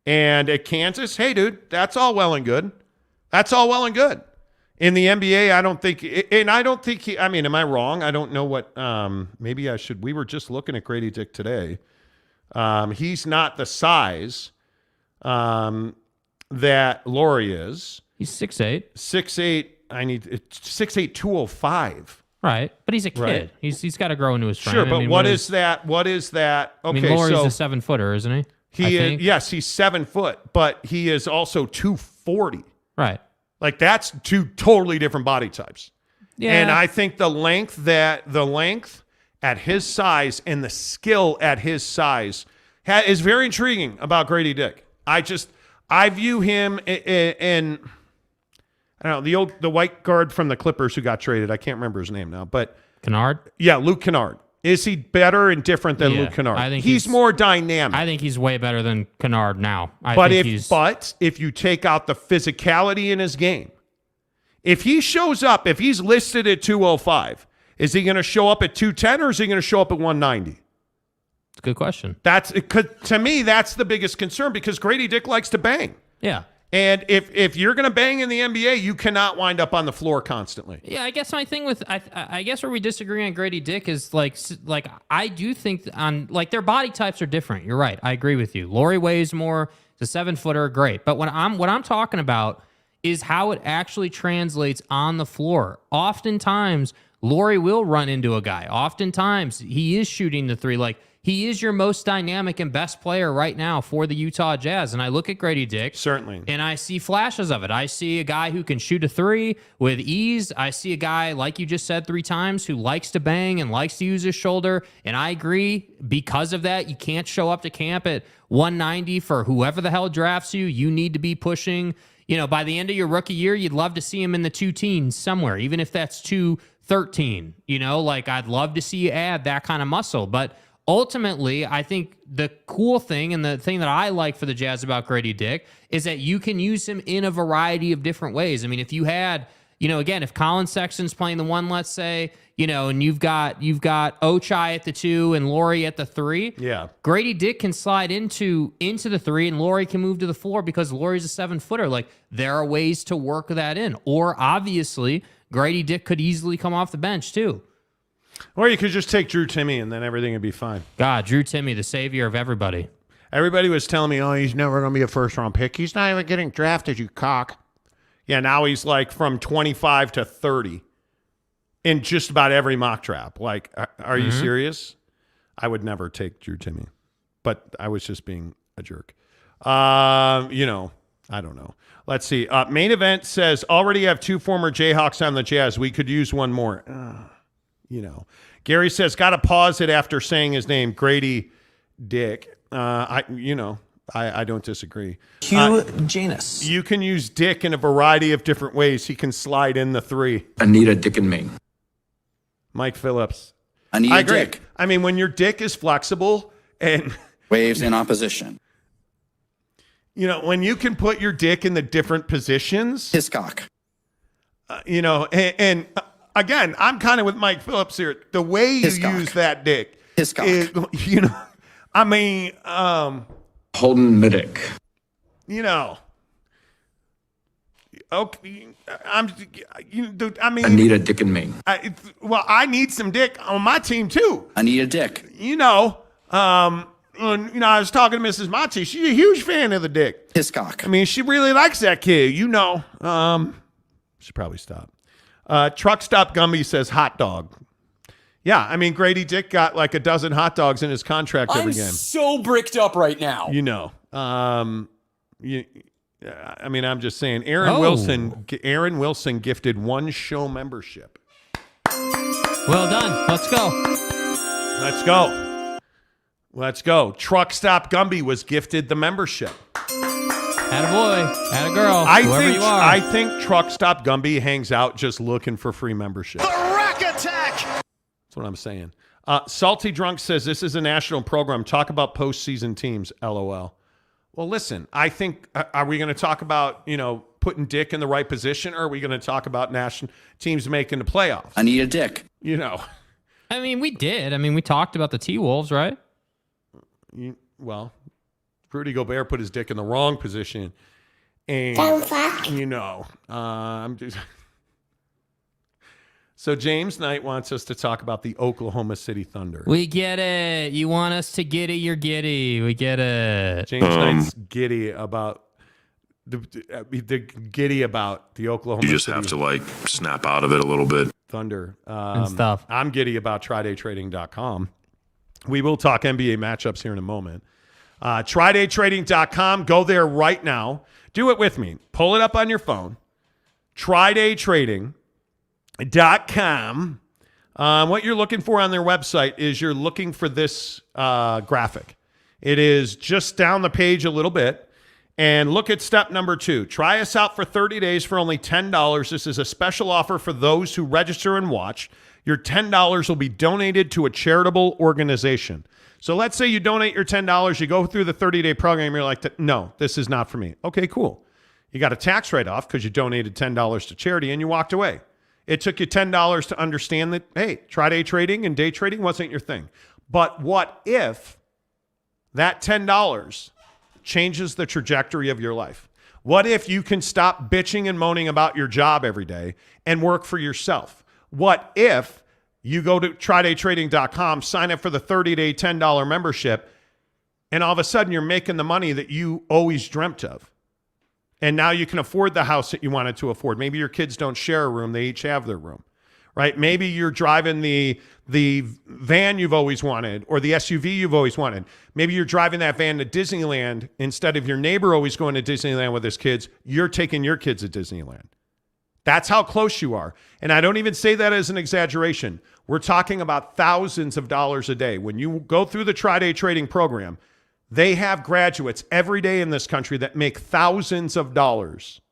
And at Kansas, hey, dude, that's all well and good. That's all well and good. In the NBA, I don't think, and I don't think I mean, am I wrong? I don't know what, maybe I should. We were just looking at Grady Dick today. He's not the size that Laurie is. He's 6'8". 6'8". I need 6'8", 205. Right, but he's a kid. Right. He's got to grow into his frame. But what is that? What is that? Okay, I mean, Laurie's a 7-footer, isn't he? He is, yes, he's 7 foot, but he is also 240. Right. Like, that's two totally different body types. Yeah. And I think the length at his size and the skill at his size is very intriguing about Grady Dick. I view him in I don't know, the white guard from the Clippers who got traded. I can't remember his name now, but Kennard? Yeah, Luke Kennard. Is he better and different than Luke Kennard? I think he's more dynamic. I think he's way better than Kennard now. But if you take out the physicality in his game, if he shows up, if he's listed at 205, is he going to show up at 210 or is he going to show up at 190? It's a good question. To me, that's the biggest concern because Grady Dick likes to bang. Yeah. And if you're going to bang in the NBA, you cannot wind up on the floor constantly. Yeah, I guess my thing with I guess where we disagree on Grady Dick is like I do think on like their body types are different. You're right. I agree with you. Laurie weighs more. He's a 7-footer. Great. But what I'm talking about is how it actually translates on the floor. Oftentimes, Laurie will run into a guy. Oftentimes, he is shooting the three. Like, he is your most dynamic and best player right now for the Utah Jazz. And I look at Grady Dick. Certainly. And I see flashes of it. I see a guy who can shoot a three with ease. I see a guy, like you just said 3 times, who likes to bang and likes to use his shoulder. And I agree, because of that, you can't show up to camp at 190 for whoever the hell drafts you. You need to be pushing. By the end of your rookie year, you'd love to see him in the 2 teens somewhere, even if that's 213. I'd love to see you add that kind of muscle. But ultimately, I think the cool thing and the thing that I like for the Jazz about Grady Dick is that you can use him in a variety of different ways. I mean, if you had, again, if Colin Sexton's playing the 1, let's say, and you've got Ochai at the 2 and Laurie at the 3. Yeah. Grady Dick can slide into the 3 and Laurie can move to the 4 because Laurie's a 7-footer. Like, there are ways to work that in. Or obviously, Grady Dick could easily come off the bench too. Or you could just take Drew Timme and then everything would be fine. God, Drew Timme, the savior of everybody. Everybody was telling me, he's never going to be a first-round pick. He's not even getting drafted, you cock. Yeah, now he's like from 25 to 30 in just about every mock draft. Like, are you serious? I would never take Drew Timme. But I was just being a jerk. I don't know. Let's see. Main Event says, already have 2 former Jayhawks on the Jazz. We could use one more. Gary says, got to pause it after saying his name, Grady Dick. I don't disagree. Hugh Janus. You can use Dick in a variety of different ways. He can slide in the 3. Anita Dick and me. Mike Phillips. Anita I agree. Dick. I mean, when your dick is flexible and waves in opposition. When you can put your dick in the different positions. His cock. And again, I'm kind of with Mike Phillips here. The way you use that dick Hiscock. I mean, Holden Middick. Okay, I mean, Anita Dick and Ming. I need some dick on my team too. Anita Dick. I was talking to Mrs. Monty. She's a huge fan of the dick. Hiscock. I mean, she really likes that kid. Should probably stop. Truck Stop Gumby says hot dog. Yeah, I mean, Grady Dick got like a dozen hot dogs in his contract every game. I'm so bricked up right now. I mean, I'm just saying. Aaron Wilson gifted one show membership. Well done. Let's go. Truck Stop Gumby was gifted the membership. Attaboy. Attagirl. I think Truck Stop Gumby hangs out just looking for free membership. The Rack Attack! That's what I'm saying. Salty Drunk says this is a national program. Talk about postseason teams. LOL. Well, listen, I think, are we going to talk about, putting Dick in the right position, or are we going to talk about national teams making the playoffs? Anita Dick. I mean, we did. I mean, we talked about the T-Wolves, right? Rudy Gobert put his dick in the wrong position. And, I'm just... So James Knight wants us to talk about the Oklahoma City Thunder. We get it. You want us to giddy, you're giddy. We get it. James Knight's giddy about the giddy about the Oklahoma City. You just have to snap out of it a little bit. Thunder. And stuff. I'm giddy about TryDayTrading.com. We will talk NBA matchups here in a moment. TryDayTrading.com. Go there right now. Do it with me. Pull it up on your phone. TryDayTrading.com. What you're looking for on their website is you're looking for this graphic. It is just down the page a little bit. And look at step number 2. Try us out for 30 days for only $10. This is a special offer for those who register and watch. Your $10 will be donated to a charitable organization. So let's say you donate your $10. You go through the 30-day program. You're like, no, this is not for me. Okay, cool. You got a tax write-off because you donated $10 to charity and you walked away. It took you $10 to understand that, hey, day trading and day trading wasn't your thing. But what if that $10 changes the trajectory of your life? What if you can stop bitching and moaning about your job every day and work for yourself? What if you go to TryDayTrading.com, sign up for the 30-day $10 membership, and all of a sudden you're making the money that you always dreamt of? And now you can afford the house that you wanted to afford. Maybe your kids don't share a room. They each have their room, right? Maybe you're driving the van you've always wanted or the SUV you've always wanted. Maybe you're driving that van to Disneyland instead of your neighbor always going to Disneyland with his kids. You're taking your kids to Disneyland. That's how close you are. And I don't even say that as an exaggeration. We're talking about thousands of dollars a day. When you go through the Tri-Day Trading program, they have graduates every day in this country that make thousands of dollars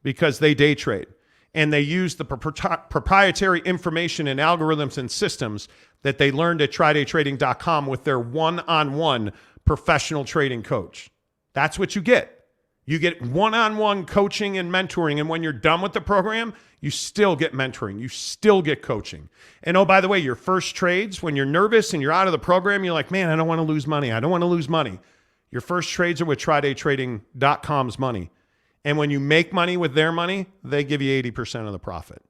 because they day trade. And they use the proprietary information and algorithms and systems that they learned at TryDayTrading.com with their one-on-one professional trading coach. That's what you get. You get one-on-one coaching and mentoring. And when you're done with the program, you still get mentoring. You still get coaching. And oh, by the way, your first trades, when you're nervous and you're out of the program, you're like, man, I don't want to lose money. I don't want to lose money. Your first trades are with TryDayTrading.com's money. And when you make money with their money, they give you 80% of the profit.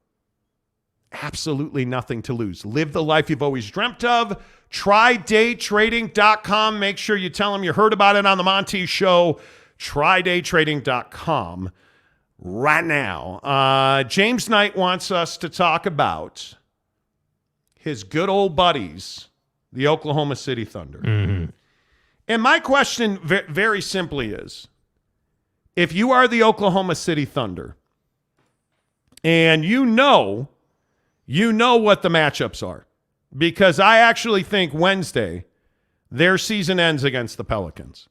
Absolutely nothing to lose. Live the life you've always dreamt of. TryDayTrading.com. Make sure you tell them you heard about it on the Monty Show. TryDayTrading.com right now. James Knight wants us to talk about his good old buddies, the Oklahoma City Thunder. Mm-hmm. And my question very simply is, if you are the Oklahoma City Thunder and you know what the matchups are, because I actually think Wednesday their season ends against the Pelicans.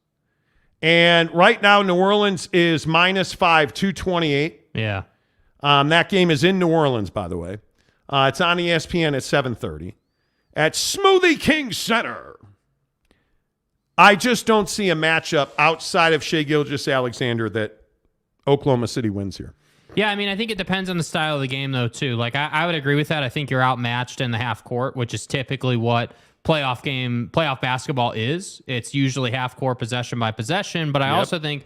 And right now, New Orleans is -5, 228. Yeah. That game is in New Orleans, by the way. It's on ESPN at 7:30 at Smoothie King Center. I just don't see a matchup outside of Shai Gilgeous-Alexander that Oklahoma City wins here. Yeah, I mean, I think it depends on the style of the game, though, too. Like, I would agree with that. I think you're outmatched in the half court, which is typically what playoff basketball is. It's usually half court, possession by possession. But I also think,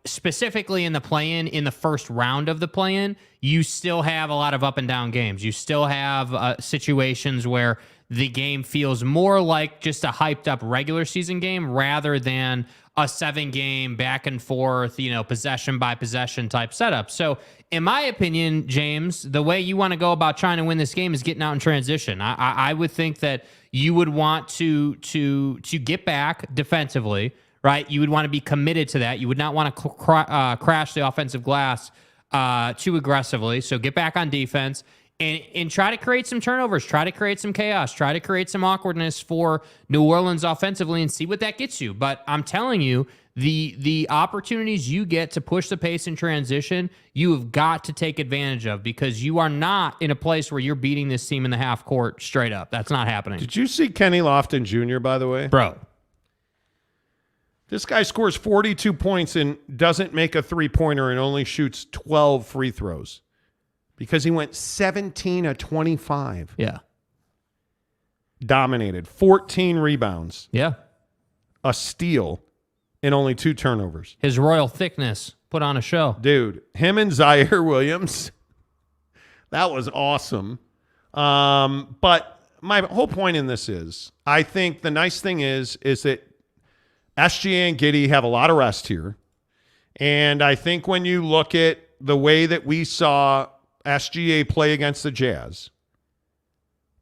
specifically in the play-in, in the first round of the play-in, you still have a lot of up and down games. You still have situations where the game feels more like just a hyped up regular season game rather than a 7-game back and forth, possession by possession type setup. So in my opinion, James, the way you want to go about trying to win this game is getting out in transition. I would think that you would want to get back defensively, right? You would want to be committed to that. You would not want to crash the offensive glass too aggressively. So get back on defense and try to create some turnovers, try to create some chaos, try to create some awkwardness for New Orleans offensively and see what that gets you. But I'm telling you, the opportunities you get to push the pace in transition, you have got to take advantage of, because you are not in a place where you're beating this team in the half court straight up. That's not happening. Did you see Kenny Lofton Jr., by the way? Bro. This guy scores 42 points and doesn't make a three-pointer and only shoots 12 free throws because he went 17 of 25. Yeah. Dominated. 14 rebounds. Yeah. A steal and only 2 turnovers. His royal thickness put on a show. Dude, him and Zaire Williams, that was awesome. But my whole point in this is, I think the nice thing is that SGA and Giddey have a lot of rest here. And I think when you look at the way that we saw SGA play against the Jazz,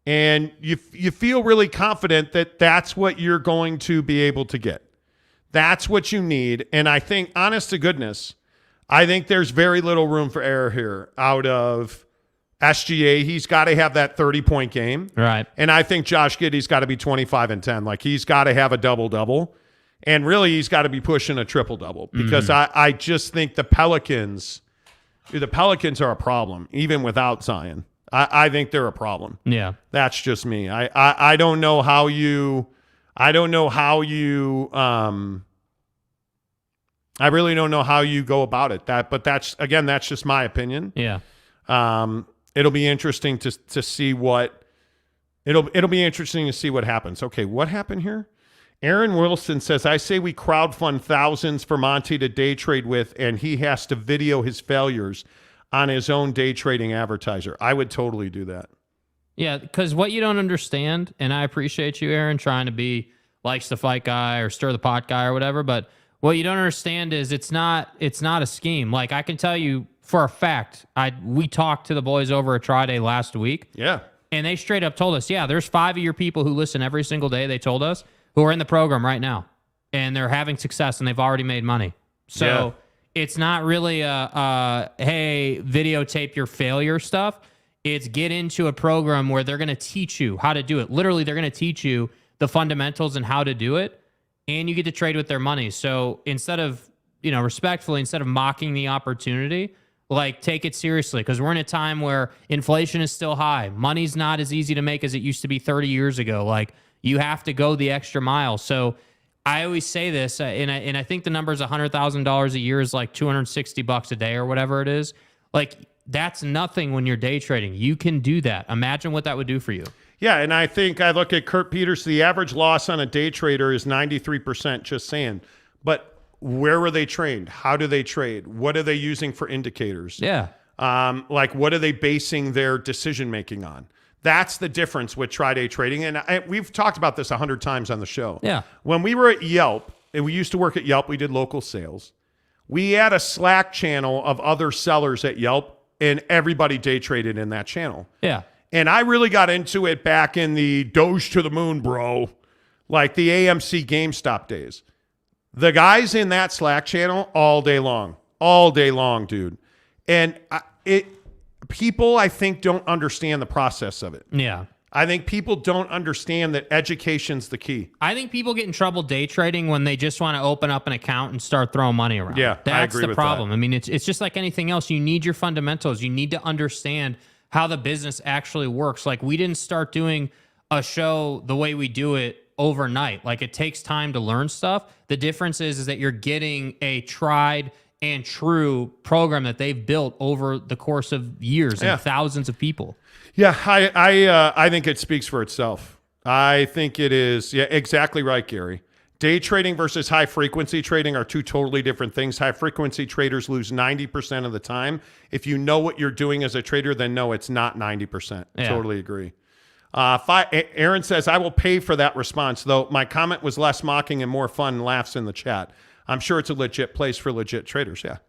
and you feel really confident that that's what you're going to be able to get. That's what you need. And I think, honest to goodness, I think there's very little room for error here out of SGA. He's got to have that 30-point game. Right. And I think Josh Giddey's got to be 25 and 10. Like, he's got to have a double-double. And really, he's got to be pushing a triple-double, because I just think the Pelicans are a problem, even without Zion. I think they're a problem. Yeah. That's just me. I don't know how you I really don't know how you go about it. But that's just my opinion. Yeah. It'll be interesting to see what it'll be interesting to see what happens. Okay, what happened here? Aaron Wilson says, I say we crowdfund thousands for Monty to day trade with, and he has to video his failures on his own day trading advertiser. I would totally do that. Yeah, because what you don't understand, and I appreciate you, Aaron, trying to be likes the fight guy or stir the pot guy or whatever, but what you don't understand is it's not a scheme. Like, I can tell you for a fact, we talked to the boys over at Tri-Day last week. Yeah. And they straight up told us, there's 5 of your people who listen every single day, they told us, who are in the program right now. And they're having success, and they've already made money. So it's not really hey, videotape your failure stuff. It's get into a program where they're going to teach you how to do it. Literally, they're going to teach you the fundamentals and how to do it, and you get to trade with their money. So instead of, respectfully, instead of mocking the opportunity, like, take it seriously, because we're in a time where inflation is still high. Money's not as easy to make as it used to be 30 years ago. Like, you have to go the extra mile. So I always say this, and I think the number is $100,000 a year is like $260 a day or whatever it is. Like, that's nothing when you're day trading. You can do that. Imagine what that would do for you. Yeah, and I think I look at Kurt Peters, the average loss on a day trader is 93%, just saying. But where were they trained? How do they trade? What are they using for indicators? Yeah. Like, what are they basing their decision-making on? That's the difference with tri-day trading. And we've talked about this 100 times on the show. Yeah. When we were at Yelp, and we used to work at Yelp, we did local sales. We had a Slack channel of other sellers at Yelp, and everybody day traded in that channel. Yeah. And I really got into it back in the Doge to the moon, bro. Like the AMC GameStop days. The guys in that Slack channel all day long, dude. And people, I think, don't understand the process of it. Yeah. I think people don't understand that education's the key. I think people get in trouble day trading when they just want to open up an account and start throwing money around. Yeah, that's I agree the with problem. that. I mean, it's just like anything else. You need your fundamentals. You need to understand how the business actually works. Like, we didn't start doing a show the way we do it overnight. Like, it takes time to learn stuff. The difference is that you're getting a tried and true program that they've built over the course of years and thousands of people. Yeah, I think it speaks for itself. I think it is. Yeah, exactly right, Gary. Day trading versus high-frequency trading are two totally different things. High-frequency traders lose 90% of the time. If you know what you're doing as a trader, then no, it's not 90%. Yeah. Totally agree. Aaron says, I will pay for that response, though my comment was less mocking and more fun, laughs in the chat. I'm sure it's a legit place for legit traders, yeah.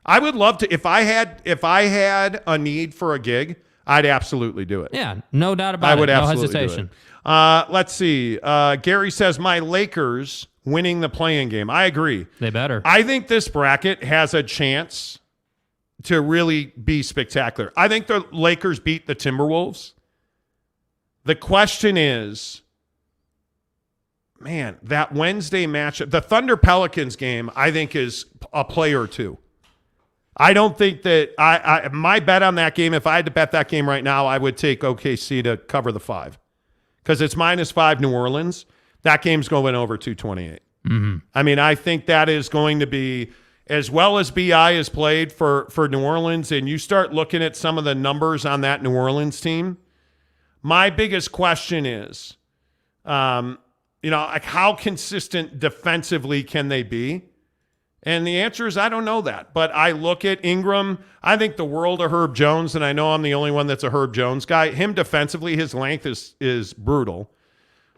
I would love to, if I had a need for a gig, I'd absolutely do it. Yeah, no doubt about it. I would absolutely no hesitation. do it. Let's see. Gary says, my Lakers winning the play-in game. I agree. They better. I think this bracket has a chance to really be spectacular. I think the Lakers beat the Timberwolves. The question is, man, that Wednesday matchup, the Thunder-Pelicans game, I think is a play or two. I don't think that my bet on that game, if I had to bet that game right now, I would take OKC to cover the 5. Because it's -5 New Orleans. That game's going over 228. Mm-hmm. I mean, I think that is going to be, as well as BI has played for New Orleans, and you start looking at some of the numbers on that New Orleans team, my biggest question is, like how consistent defensively can they be? And the answer is I don't know that. But I look at Ingram. I think the world of Herb Jones, and I know I'm the only one that's a Herb Jones guy. Him defensively, his length is brutal.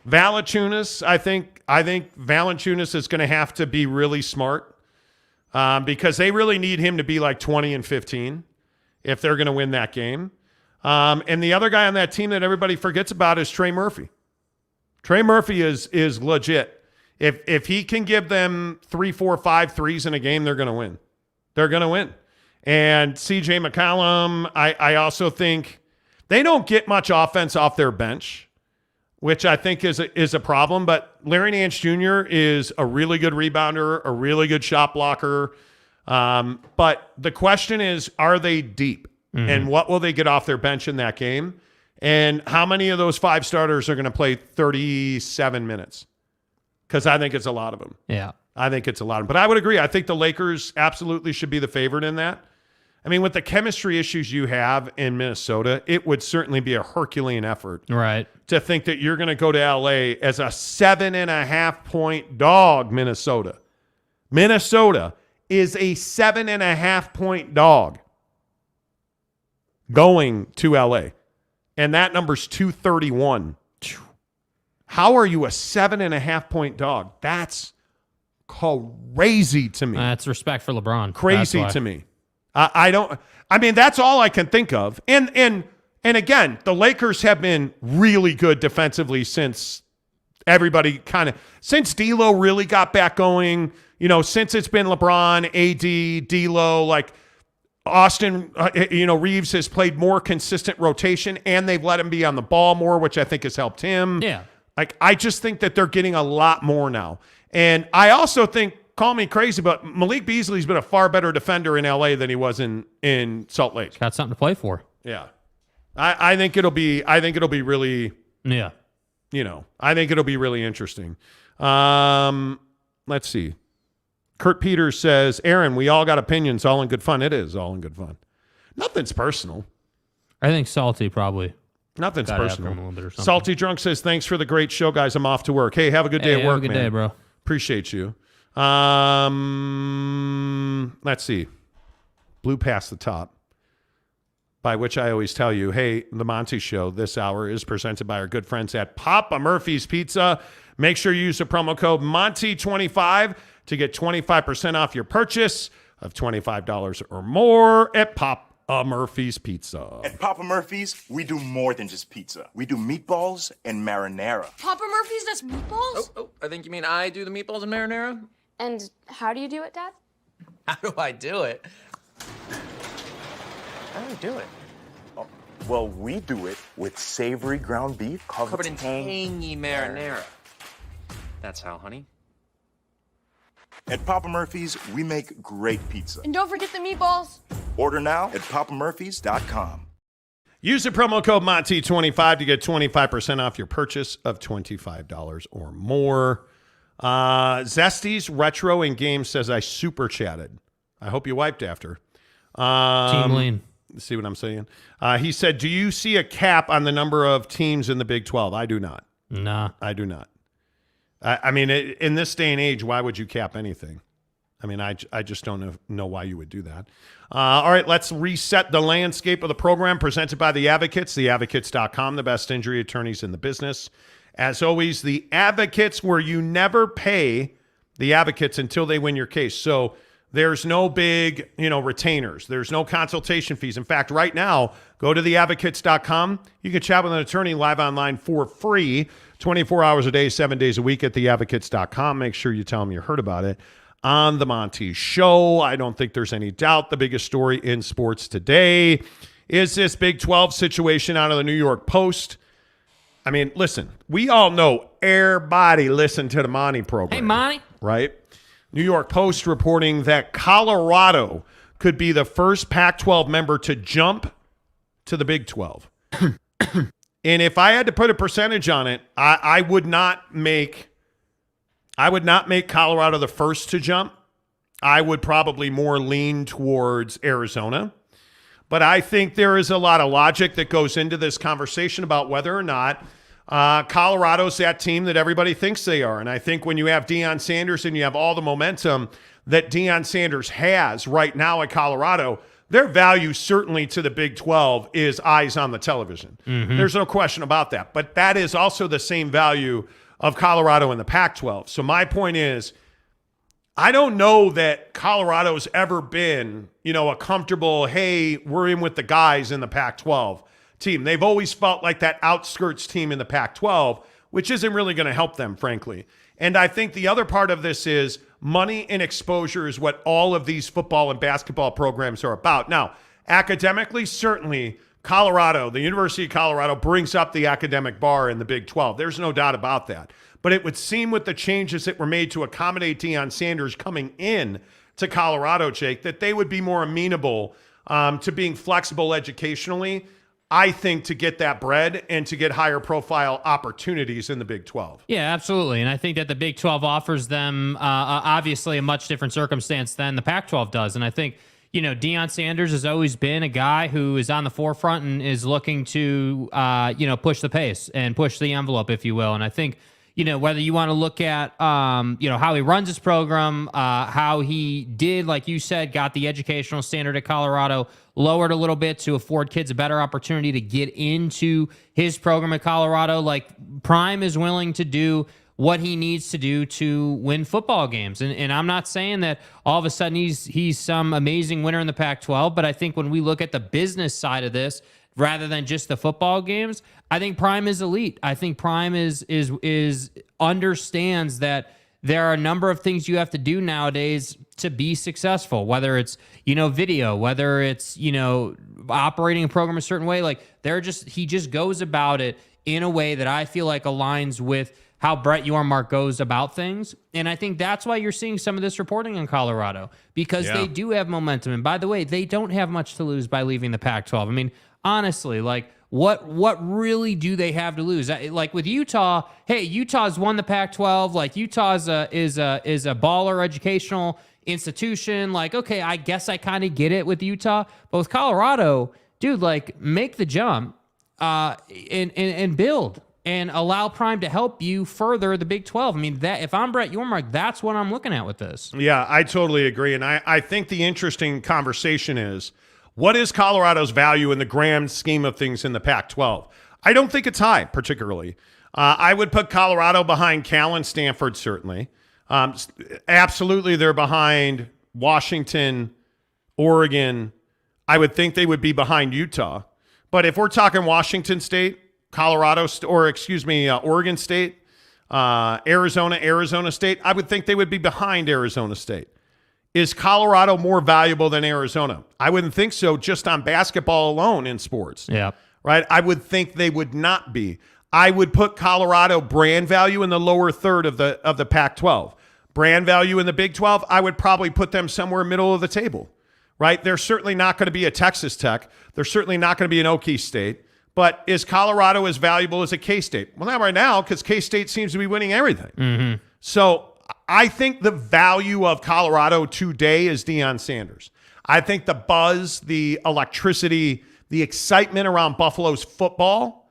Valanciunas, I think Valanciunas is going to have to be really smart because they really need him to be like 20 and 15 if they're going to win that game. And the other guy on that team that everybody forgets about is Trey Murphy. Trey Murphy is legit. If he can give them 3, 4, 5 threes in a game, they're going to win. They're going to win. And CJ McCollum, I also think they don't get much offense off their bench, which I think is a problem. But Larry Nance Jr. is a really good rebounder, a really good shot blocker. But the question is, are they deep? Mm-hmm. And what will they get off their bench in that game? And how many of those 5 starters are going to play 37 minutes? Because I think it's a lot of them. Yeah. I think it's a lot of them. But I would agree. I think the Lakers absolutely should be the favorite in that. I mean, with the chemistry issues you have in Minnesota, it would certainly be a Herculean effort. Right. To think that you're going to go to LA as a 7.5-point dog, Minnesota. Minnesota is a 7.5-point dog going to LA. And that number's 231. How are you a 7.5-point dog? That's crazy to me. That's respect for LeBron. Crazy to me. I mean, that's all I can think of. And again, the Lakers have been really good defensively since everybody since D'Lo really got back going, since it's been LeBron, AD, D'Lo, like Austin, Reeves has played more consistent rotation and they've let him be on the ball more, which I think has helped him. Yeah. Like, I just think that they're getting a lot more now. And I also think, call me crazy, but Malik Beasley's been a far better defender in LA than he was in Salt Lake. Got something to play for. Yeah. I think it'll be really, yeah. I think it'll be really interesting. Let's see. Kurt Peters says, Aaron, we all got opinions, all in good fun. It is all in good fun. Nothing's personal. I think Salty probably. Nothing's personal. Bit Salty Drunk says, thanks for the great show, guys. I'm off to work. Hey, have a good day at work, have a good man. day, bro. Appreciate you. Let's see. Blew past the top. By which I always tell you, hey, the Monty Show this hour is presented by our good friends at Papa Murphy's Pizza. Make sure you use the promo code Monty25 to get 25% off your purchase of $25 or more at Papa Murphy's Pizza. At Papa Murphy's, we do more than just pizza. We do meatballs and marinara. Papa Murphy's does meatballs? Oh, I think you mean I do the meatballs and marinara? And how do you do it, Dad? How do I do it? How do I do it? Oh, well, we do it with savory ground beef covered in tangy marinara. That's how, honey. At Papa Murphy's, we make great pizza. And don't forget the meatballs. Order now at papamurphys.com. Use the promo code Monty25 to get 25% off your purchase of $25 or more. Zesty's Retro in Game says, I super chatted. I hope you wiped after. Team Lean. See what I'm saying? He said, do you see a cap on the number of teams in the Big 12? I do not. Nah. I do not. I mean, in this day and age, why would you cap anything? I mean, I just don't know why you would do that. All right, let's reset the landscape of the program presented by The Advocates, theadvocates.com, the best injury attorneys in the business. As always, The Advocates, where you never pay The Advocates until they win your case. So there's no big, retainers. There's no consultation fees. In fact, right now, go to theadvocates.com. You can chat with an attorney live online for free, 24 hours a day, 7 days a week at theadvocates.com. Make sure you tell them you heard about it on the Monty Show. I don't think there's any doubt the biggest story in sports today is this Big 12 situation out of the New York Post. I mean, listen, we all know everybody listened to the Monty program. Hey, Monty. Right? New York Post reporting that Colorado could be the first Pac-12 member to jump to the Big 12. And if I had to put a percentage on it, I would not make Colorado the first to jump. I would probably more lean towards Arizona. But I think there is a lot of logic that goes into this conversation about whether or not Colorado's that team that everybody thinks they are. And I think when you have Dion Sanders and you have all the momentum that Dion Sanders has right now at Colorado, their value certainly to the Big 12 is eyes on the television. Mm-hmm. There's no question about that. But that is also the same value of Colorado in the Pac-12. So my point is, I don't know that Colorado's ever been, a comfortable, hey, we're in with the guys in the Pac-12 team. They've always felt like that outskirts team in the Pac-12, which isn't really going to help them, frankly. And I think the other part of this is money and exposure is what all of these football and basketball programs are about. Now, academically, certainly Colorado, the University of Colorado, brings up the academic bar in the Big 12. There's no doubt about that. But it would seem with the changes that were made to accommodate Dion Sanders coming in to Colorado, Jake, that they would be more amenable to being flexible educationally, I think, to get that bread and to get higher profile opportunities in the Big 12. Yeah, absolutely. And I think that the Big 12 offers them obviously a much different circumstance than the Pac-12 does. And I think, Dion Sanders has always been a guy who is on the forefront and is looking to, push the pace and push the envelope, if you will. And I think, whether you want to look at, how he runs his program, how he did, like you said, got the educational standard at Colorado lowered a little bit to afford kids a better opportunity to get into his program at Colorado. Like, Prime is willing to do what he needs to do to win football games. And I'm not saying that all of a sudden he's some amazing winner in the Pac-12, but I think when we look at the business side of this, rather than just the football games, I think Prime is elite. I think Prime is understands that there are a number of things you have to do nowadays to be successful, whether it's, video, whether it's, operating a program a certain way. Like, he just goes about it in a way that I feel like aligns with how Brett Yormark goes about things. And I think that's why you're seeing some of this reporting in Colorado, because they do have momentum. And by the way, they don't have much to lose by leaving the Pac-12. I mean, honestly, like, what really do they have to lose? Like with Utah, hey, Utah's won the Pac-12. Like, Utah's is a baller educational institution. Like, okay, I guess I kind of get it with Utah. But with Colorado, dude, like, make the jump and build. And allow Prime to help you further the Big 12. I mean, that if I'm Brett Yormark, that's what I'm looking at with this. Yeah, I totally agree. And I think the interesting conversation is, what is Colorado's value in the grand scheme of things in the Pac-12? I don't think it's high, particularly. I would put Colorado behind Cal and Stanford, certainly. Absolutely, they're behind Washington, Oregon. I would think they would be behind Utah. But if we're talking Washington State, Oregon State, Arizona State, I would think they would be behind Arizona State. Is Colorado more valuable than Arizona? I wouldn't think so, just on basketball alone in sports. Yeah. Right? I would think they would not be. I would put Colorado brand value in the lower third of the Pac-12. Brand value in the Big 12, I would probably put them somewhere middle of the table. Right? They're certainly not going to be a Texas Tech. They're certainly not going to be an Okie State. But is Colorado as valuable as a K-State? Well, not right now, because K-State seems to be winning everything. Mm-hmm. So I think the value of Colorado today is Dion Sanders. I think the buzz, the electricity, the excitement around Buffalo's football,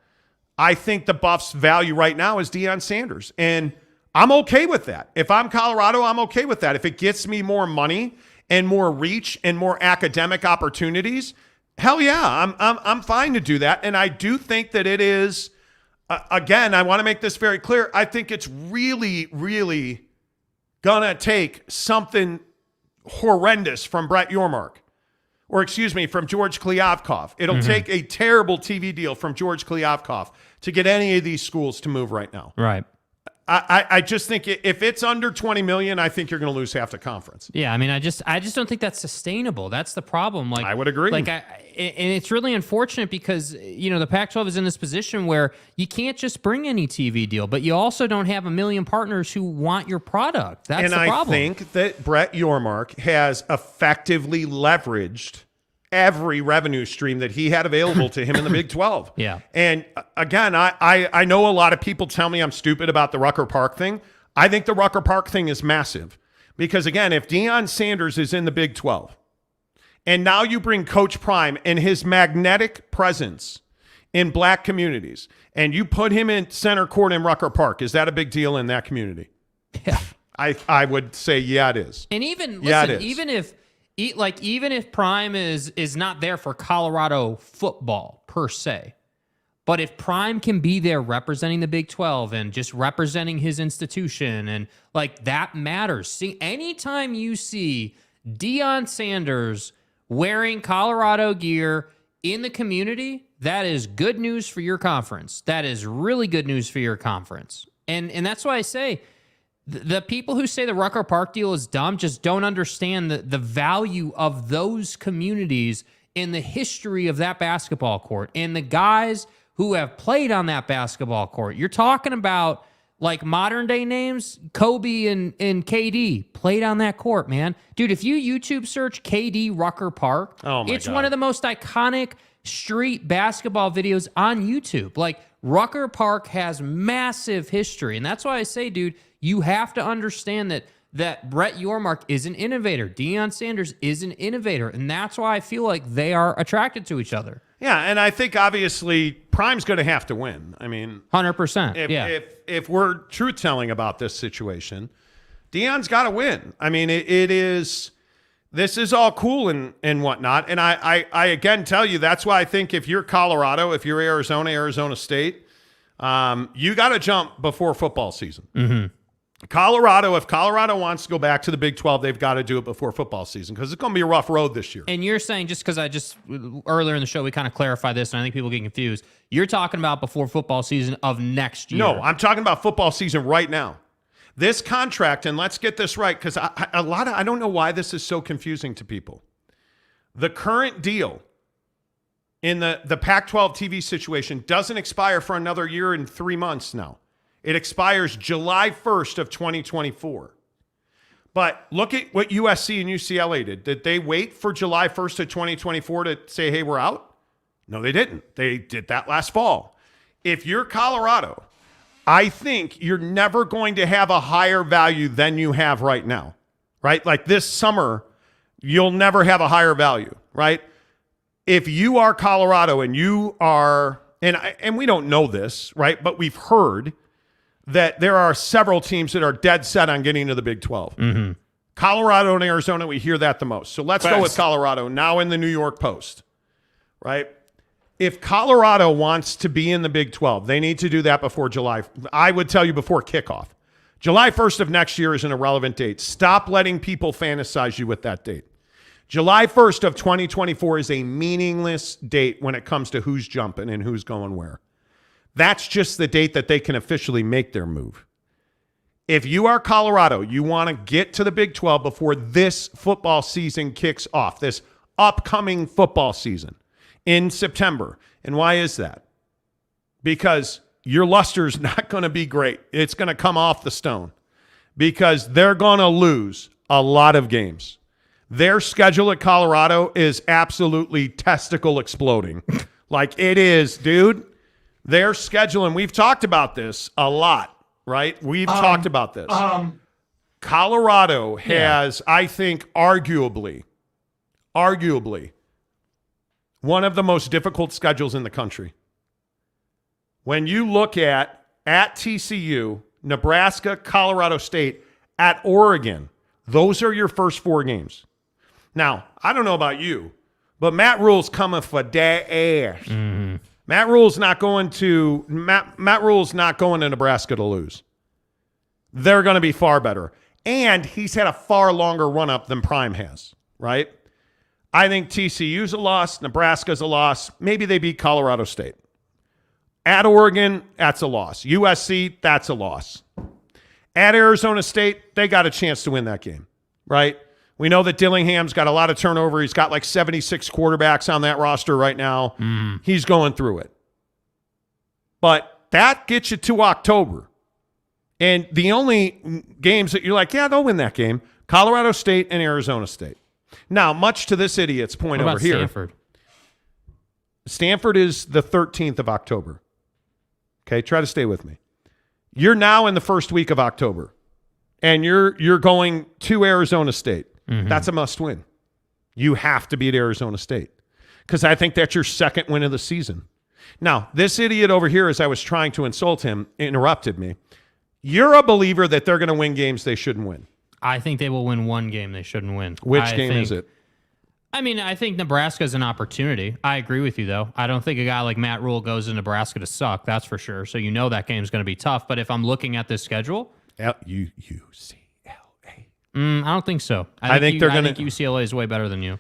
I think the Buffs' value right now is Dion Sanders. And I'm okay with that. If I'm Colorado, I'm okay with that. If it gets me more money and more reach and more academic opportunities, hell yeah, I'm fine to do that. And I do think that it is, again, I want to make this very clear. I think it's really, really going to take something horrendous from Brett Yormark, or excuse me, from George Kliavkoff. It'll take a terrible TV deal from George Kliavkoff to get any of these schools to move right now. Right. I just think if it's under $20 million, I think you're going to lose half the conference. Yeah, I mean, I just don't think that's sustainable. That's the problem. Like, I would agree. Like, and it's really unfortunate because the Pac-12 is in this position where you can't just bring any TV deal, but you also don't have a million partners who want your product. That's the problem. And I think that Brett Yormark has effectively leveraged every revenue stream that he had available to him in the Big 12. Yeah. And again, I know a lot of people tell me I'm stupid about the Rucker Park thing. I think the Rucker Park thing is massive because, again, if Deion Sanders is in the Big 12 and now you bring Coach Prime and his magnetic presence in black communities and you put him in center court in Rucker Park, is that a big deal in that community? Yeah. I would say, yeah, it is. And even, yeah, listen, even if Prime is not there for Colorado football per se, but if Prime can be there representing the Big 12 and just representing his institution, and like that matters. See, anytime you see Deion Sanders wearing Colorado gear in the community, that is good news for your conference. That is really good news for your conference. And that's why I say the people who say the Rucker Park deal is dumb just don't understand the value of those communities in the history of that basketball court and the guys who have played on that basketball court. You're talking about like modern day names, Kobe and KD played on that court, man. Dude, if you YouTube search KD Rucker Park, it's one of the most iconic street basketball videos on YouTube. Like, Rucker Park has massive history. And that's why I say, dude, you have to understand that Brett Yormark is an innovator. Deion Sanders is an innovator. And that's why I feel like they are attracted to each other. Yeah, and I think obviously Prime's going to have to win. I mean, 100%. If we're truth-telling about this situation, Deion's got to win. I mean, this is all cool and whatnot. And I again tell you, that's why I think if you're Colorado, if you're Arizona State, you got to jump before football season. Mm-hmm. If Colorado wants to go back to the Big 12, they've got to do it before football season because it's going to be a rough road this year. And you're saying, just because earlier in the show, we kind of clarified this, and I think people get confused. You're talking about before football season of next year. No, I'm talking about football season right now. This contract, and let's get this right, because I don't know why this is so confusing to people. The current deal in the Pac-12 TV situation doesn't expire for another year and 3 months now. It expires July 1st of 2024. But look at what USC and UCLA did. Did they wait for July 1st of 2024 to say, hey, we're out? No, they didn't. They did that last fall. If you're Colorado, I think you're never going to have a higher value than you have right now, right? Like this summer, you'll never have a higher value, right? If you are Colorado and you are, and we don't know this, right? But we've heard that there are several teams that are dead set on getting to the Big 12. Mm-hmm. Colorado and Arizona, we hear that the most. So let's go with Colorado, now in the New York Post, right? If Colorado wants to be in the Big 12, they need to do that before July. I would tell you before kickoff. July 1st of next year is an irrelevant date. Stop letting people fantasize you with that date. July 1st of 2024 is a meaningless date when it comes to who's jumping and who's going where. That's just the date that they can officially make their move. If you are Colorado, you want to get to the Big 12 before this football season kicks off, this upcoming football season in September. And why is that? Because your luster's not going to be great. It's going to come off the stone because they're going to lose a lot of games. Their schedule at Colorado is absolutely testicle exploding. Like it is, dude. Their schedule, and we've talked about this a lot, right? We've talked about this. Colorado has, I think, arguably arguably one of the most difficult schedules in the country. When you look at TCU, Nebraska, Colorado State, at Oregon, those are your first 4 games. Now, I don't know about you, but Matt Rule's coming for that ass. Mm-hmm. Matt Rule's not going to Nebraska to lose. They're going to be far better. And he's had a far longer run-up than Prime has, right? I think TCU's a loss. Nebraska's a loss. Maybe they beat Colorado State. At Oregon, that's a loss. USC, that's a loss. At Arizona State, they got a chance to win that game, right? We know that Dillingham's got a lot of turnover. He's got like 76 quarterbacks on that roster right now. He's going through it. But that gets you to October. And the only games that you're like, yeah, they'll win that game, Colorado State and Arizona State. Now, much to this idiot's point over here. Stanford is the 13th of October. Okay, try to stay with me. You're now in the first week of October, and you're going to Arizona State. Mm-hmm. That's a must win. You have to beat Arizona State because I think that's your second win of the season. Now, this idiot over here, as I was trying to insult him, interrupted me. You're a believer that they're going to win games they shouldn't win. I think they will win one game they shouldn't win. Which game is it? I mean, I think Nebraska's an opportunity. I agree with you, though. I don't think a guy like Matt Rule goes to Nebraska to suck, that's for sure. So you know that game's going to be tough. But if I'm looking at this schedule... UCLA. I don't think so. I think UCLA is way better than you.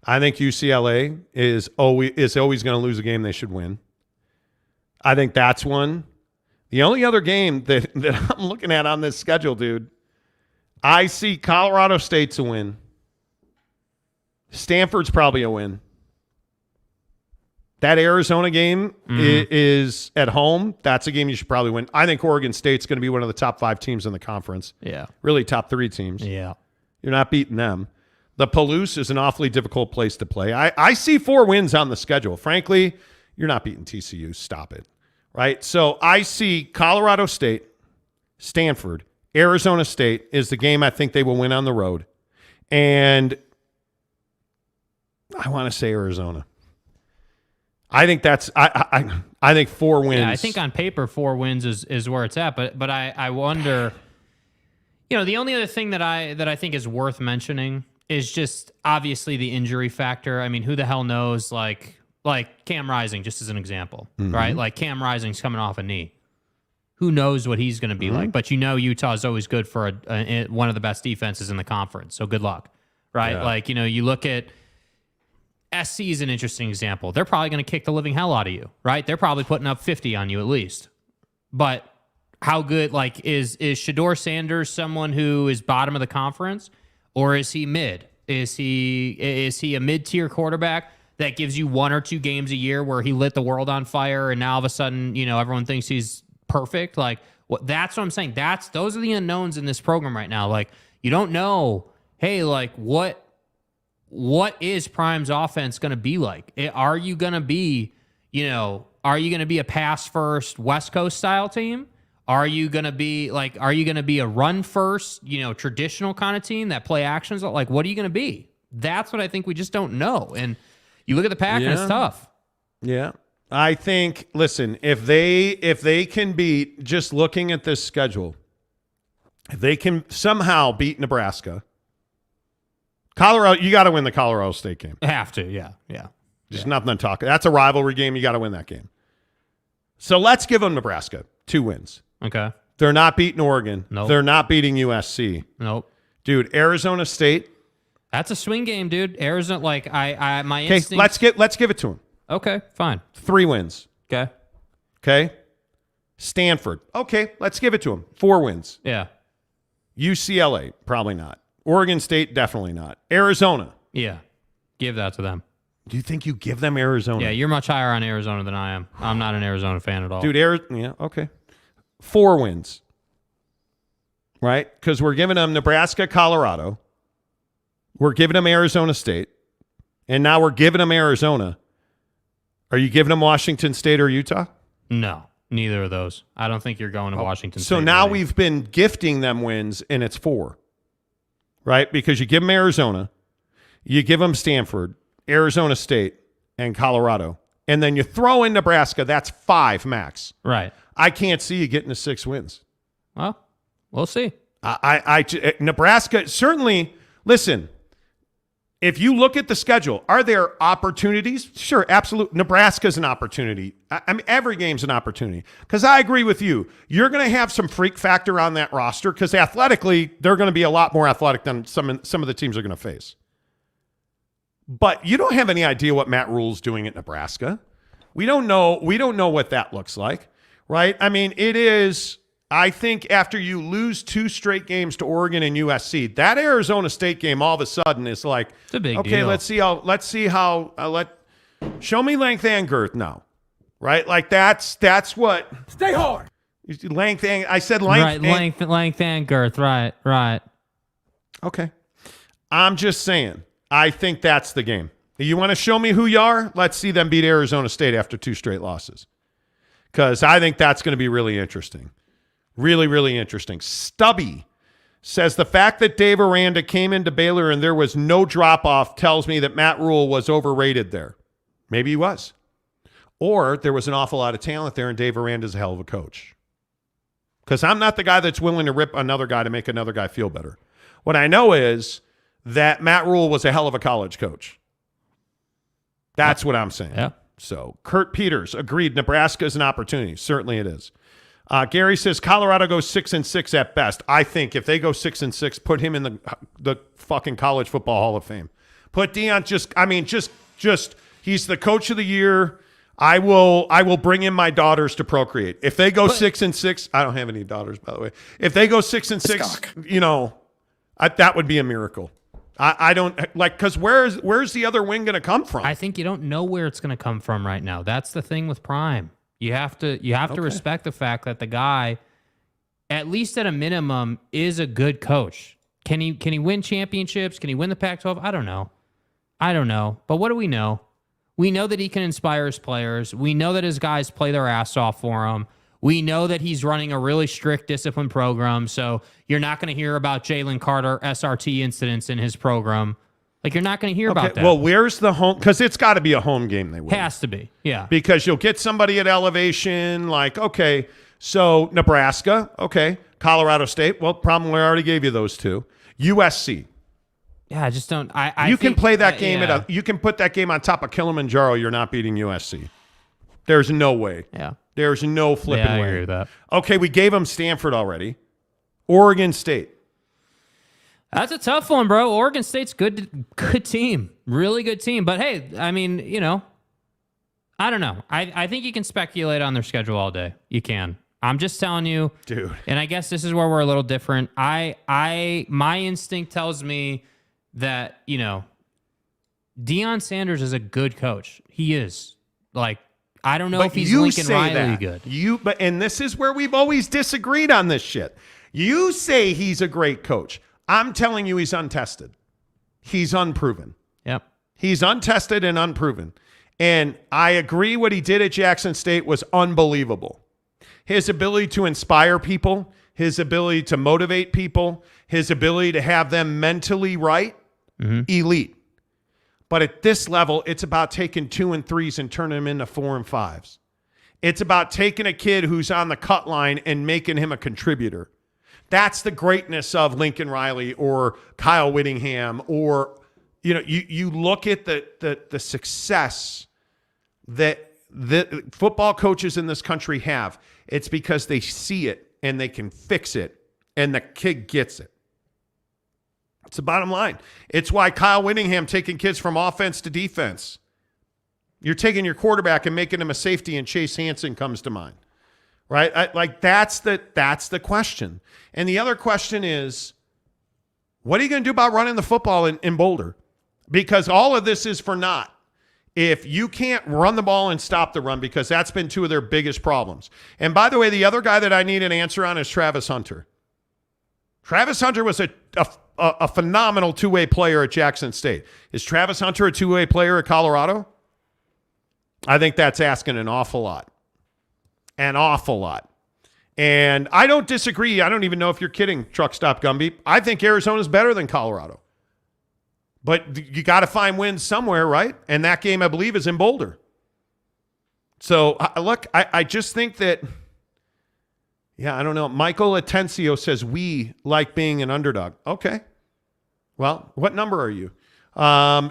I think UCLA is always going to lose a game they should win. I think that's one. The only other game that I'm looking at on this schedule, dude, I see Colorado State's a win. Stanford's probably a win. That Arizona game is at home. That's a game you should probably win. I think Oregon State's going to be one of the top 5 teams in the conference. Yeah. Really top 3 teams. Yeah. You're not beating them. The Palouse is an awfully difficult place to play. I see 4 wins on the schedule. Frankly, you're not beating TCU. Stop it. Right? So I see Colorado State, Stanford, Arizona State is the game I think they will win on the road. And I want to say Arizona. I think that's I think 4 wins. Yeah, I think on paper 4 wins is where it's at, but I wonder, the only other thing that I think is worth mentioning is just obviously the injury factor. I mean, who the hell knows, like Cam Rising, just as an example, right? Like Cam Rising's coming off a knee. Who knows what he's going to be like, but Utah is always good for one of the best defenses in the conference. So good luck, right? Yeah. Like, you look at SC is an interesting example. They're probably going to kick the living hell out of you, right? They're probably putting up 50 on you at least. But how good, is Shedeur Sanders someone who is bottom of the conference, or is he mid? Is he a mid-tier quarterback that gives you 1 or 2 games a year where he lit the world on fire and now all of a sudden, everyone thinks he's perfect? That's what I'm saying. Those are the unknowns in this program right now. You don't know, hey, what is Prime's offense going to be like? Are you going to be, a pass first West Coast style team? Are you going to be a run first, traditional kind of team that play actions? What are you going to be? That's what I think we just don't know. And you look at the Pack and it's tough. Yeah. I think, listen, if they can beat, just looking at this schedule, if they can somehow beat Nebraska, Colorado, you got to win the Colorado State game. Have to, yeah. Just nothing to talk. That's a rivalry game. You got to win that game. So let's give them Nebraska 2 wins. Okay. They're not beating Oregon. Nope. They're not beating USC. Nope. Dude, Arizona State. That's a swing game, dude. Arizona, my Okay, instincts. let's give it to them. Okay, fine. 3 wins. Okay. Stanford. Okay, let's give it to them. 4 wins. Yeah. UCLA, probably not. Oregon State, definitely not. Arizona. Yeah. Give that to them. Do you think you give them Arizona? Yeah, you're much higher on Arizona than I am. I'm not an Arizona fan at all. Dude, yeah, okay. 4 wins. Right? Because we're giving them Nebraska, Colorado. We're giving them Arizona State. And now we're giving them Arizona. Are you giving them Washington State or Utah? No, neither of those. I don't think you're going to Washington State. So now we've been gifting them wins, and it's 4. Right? Because you give them Arizona. You give them Stanford, Arizona State, and Colorado. And then you throw in Nebraska. That's 5 max. Right. I can't see you getting to 6 wins. Well, we'll see. Nebraska, certainly, listen, if you look at the schedule, are there opportunities? Sure, absolutely. Nebraska's an opportunity. I mean, every game's an opportunity. Because I agree with you. You're going to have some freak factor on that roster because athletically, they're going to be a lot more athletic than some of the teams they're going to face. But you don't have any idea what Matt Rule's doing at Nebraska. We don't know what that looks like, right? I mean, it is... I think after you lose 2 straight games to Oregon and USC, that Arizona State game all of a sudden is like, it's a big okay, deal. Show me length and girth now, right? Like that's what. Stay hard. Length and I said length. Right, length and girth. Right. Okay. I'm just saying. I think that's the game. You want to show me who you are? Let's see them beat Arizona State after 2 straight losses, because I think that's going to be really interesting. Really, really interesting. Stubby says the fact that Dave Aranda came into Baylor and there was no drop-off tells me that Matt Rule was overrated there. Maybe he was. Or there was an awful lot of talent there and Dave Aranda's a hell of a coach. Because I'm not the guy that's willing to rip another guy to make another guy feel better. What I know is that Matt Rule was a hell of a college coach. That's what I'm saying. Yeah. So Kurt Peters agreed Nebraska is an opportunity. Certainly it is. Gary says Colorado goes 6-6 at best. I think if they go 6-6, put him in the fucking College Football Hall of Fame. Put Dion just he's the coach of the year. I will bring in my daughters to procreate. If they go 6-6, I don't have any daughters, by the way. If they go 6-6, that would be a miracle. I don't like, because where's the other wing going to come from? I think you don't know where it's going to come from right now. That's the thing with Prime. You have to respect the fact that the guy, at least at a minimum, is a good coach. Can he win championships? Can he win the Pac-12? I don't know. But what do we know? We know that he can inspire his players. We know that his guys play their ass off for him. We know that he's running a really strict discipline program. So you're not going to hear about Jalen Carter SRT incidents in his program. Like, you're not going to hear about that. Well, where's the home? Because it's got to be a home game they win. Has to be, yeah. Because you'll get somebody at elevation, like, okay, so Nebraska, okay, Colorado State. Well, probably already gave you those 2. USC. Yeah, I just don't. You can play that game you can put that game on top of Kilimanjaro. You're not beating USC. There's no way. Yeah. There's no flipping way. I agree with that. Okay, we gave them Stanford already. Oregon State. That's a tough one, bro. Oregon State's good team. Really good team. But, hey, I mean, I don't know. I think you can speculate on their schedule all day. You can. I'm just telling you. Dude. And I guess this is where we're a little different. My instinct tells me that, Deion Sanders is a good coach. He is. Like, I don't know if he's Lincoln Riley good. And this is where we've always disagreed on this shit. You say he's a great coach. I'm telling you he's untested. He's unproven. Yep. He's untested and unproven. And I agree what he did at Jackson State was unbelievable. His ability to inspire people, his ability to motivate people, his ability to have them mentally right, elite. But at this level, it's about taking 2 and 3s and turning them into 4 and 5s. It's about taking a kid who's on the cut line and making him a contributor. That's the greatness of Lincoln Riley or Kyle Whittingham, or you look at the success that the football coaches in this country have. It's because they see it and they can fix it, and the kid gets it. It's the bottom line. It's why Kyle Whittingham taking kids from offense to defense. You're taking your quarterback and making him a safety, and Chase Hansen comes to mind. Right? That's the question. And the other question is, what are you going to do about running the football in Boulder? Because all of this is for naught if you can't run the ball and stop the run, because that's been 2 of their biggest problems. And by the way, the other guy that I need an answer on is Travis Hunter. Travis Hunter was a phenomenal 2-way player at Jackson State. Is Travis Hunter a 2-way player at Colorado? I think that's asking an awful lot. An awful lot. And I don't disagree. I don't even know if you're kidding, Truck Stop Gumby. I think Arizona's better than Colorado. But you got to find wins somewhere, right? And that game, I believe, is in Boulder. So, look, I just think that, I don't know. Michael Atencio says, we like being an underdog. Okay. Well, what number are you?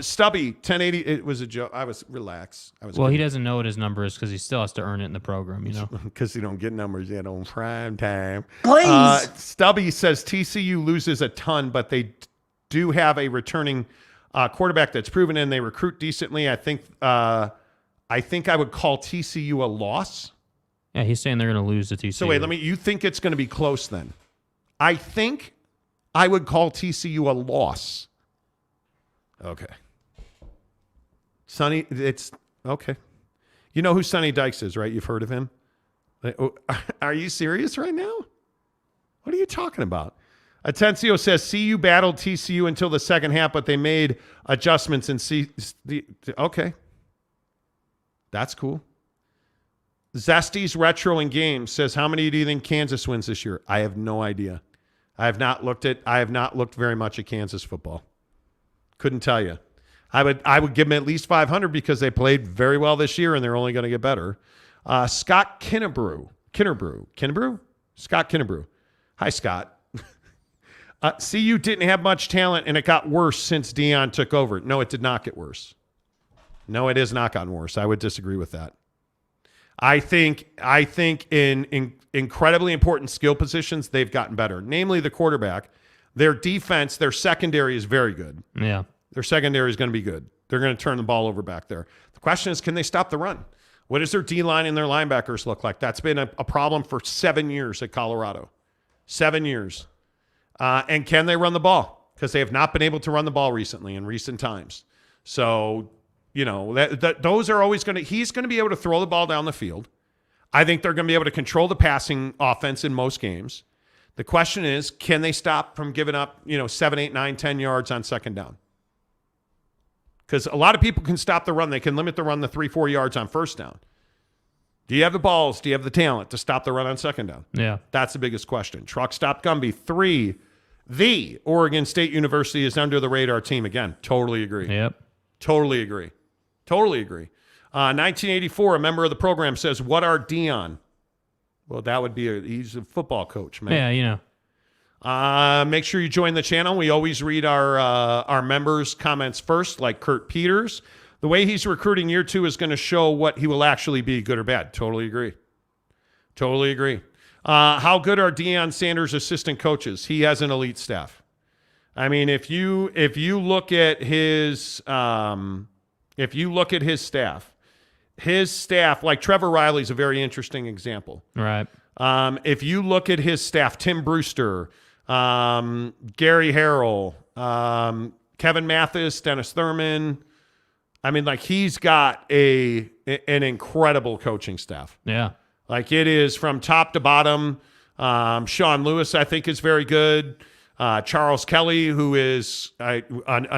Stubby, 1080. It was a joke. I was relaxed. He doesn't know what his number is because he still has to earn it in the program, Because you don't get numbers yet on prime time. Please. Stubby says TCU loses a ton, but they do have a returning quarterback that's proven and they recruit decently. I think I would call TCU a loss. Yeah, he's saying they're going to lose to TCU. So wait, you think it's going to be close then? I think I would call TCU a loss. Okay. Sonny, it's okay. You know who Sonny Dykes is, right? You've heard of him? Are you serious right now? What are you talking about? Atencio says, CU battled TCU until the second half, but they made adjustments and okay. That's cool. Zesty's Retro in Games says, how many do you think Kansas wins this year? I have no idea. I have not looked very much at Kansas football. Couldn't tell you. I would give them at least 500 because they played very well this year and they're only going to get better. Scott Kinnebrew. Scott Kinnebrew. Hi, Scott. CU didn't have much talent and it got worse since Dion took over. No, it did not get worse. No, it has not gotten worse. I would disagree with that. I think in incredibly important skill positions, they've gotten better, namely the quarterback. Their defense, their secondary is very good. Yeah. Their secondary is going to be good. They're going to turn the ball over back there. The question is, can they stop the run? What does their D-line and their linebackers look like? That's been a problem for 7 years at Colorado. 7 years. And can they run the ball? Because they have not been able to run the ball recently in recent times. So, those are always going to – he's going to be able to throw the ball down the field. I think they're going to be able to control the passing offense in most games. The question is, can they stop from giving up, 7, 8, 9, 10 yards on second down? Because a lot of people can stop the run. They can limit the run to 3, 4 yards on first down. Do you have the balls? Do you have the talent to stop the run on second down? Yeah. That's the biggest question. Truck stop Gumby. 3, the Oregon State University is under the radar team. Again, totally agree. Yep. Totally agree. 1984, a member of the program says, what are Dion? Well, that would be he's a football coach, man. Yeah, Make sure you join the channel. We always read our members' comments first, like Kurt Peters. The way he's recruiting year 2 is going to show what he will actually be, good or bad. Totally agree. How good are Deion Sanders' assistant coaches? He has an elite staff. I mean, if you look at his staff, like Trevor Riley's a very interesting example. Right. If you look at his staff, Tim Brewster, Gary Harrell, Kevin Mathis, Dennis Thurman. I mean, like, he's got an incredible coaching staff. Yeah. Like, it is from top to bottom. Sean Lewis, I think, is very good. Charles Kelly, who is a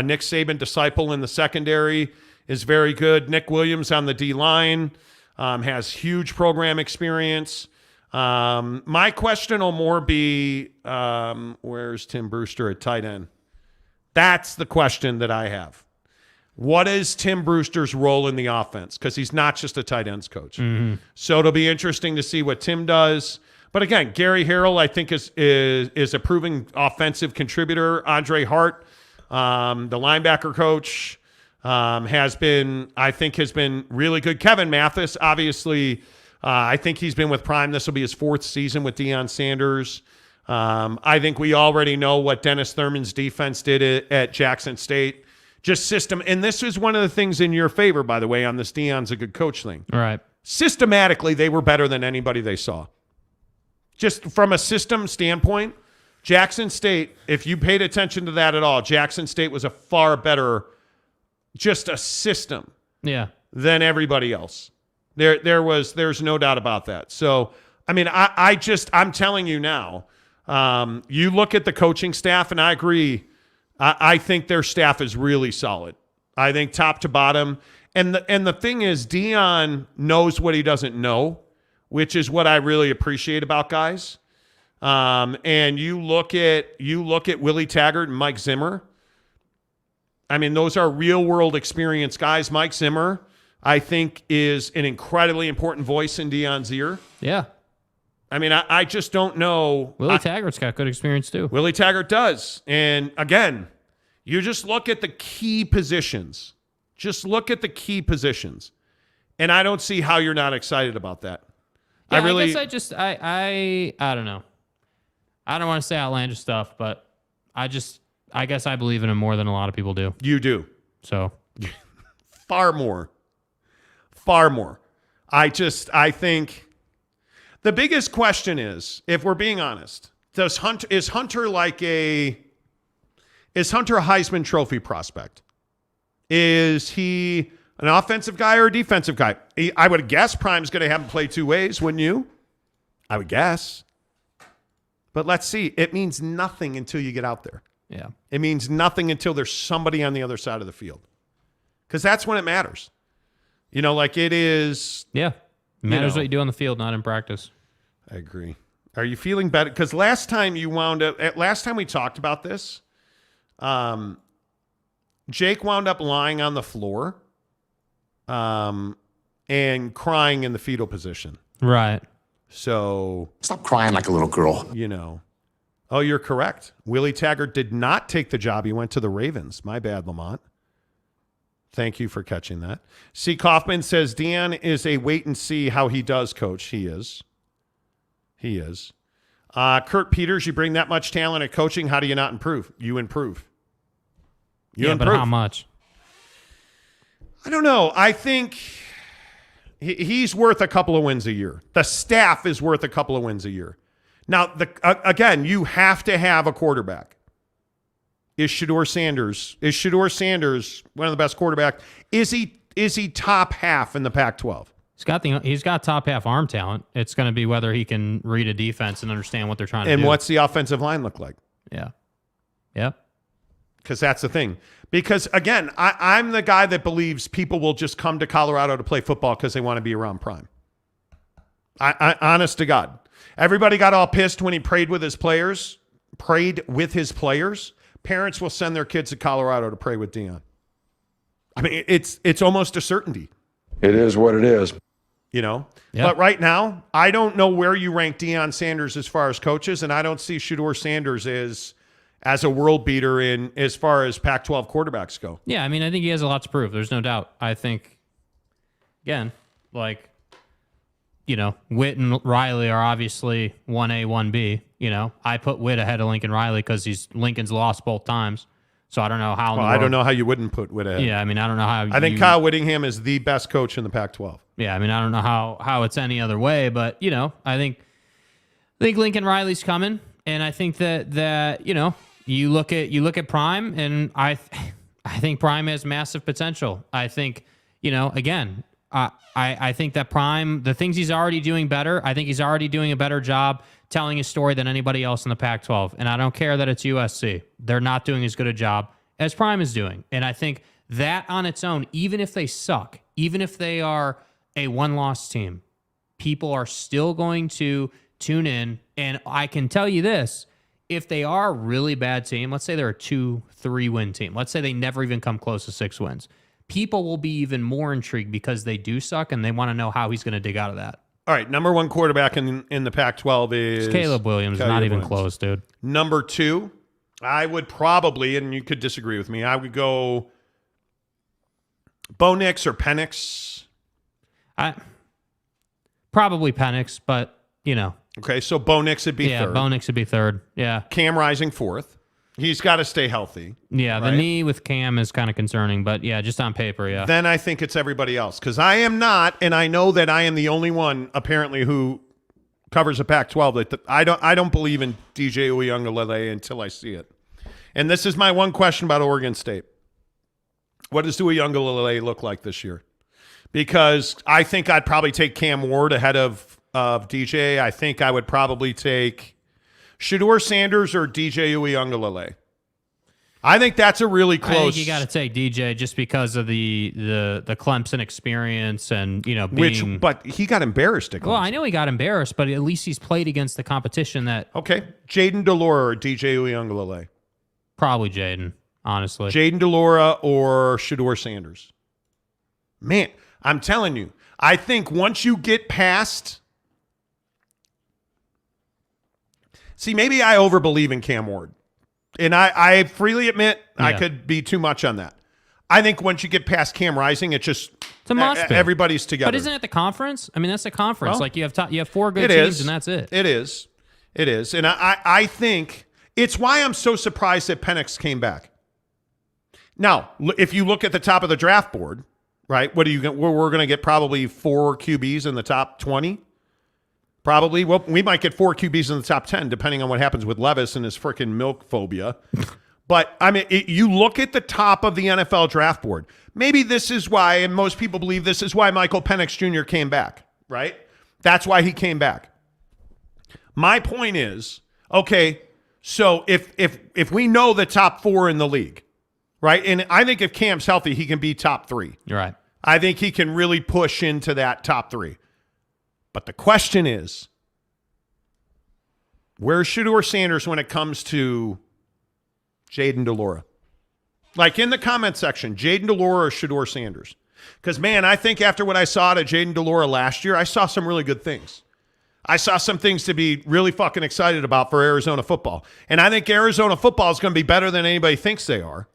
Nick Saban disciple in the secondary, is very good. Nick Williams on the D-line has huge program experience. My question will more be, where's Tim Brewster at tight end? That's the question that I have. What is Tim Brewster's role in the offense? Because he's not just a tight ends coach. Mm-hmm. So it'll be interesting to see what Tim does. But again, Gary Harrell, I think, is a proven offensive contributor. Andre Hart, the linebacker coach, has been really good. Kevin Mathis, obviously, I think he's been with Prime. This will be his 4th season with Deion Sanders. I think we already know what Dennis Thurman's defense did at Jackson State. Just system. And this is one of the things in your favor, by the way, on this Deion's a good coach thing. Right. Systematically, they were better than anybody they saw. Just from a system standpoint, Jackson State, if you paid attention to that at all, Jackson State was a far better, just a system than everybody else. There's no doubt about that. So, I mean, I'm telling you now, you look at the coaching staff, and I agree. I think their staff is really solid. I think top to bottom. And the thing is, Dion knows what he doesn't know, which is what I really appreciate about guys. And you look at Willie Taggart and Mike Zimmer. I mean, those are real-world experience guys. Mike Zimmer, I think, is an incredibly important voice in Dion's ear. Yeah. I mean, I just don't know. Willie Taggart's got good experience, too. Willie Taggart does. And, again, you just look at the key positions. Just look at the key positions. And I don't see how you're not excited about that. Yeah, I guess I don't know. I don't want to say outlandish stuff, but I guess I believe in him more than a lot of people do. You do. So. Far more. Far more. I think the biggest question is, if we're being honest, is Hunter a Heisman Trophy prospect? Is he an offensive guy or a defensive guy? I would guess Prime's going to have him play two ways, wouldn't you? I would guess. But let's see. It means nothing until you get out there. Yeah. It means nothing until there's somebody on the other side of the field. Because that's when it matters. You know, like it is. Yeah. It matters what you do on the field, not in practice. I agree. Are you feeling better? Because last time we talked about this, Jake wound up lying on the floor and crying in the fetal position. Right. So. Stop crying like a little girl. You know. Oh, you're correct. Willie Taggart did not take the job. He went to the Ravens. My bad, Lamont. Thank you for catching that. C. Kaufman says, Dion is a wait and see how he does, coach. He is. He is. Kurt Peters, you bring that much talent at coaching. How do you not improve? You improve. But how much? I don't know. I think he's worth a couple of wins a year. The staff is worth a couple of wins a year. Now, again, you have to have a quarterback. Is Shedeur Sanders one of the best quarterbacks? Is he top half in the Pac-12? He's got top half arm talent. It's going to be whether he can read a defense and understand what they're trying to do. And what's the offensive line look like? Yeah. Yep. Because that's the thing. Because, again, I'm the guy that believes people will just come to Colorado to play football because they want to be around Prime. I honest to God. Everybody got all pissed when he prayed with his players. Parents will send their kids to Colorado to pray with Dion. I mean, it's almost a certainty. It is what it is. You know? Yeah. But right now, I don't know where you rank Deion Sanders as far as coaches, and I don't see Shedeur Sanders as a world beater in as far as Pac-12 quarterbacks go. Yeah, I mean, I think he has a lot to prove. There's no doubt. I think, again, like, you know, Witt and Riley are obviously 1A, 1B. You know, I put Witt ahead of Lincoln Riley because Lincoln's lost both times. So I don't know how. Well, I don't know how you wouldn't put Witt ahead. Yeah, I mean, I don't know how. I think Kyle Whittingham is the best coach in the Pac-12. Yeah, I mean, I don't know how it's any other way, but you know, I think Lincoln Riley's coming, and I think that you know, you look at Prime, and I think Prime has massive potential. I think, you know, again, I think that Prime, the things he's already doing better, I think he's already doing a better job telling his story than anybody else in the Pac-12. And I don't care that it's USC. They're not doing as good a job as Prime is doing. And I think that on its own, even if they suck, even if they are a one-loss team, people are still going to tune in. And I can tell you this, if they are a really bad team, let's say they're a 2-3 win team, let's say they never even come close to 6 wins, people will be even more intrigued because they do suck and they want to know how he's going to dig out of that. All right, number one quarterback in the Pac-12 is Caleb Williams. Not even close, dude. Number 2, I would probably, and you could disagree with me, I would go Bo Nix or Penix. Probably Penix, but, you know. Okay, so Bo Nix would be third. Yeah, Bo Nix would be third. Yeah. Cam Rising 4th. He's got to stay healthy. Yeah, the knee with Cam is kind of concerning, but yeah, just on paper, yeah. Then I think it's everybody else because I am not, and I know that I am the only one apparently who covers a Pac-12. I don't believe in DJ Uiagalelei until I see it. And this is my one question about Oregon State. What does Uiagalelei look like this year? Because I think I'd probably take Cam Ward ahead of DJ. I think I would probably take Shedeur Sanders or DJ Uiagalelei. I think that's a really close. I think you got to take DJ just because of the Clemson experience and, you know, being. But he got embarrassed at Clemson. Well, I know he got embarrassed, but at least he's played against the competition that. Okay, Jaden Delore or DJ Uiagalelei. Probably Jaden, honestly. Jaden Delora or Shedeur Sanders. Man, I'm telling you, I think once you get past... See, maybe I overbelieve in Cam Ward. And I freely admit I could be too much on that. I think once you get past Cam Rising, it's a mosh pit. Everybody's together. But isn't it the conference? I mean, that's the conference. Well, you have 4 good teams, and that's it. It is. And I think it's why I'm so surprised that Penix came back. Now, if you look at the top of the draft board, right, we're going to get probably 4 QBs in the top 20. Probably. Well, we might get 4 QBs in the top 10, depending on what happens with Levis and his freaking milk phobia. But, I mean, you look at the top of the NFL draft board. Maybe this is why, and most people believe this is why Michael Penix Jr. came back, right? That's why he came back. My point is, okay, so if we know the top 4 in the league, right? And I think if Cam's healthy, he can be top 3. You're right. I think he can really push into that top 3. But the question is, where's Shedeur Sanders when it comes to Jaden Delora? Like in the comment section, Jaden Delora or Shedeur Sanders? Because, man, I think after what I saw to Jaden Delora last year, I saw some really good things. I saw some things to be really fucking excited about for Arizona football. And I think Arizona football is going to be better than anybody thinks they are.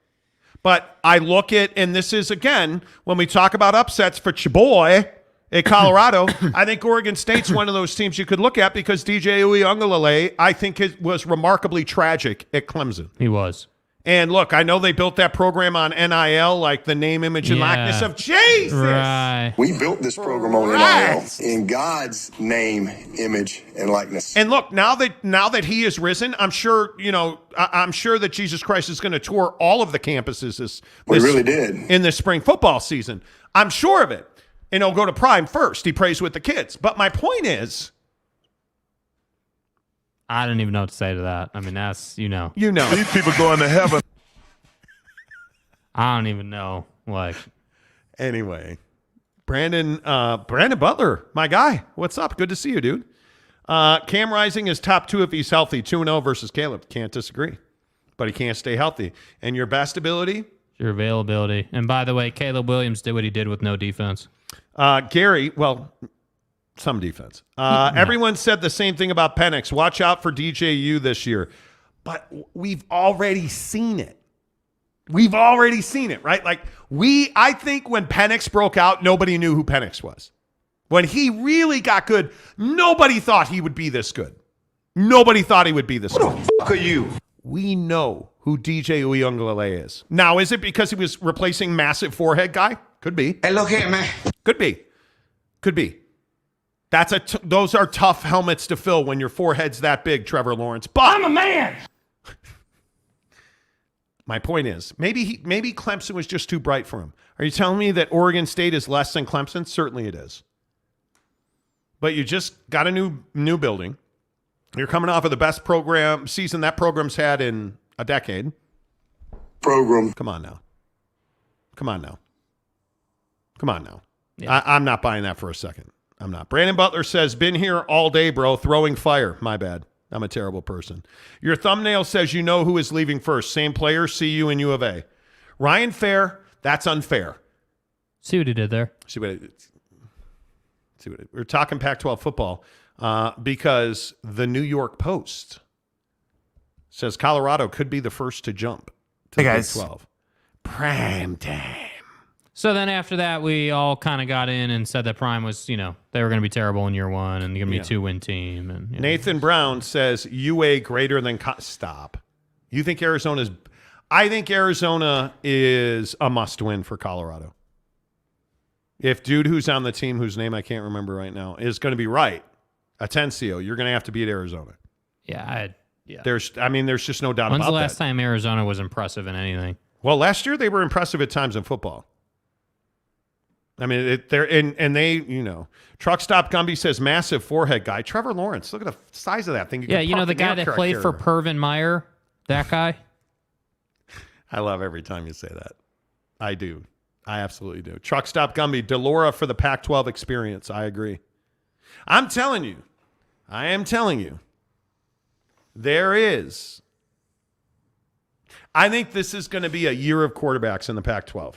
But I look at, and this is, again, when we talk about upsets for Chaboy at Colorado, I think Oregon State's one of those teams you could look at because DJ Uiagalelei, I think, was remarkably tragic at Clemson. He was. And look, I know they built that program on NIL, like the name, image, and likeness of Jesus. Right. We built this program on NIL in God's name, image, and likeness. And look, now that he has risen, I'm sure that Jesus Christ is going to tour all of the campuses We really did in the spring football season. I'm sure of it. And he'll go to Prime first. He prays with the kids. But my point is, I don't even know what to say to that. I mean, that's, These people going to heaven. I don't even know. Anyway, Brandon Butler, my guy. What's up? Good to see you, dude. Cam Rising is top 2 if he's healthy. 2-0 versus Caleb. Can't disagree. But he can't stay healthy. And your best ability? Your availability. And by the way, Caleb Williams did what he did with no defense. Gary, well, some defense. Everyone said the same thing about Penix. Watch out for DJU this year. But we've already seen it. We've already seen it, right? I think when Penix broke out, nobody knew who Penix was. When he really got good, nobody thought he would be this good. Nobody thought he would be this good. Who the fuck are you? We know who DJ Uiagalelei is. Now, is it because he was replacing massive forehead guy? Could be. Hey, look here, man. Could be. Those are tough helmets to fill when your forehead's that big, Trevor Lawrence. But I'm a man. My point is, maybe Clemson was just too bright for him. Are you telling me that Oregon State is less than Clemson? Certainly it is. But you just got a new building. You're coming off of the best season that program's had in a decade. Come on now. Yeah. I'm not buying that for a second. I'm not. Brandon Butler says, been here all day, bro, throwing fire. My bad. I'm a terrible person. Your thumbnail says you know who is leaving first. Same player, CU and U of A. Ryan Fair, that's unfair. See what he did there. We're talking Pac-12 football because the New York Post says Colorado could be the first to jump to the Big 12. Prime time. So then after that, we all kind of got in and said that Prime was, they were going to be terrible in year 1 and going to be a 2-win team. And Nathan Brown says UA greater than stop. You think Arizona's? I think Arizona is a must-win for Colorado. If dude who's on the team, whose name I can't remember right now, is going to be right, Atencio, you're going to have to beat Arizona. Yeah. There's just no doubt about that. When's the last time Arizona was impressive in anything? Well, last year they were impressive at times in football. I mean, Truck Stop Gumby says massive forehead guy. Trevor Lawrence, look at the size of that thing. The guy that played for Pervin Meyer, that guy. I love every time you say that. I do. I absolutely do. Truck Stop Gumby, Delora for the Pac-12 experience. I agree. I am telling you, there is. I think this is going to be a year of quarterbacks in the Pac-12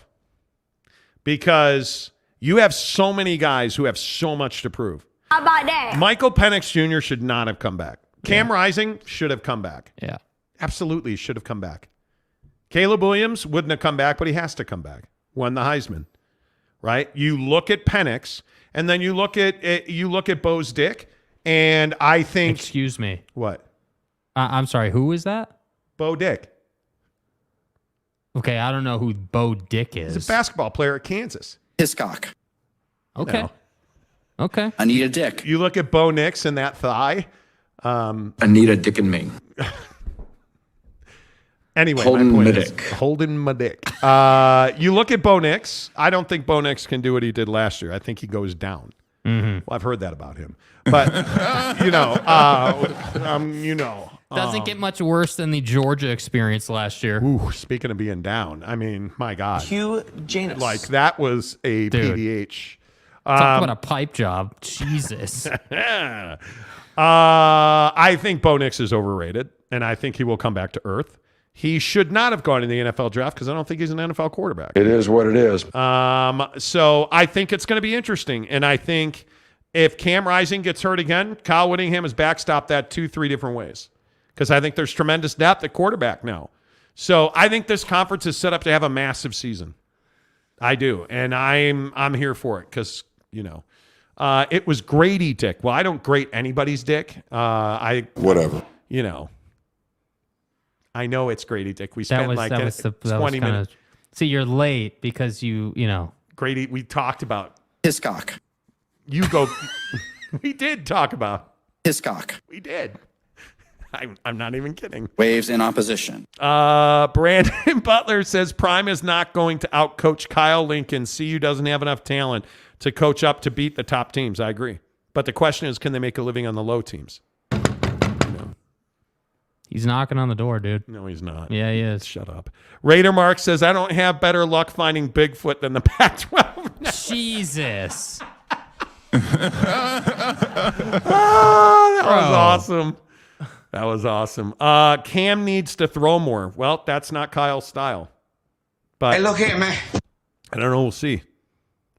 because you have so many guys who have so much to prove. How about that? Michael Penix Jr. should not have come back. Cam Rising should have come back. Yeah. Absolutely should have come back. Caleb Williams wouldn't have come back, but he has to come back. Won the Heisman, right? You look at Penix, and then you look at Bo's Dick, and I think... Excuse me. What? I'm sorry, who is that? Bo Dick. Okay, I don't know who Bo Dick is. He's a basketball player at Kansas. Hiscock. Okay. You know. Okay. I need a dick. You look at Bo Nix and that thigh. Anita Dick and me. Anyway, Holden my point Middick. is Holden Middick. You look at Bo Nix. I don't think Bo Nix can do what he did last year. I think he goes down. Mm-hmm. Well, I've heard that about him. But, Doesn't get much worse than the Georgia experience last year. Ooh, speaking of being down, I mean, my God. Hugh Janus. Like, that was a Dude. PDH. Talk about a pipe job. Jesus. I think Bo Nix is overrated, and I think he will come back to earth. He should not have gone in the NFL draft because I don't think he's an NFL quarterback. It is what it is. So I think it's going to be interesting, and I think if Cam Rising gets hurt again, Kyle Whittingham has backstopped that 2-3 different ways because I think there's tremendous depth at quarterback now. So I think this conference is set up to have a massive season. I do, and I'm here for it because it was Grady Dick. Well, I don't grade anybody's dick. Whatever. I know it's Grady Dick. We spent 20 minutes. See, you're late because you know. Grady, we talked about. Hiscock. You go. We did talk about. Hiscock. We did. I'm not even kidding. Waves in opposition. Brandon Butler says Prime is not going to outcoach Kyle Lincoln. CU doesn't have enough talent to coach up to beat the top teams. I agree. But the question is, can they make a living on the low teams? He's knocking on the door, dude. No, he's not. Yeah, he is. Shut up. Raider Mark says, I don't have better luck finding Bigfoot than the Pac-12. Jesus. That was awesome. That was awesome. Cam needs to throw more. Well, that's not Kyle's style. But Hey, look here, man. I don't know. We'll see.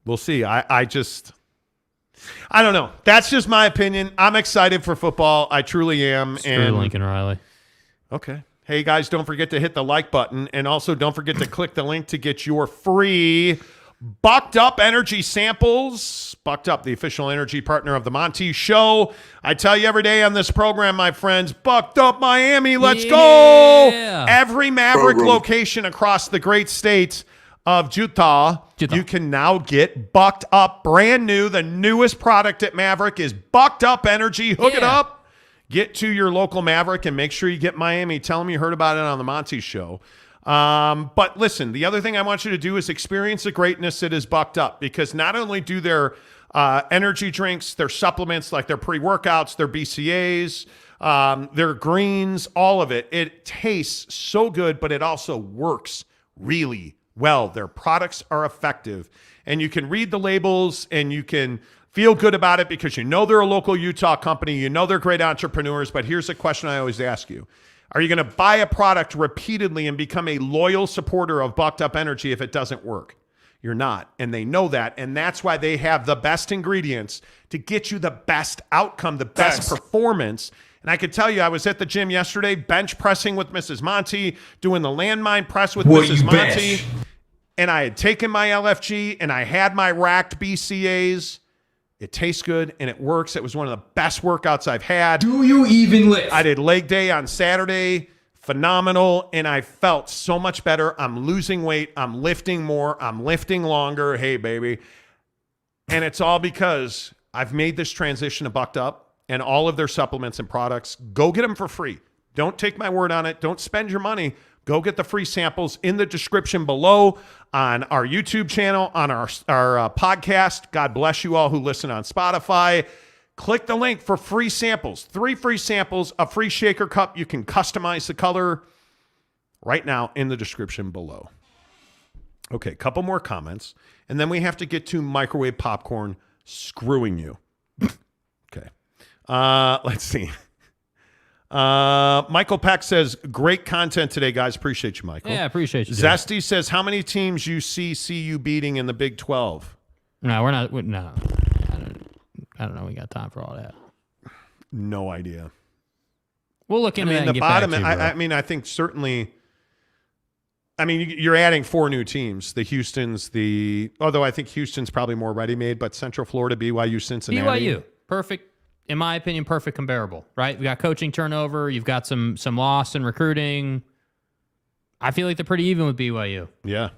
We'll see. I don't know. That's just my opinion. I'm excited for football. I truly am. Screw Lincoln Riley. Okay. Hey, guys, don't forget to hit the like button. And also don't forget to click the link to get your free Bucked Up energy samples. Bucked Up, the official energy partner of the Monty Show. I tell you every day on this program, my friends, Bucked Up Miami, let's go. Every Maverick location across the great state of Utah, you can now get Bucked Up, brand new. The newest product at Maverick is Bucked Up Energy. Hook it up. Get to your local Maverick and make sure you get Miami. Tell them you heard about it on the Monty Show. But listen, the other thing I want you to do is experience the greatness that is Bucked Up, because not only do their energy drinks, their supplements, like their pre-workouts, their BCAAs, their greens, all of it, it tastes so good, but it also works really well. Their products are effective, and you can read the labels and you can feel good about it because you know they're a local Utah company, you know they're great entrepreneurs. But here's a question I always ask you. Are you going to buy a product repeatedly and become a loyal supporter of Bucked Up Energy if it doesn't work? You're not, and they know that, and that's why they have the best ingredients to get you the best outcome, the best performance. And I can tell you, I was at the gym yesterday, bench pressing with Mrs. Monty, doing the landmine press with Mrs. Monty, and I had taken my LFG, and I had my racked BCAAs. It tastes good, and it works. It was one of the best workouts I've had. Do you even lift? I did leg day on Saturday. Phenomenal, and I felt so much better. I'm losing weight. I'm lifting more. I'm lifting longer. Hey, baby. And it's all because I've made this transition to Bucked Up, and all of their supplements and products. Go get them for free. Don't take my word on it. Don't spend your money. Go get the free samples in the description below on our YouTube channel, on our podcast. God bless you all who listen on Spotify. Click the link for free samples. 3 free samples, a free shaker cup. You can customize the color right now in the description below. Okay, a couple more comments, and then we have to get to microwave popcorn screwing you. Okay. Let's see. Michael Peck says, great content today, guys. Appreciate you, Michael. Yeah, appreciate you. Zesty says, how many teams you see CU beating in the Big 12? No, we're not. No. I don't know. We got time for all that. No idea. We'll look into that and the get bottom, back to you, bro. I mean, I think certainly, I mean, you're adding 4 new teams. The Houston's although I think Houston's probably more ready-made, but Central Florida, BYU, Cincinnati. BYU, perfect, in my opinion, perfect comparable, right? We got coaching turnover. You've got some loss in recruiting. I feel like they're pretty even with BYU. Yeah,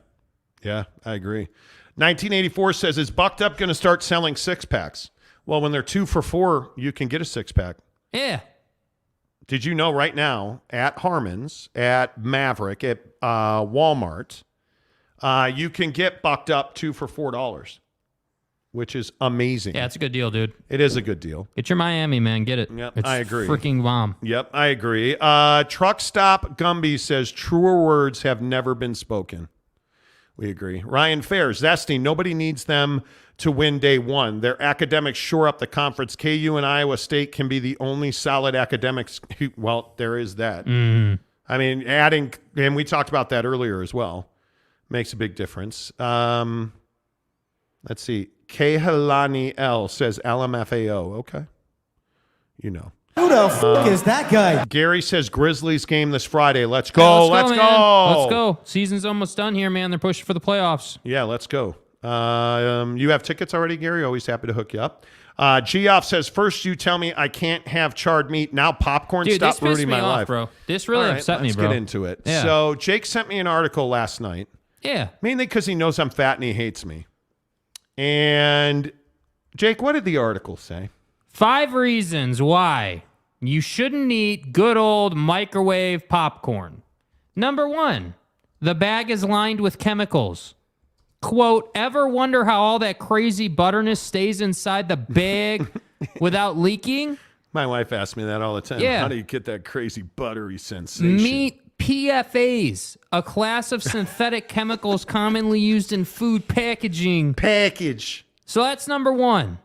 I agree. 1984 says, is Bucked Up going to start selling 6-packs? Well, when they're 2 for $4, you can get a 6-pack. Yeah. Did you know right now at Harmon's, at Maverick, at Walmart, you can get Bucked Up 2 for $4, which is amazing. Yeah, it's a good deal, dude. It is a good deal. Get your Miami, man. Get it. Yep, it's I agree. Freaking bomb. Yep, I agree. Truck Stop Gumby says, truer words have never been spoken. We agree. Ryan Fair, Zesty, nobody needs them to win day one. Their academics shore up the conference. KU and Iowa State can be the only solid academics. Well, there is that. Mm-hmm. I mean, adding, and we talked about that earlier as well, makes a big difference. Let's see. Kehalani L says LMFAO. Okay. You know. Who the fuck is that guy? Gary says Grizzlies game this Friday. Let's go. Let's go. Let's go. Season's almost done here, man. They're pushing for the playoffs. Yeah, let's go. You have tickets already, Gary? Always happy to hook you up. Geoff says, first you tell me I can't have charred meat. Now popcorn. Dude, stop this pissed ruining me my off, life. bro. This really upset me, bro. Let's get into it. Yeah. So Jake sent me an article last night. Yeah. Mainly because he knows I'm fat and he hates me. And Jake, what did the article say? 5 reasons why you shouldn't eat good old microwave popcorn. Number 1, the bag is lined with chemicals. Quote, ever wonder how all that crazy butterness stays inside the bag without leaking? My wife asks me that all the time. Yeah. How do you get that crazy buttery sensation? Meet PFAs, a class of synthetic chemicals commonly used in food packaging. Package. So that's number 1.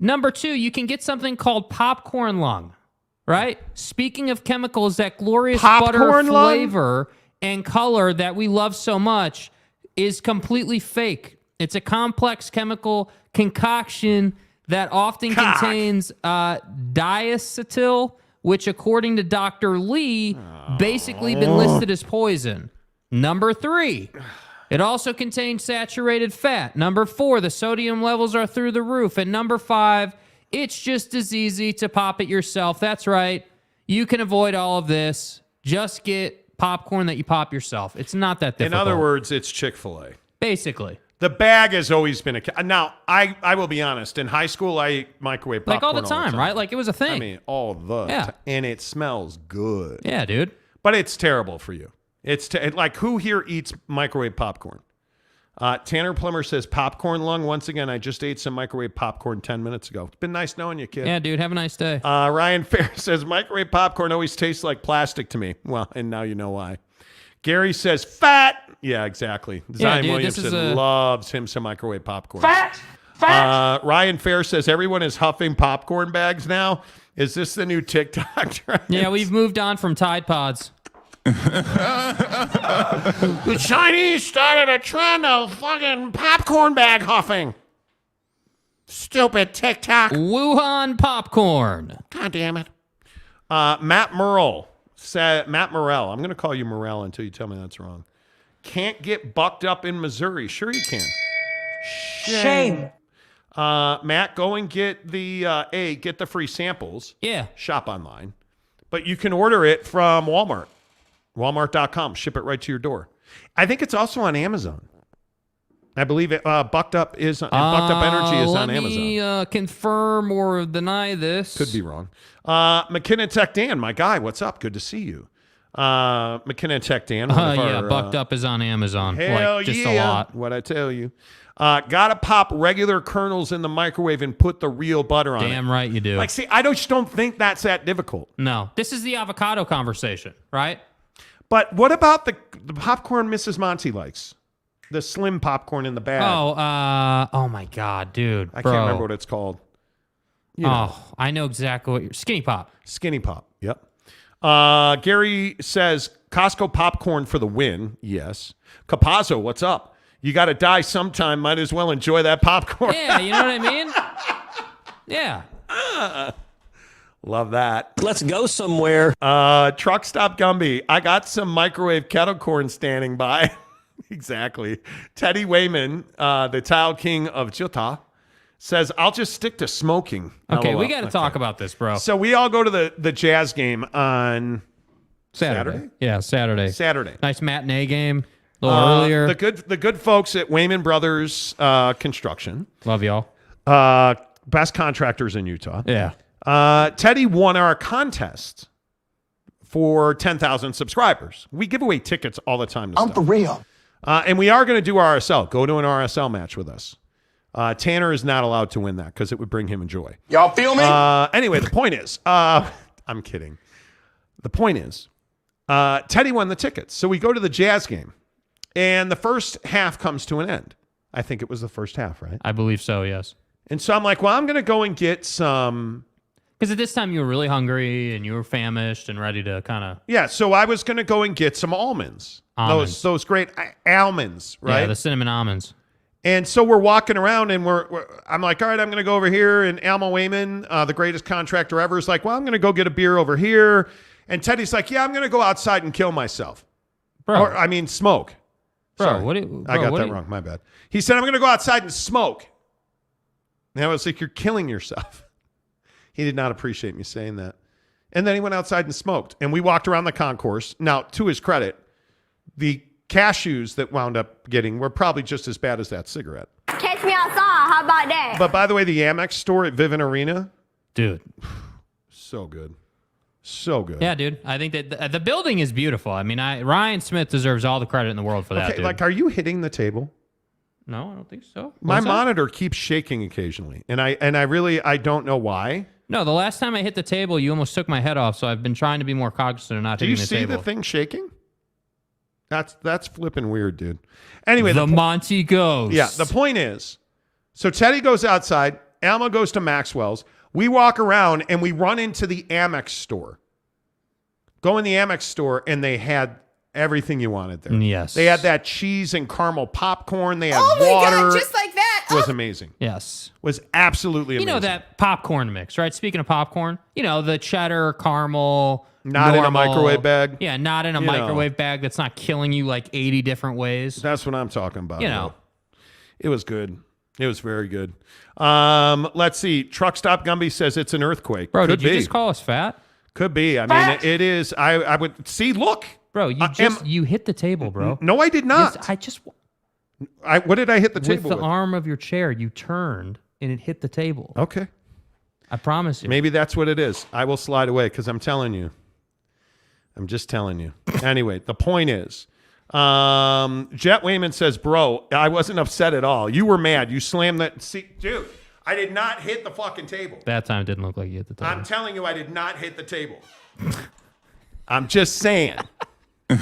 Number 2, you can get something called popcorn lung, right? Speaking of chemicals, that glorious Popcorn butter lung? flavor and color that we love so much is completely fake. It's a complex chemical concoction that often contains diacetyl, which according to Dr. Lee, basically been listed as poison. Number 3, it also contains saturated fat. Number 4, the sodium levels are through the roof. And number 5, it's just as easy to pop it yourself. That's right. You can avoid all of this. Just get popcorn that you pop yourself. It's not that difficult. In other words, it's Chick-fil-A. Basically. The bag has always been a... Now, I will be honest. In high school, I ate microwave popcorn Like all the time, right? Like it was a thing. I mean, all the time. And it smells good. Yeah, dude. But it's terrible for you. It's like, who here eats microwave popcorn? Tanner Plummer says, popcorn lung. Once again, I just ate some microwave popcorn 10 minutes ago. It's been nice knowing you, kid. Yeah, dude. Have a nice day. Ryan Fair says, microwave popcorn always tastes like plastic to me. Well, and now you know why. Gary says, fat. Yeah, exactly. Zion Williamson loves him some microwave popcorn. Fat. Ryan Fair says, everyone is huffing popcorn bags now. Is this the new TikTok trend? Yeah, we've moved on from Tide Pods. The Chinese started a trend of fucking popcorn bag huffing. Stupid TikTok. Wuhan popcorn. God damn it. Matt Morrell said, Matt Morrell, I'm going to call you Morrell until you tell me that's wrong. Can't get bucked up in Missouri. Sure you can. Shame. Matt, go and get get the free samples. Yeah. Shop online. But you can order it from Walmart. Walmart.com. Ship it right to your door. I think it's also on Amazon. I believe it. Bucked Up is Bucked Up Energy is on Amazon. Let me confirm or deny this. Could be wrong. McKinnon Tech Dan, my guy, what's up? Good to see you. McKinnon Tech Dan. Bucked Up is on Amazon. Hell just yeah. a lot. What'd I tell you? Gotta pop regular kernels in the microwave and put the real butter on it. Damn right you do. Like, see, I just don't think that's that difficult. No. This is the avocado conversation, right? But what about the popcorn Mrs. Monty likes? The slim popcorn in the bag. Oh my God, dude. I can't remember what it's called. I know exactly what you're... Skinny Pop. Skinny Pop, yep. Gary says, Costco popcorn for the win. Yes. Capazzo, what's up? You got to die sometime. Might as well enjoy that popcorn. Yeah, you know what I mean? Yeah. Love that. Let's go somewhere. Truck Stop Gumby. I got some microwave kettle corn standing by. Exactly. Teddy Wayman, the tile king of Utah, says, I'll just stick to smoking. Okay, LOL. we got to talk about this, bro. So we all go to the Jazz game on Saturday? Yeah, Saturday. Saturday. Nice matinee game. A little earlier. The good folks at Wayman Brothers Construction. Love y'all. Best contractors in Utah. Yeah. Teddy won our contest for 10,000 subscribers. We give away tickets all the time. I'm for real. And we are going to do RSL. Go to an RSL match with us. Tanner is not allowed to win that because it would bring him joy. Y'all feel me? Anyway, the point is, I'm kidding. The point is, Teddy won the tickets. So we go to the Jazz game. And the first half comes to an end. I think it was the first half, right? I believe so, yes. And so I'm like, well, I'm going to go and get some. Because at this time you were really hungry and you were famished and ready to kind of. Yeah, so I was going to go and get some almonds. Those great almonds, right? Yeah, the cinnamon almonds. And so we're walking around and I'm like, all right, I'm going to go over here. And Alma Wayman, the greatest contractor ever, is like, well, I'm going to go get a beer over here. And Teddy's like, yeah, I'm going to go outside and kill myself. Bro. Smoke. Bro, Sorry. I got that wrong. My bad. He said, I'm going to go outside and smoke. And I was like, you're killing yourself. He did not appreciate me saying that. And then he went outside and smoked. And we walked around the concourse. Now, to his credit, the cashews that wound up getting were probably just as bad as that cigarette. Catch me outside. How about that? But by the way, the Amex store at Vivint Arena. Dude. So good. So good. Yeah, dude. I think that the building is beautiful. I mean, Ryan Smith deserves all the credit in the world for that, dude. Like, are you hitting the table? No, I don't think so. My monitor keeps shaking occasionally, and I don't know why. No, the last time I hit the table, you almost took my head off, so I've been trying to be more cognizant of not hitting the table. Do you see the thing shaking? That's flipping weird, dude. Anyway, the Monty goes. Yeah, the point is, so Teddy goes outside, Alma goes to Maxwell's. We walk around and we run into the Amex store. Go in the Amex store and they had everything you wanted there. Yes. They had that cheese and caramel popcorn. They had water. God, just like that. It was amazing. Yes. Was absolutely amazing. You know that popcorn mix, right? Speaking of popcorn, you know, the cheddar, caramel. Not in a microwave bag. Yeah, not in a microwave bag that's not killing you like 80 different ways. That's what I'm talking about. You know. It was good. It was very good. Let's see. Truck Stop Gumby says it's an earthquake. Bro, Could did you be. just call us fat? Could be. I mean, it is. I would see. Look, bro. You hit the table, bro. No, I did not. Yes, what did I hit the table with? The arm of your chair, you turned and it hit the table. Okay. I promise you. Maybe that's what it is. I will slide away because I'm telling you. I'm just telling you. Anyway, the point is, Jet Wayman says, bro, I wasn't upset at all. You were mad. You slammed that. See, dude, I did not hit the fucking table. That time it didn't look like you hit the table. I'm telling you, I did not hit the table. I'm just saying. You're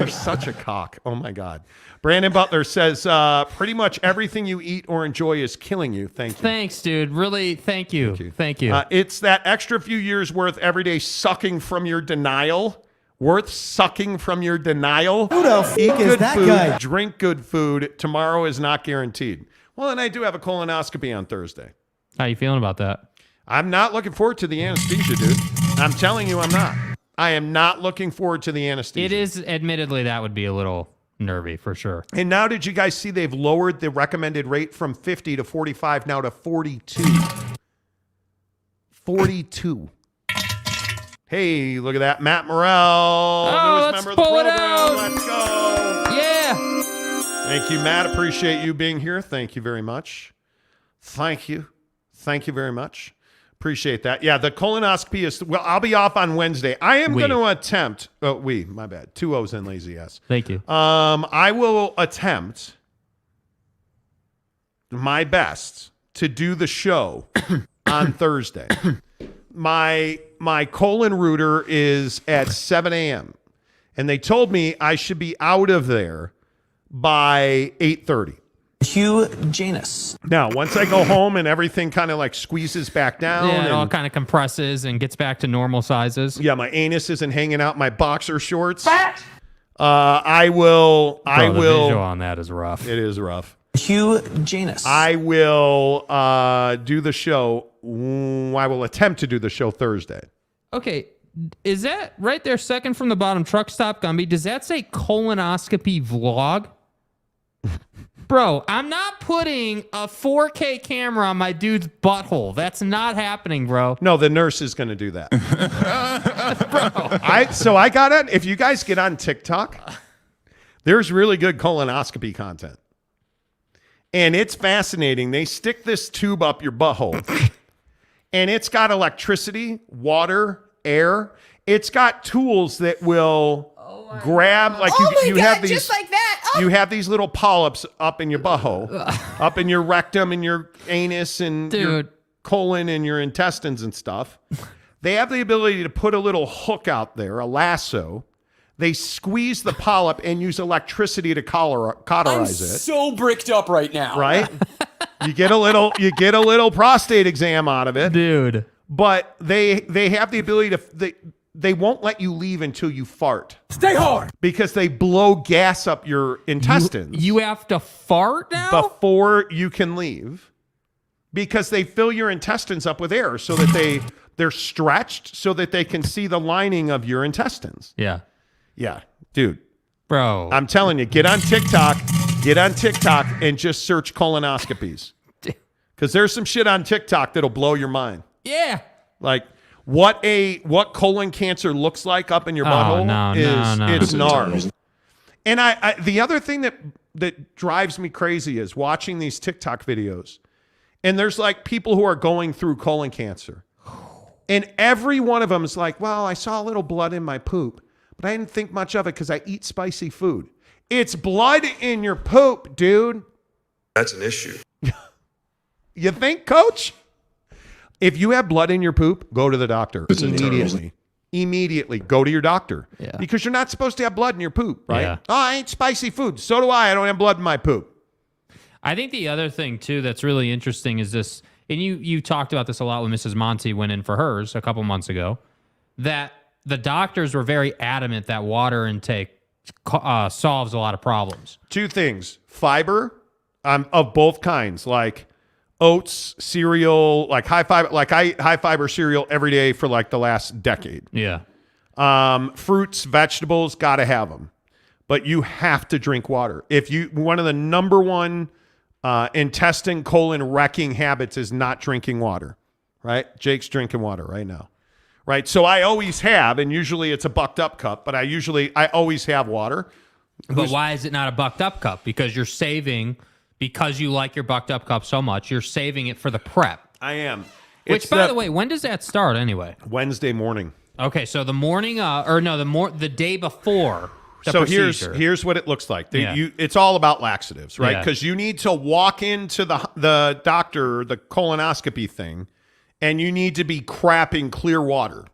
such a cock. Oh, my God. Brandon Butler says, pretty much everything you eat or enjoy is killing you. Thank you. Thanks, dude. Really, thank you. Thank you. It's that extra few years worth every day sucking from your denial. Worth sucking from your denial. Who the fuck is that food, guy? Drink good food. Tomorrow is not guaranteed. Well, and I do have a colonoscopy on Thursday. How you feeling about that? I'm not looking forward to the anesthesia, dude. I'm telling you, I'm not. I am not looking forward to the anesthesia. It is, admittedly, that would be a little nervy for sure. And now, did you guys see they've lowered the recommended rate from 50 to 45 now to 42? 42. Hey, look at that. Matt Morrell, newest member of the program. Let's go. Yeah. Thank you, Matt. Appreciate you being here. Thank you very much. Thank you. Thank you very much. Appreciate that. Yeah, the colonoscopy is, well, I'll be off on Wednesday. I am going to attempt, my bad. 2 O's and lazy S. Thank you. I will attempt my best to do the show on Thursday. My colon router is at 7 a.m. And they told me I should be out of there by 8:30. Hugh Janus. Now, once I go home and everything kind of like squeezes back down. Yeah, it and all kind of compresses and gets back to normal sizes. Yeah, my anus isn't hanging out my boxer shorts. I will. The visual on that is rough. It is rough. Hugh Janus. I will do the show. I will attempt to do the show Thursday. Okay, is that right there, second from the bottom, truck stop Gumby? Does that say colonoscopy vlog? Bro, I'm not putting a 4K camera on my dude's butthole. That's not happening, bro. No, the nurse is going to do that. So I got it. If you guys get on TikTok, there's really good colonoscopy content. And it's fascinating. They stick this tube up your butthole. And it's got electricity, water, air. It's got tools that will grab, like you have these, just like that. Oh. You have these little polyps up in your butthole, up in your rectum and your anus and your colon and your intestines and stuff. They have the ability to put a little hook out there, a lasso. They squeeze the polyp and use electricity to cauterize it. So bricked up right now. Right? You get a little prostate exam out of it. Dude. But they have the ability to they won't let you leave until you fart. Stay hard. Because they blow gas up your intestines. You have to fart now? Before you can leave. Because they fill your intestines up with air so that they're stretched so that they can see the lining of your intestines. Yeah. Yeah. Dude. Bro. I'm telling you, get on TikTok and just search colonoscopies. Because there's some shit on TikTok that'll blow your mind. Yeah. Like what colon cancer looks like up in your butthole it's gnarly. And I the other thing that drives me crazy is watching these TikTok videos. And there's like people who are going through colon cancer. And every one of them is like, well, I saw a little blood in my poop, but I didn't think much of it because I eat spicy food. It's blood in your poop, dude. That's an issue. You think, coach? If you have blood in your poop, go to the doctor immediately. Immediately go to your doctor. Yeah. Because you're not supposed to have blood in your poop, right? Yeah. Oh, I eat spicy food. So do I. I don't have blood in my poop. I think the other thing, too, that's really interesting is this, and you talked about this a lot when Mrs. Monty went in for hers a couple months ago, that the doctors were very adamant that water intake solves a lot of problems. Two things. Fiber of both kinds, like oats, cereal, like high fiber cereal every day for like the last decade. Yeah. Fruits, vegetables, got to have them. But you have to drink water. One of the number one intestine colon wrecking habits is not drinking water, right? Jake's drinking water right now, right? So I always have, and usually it's a bucked up cup, but I always have water. But why is it not a bucked up cup? Because you're saving, because you like your bucked up cup so much, you're saving it for the prep. I am. Which, by the way, when does that start anyway? Wednesday morning. Okay, so the morning, the day before. So here's what it looks like. It's all about laxatives, right? Because you need to walk into the doctor, the colonoscopy thing, and you need to be crapping clear water.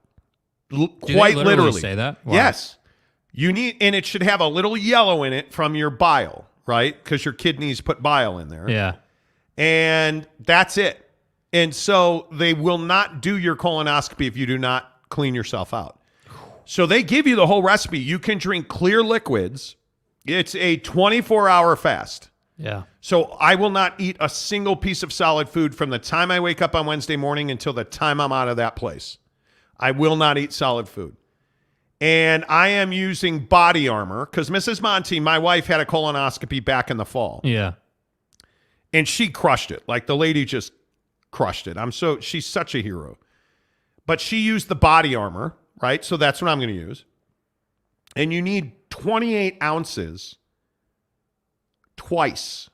Quite literally. Say that? Wow. Yes. And it should have a little yellow in it from your bile, right? Because your kidneys put bile in there. Yeah. And that's it. And so they will not do your colonoscopy if you do not clean yourself out. So they give you the whole recipe. You can drink clear liquids. It's a 24-hour fast. Yeah. So I will not eat a single piece of solid food from the time I wake up on Wednesday morning until the time I'm out of that place. I will not eat solid food. And I am using body armor because Mrs. Monty, my wife, had a colonoscopy back in the fall. Yeah. And she crushed it. Like the lady just crushed it. She's such a hero. But she used the body armor. Right? So that's what I'm going to use. And you need 28 ounces twice.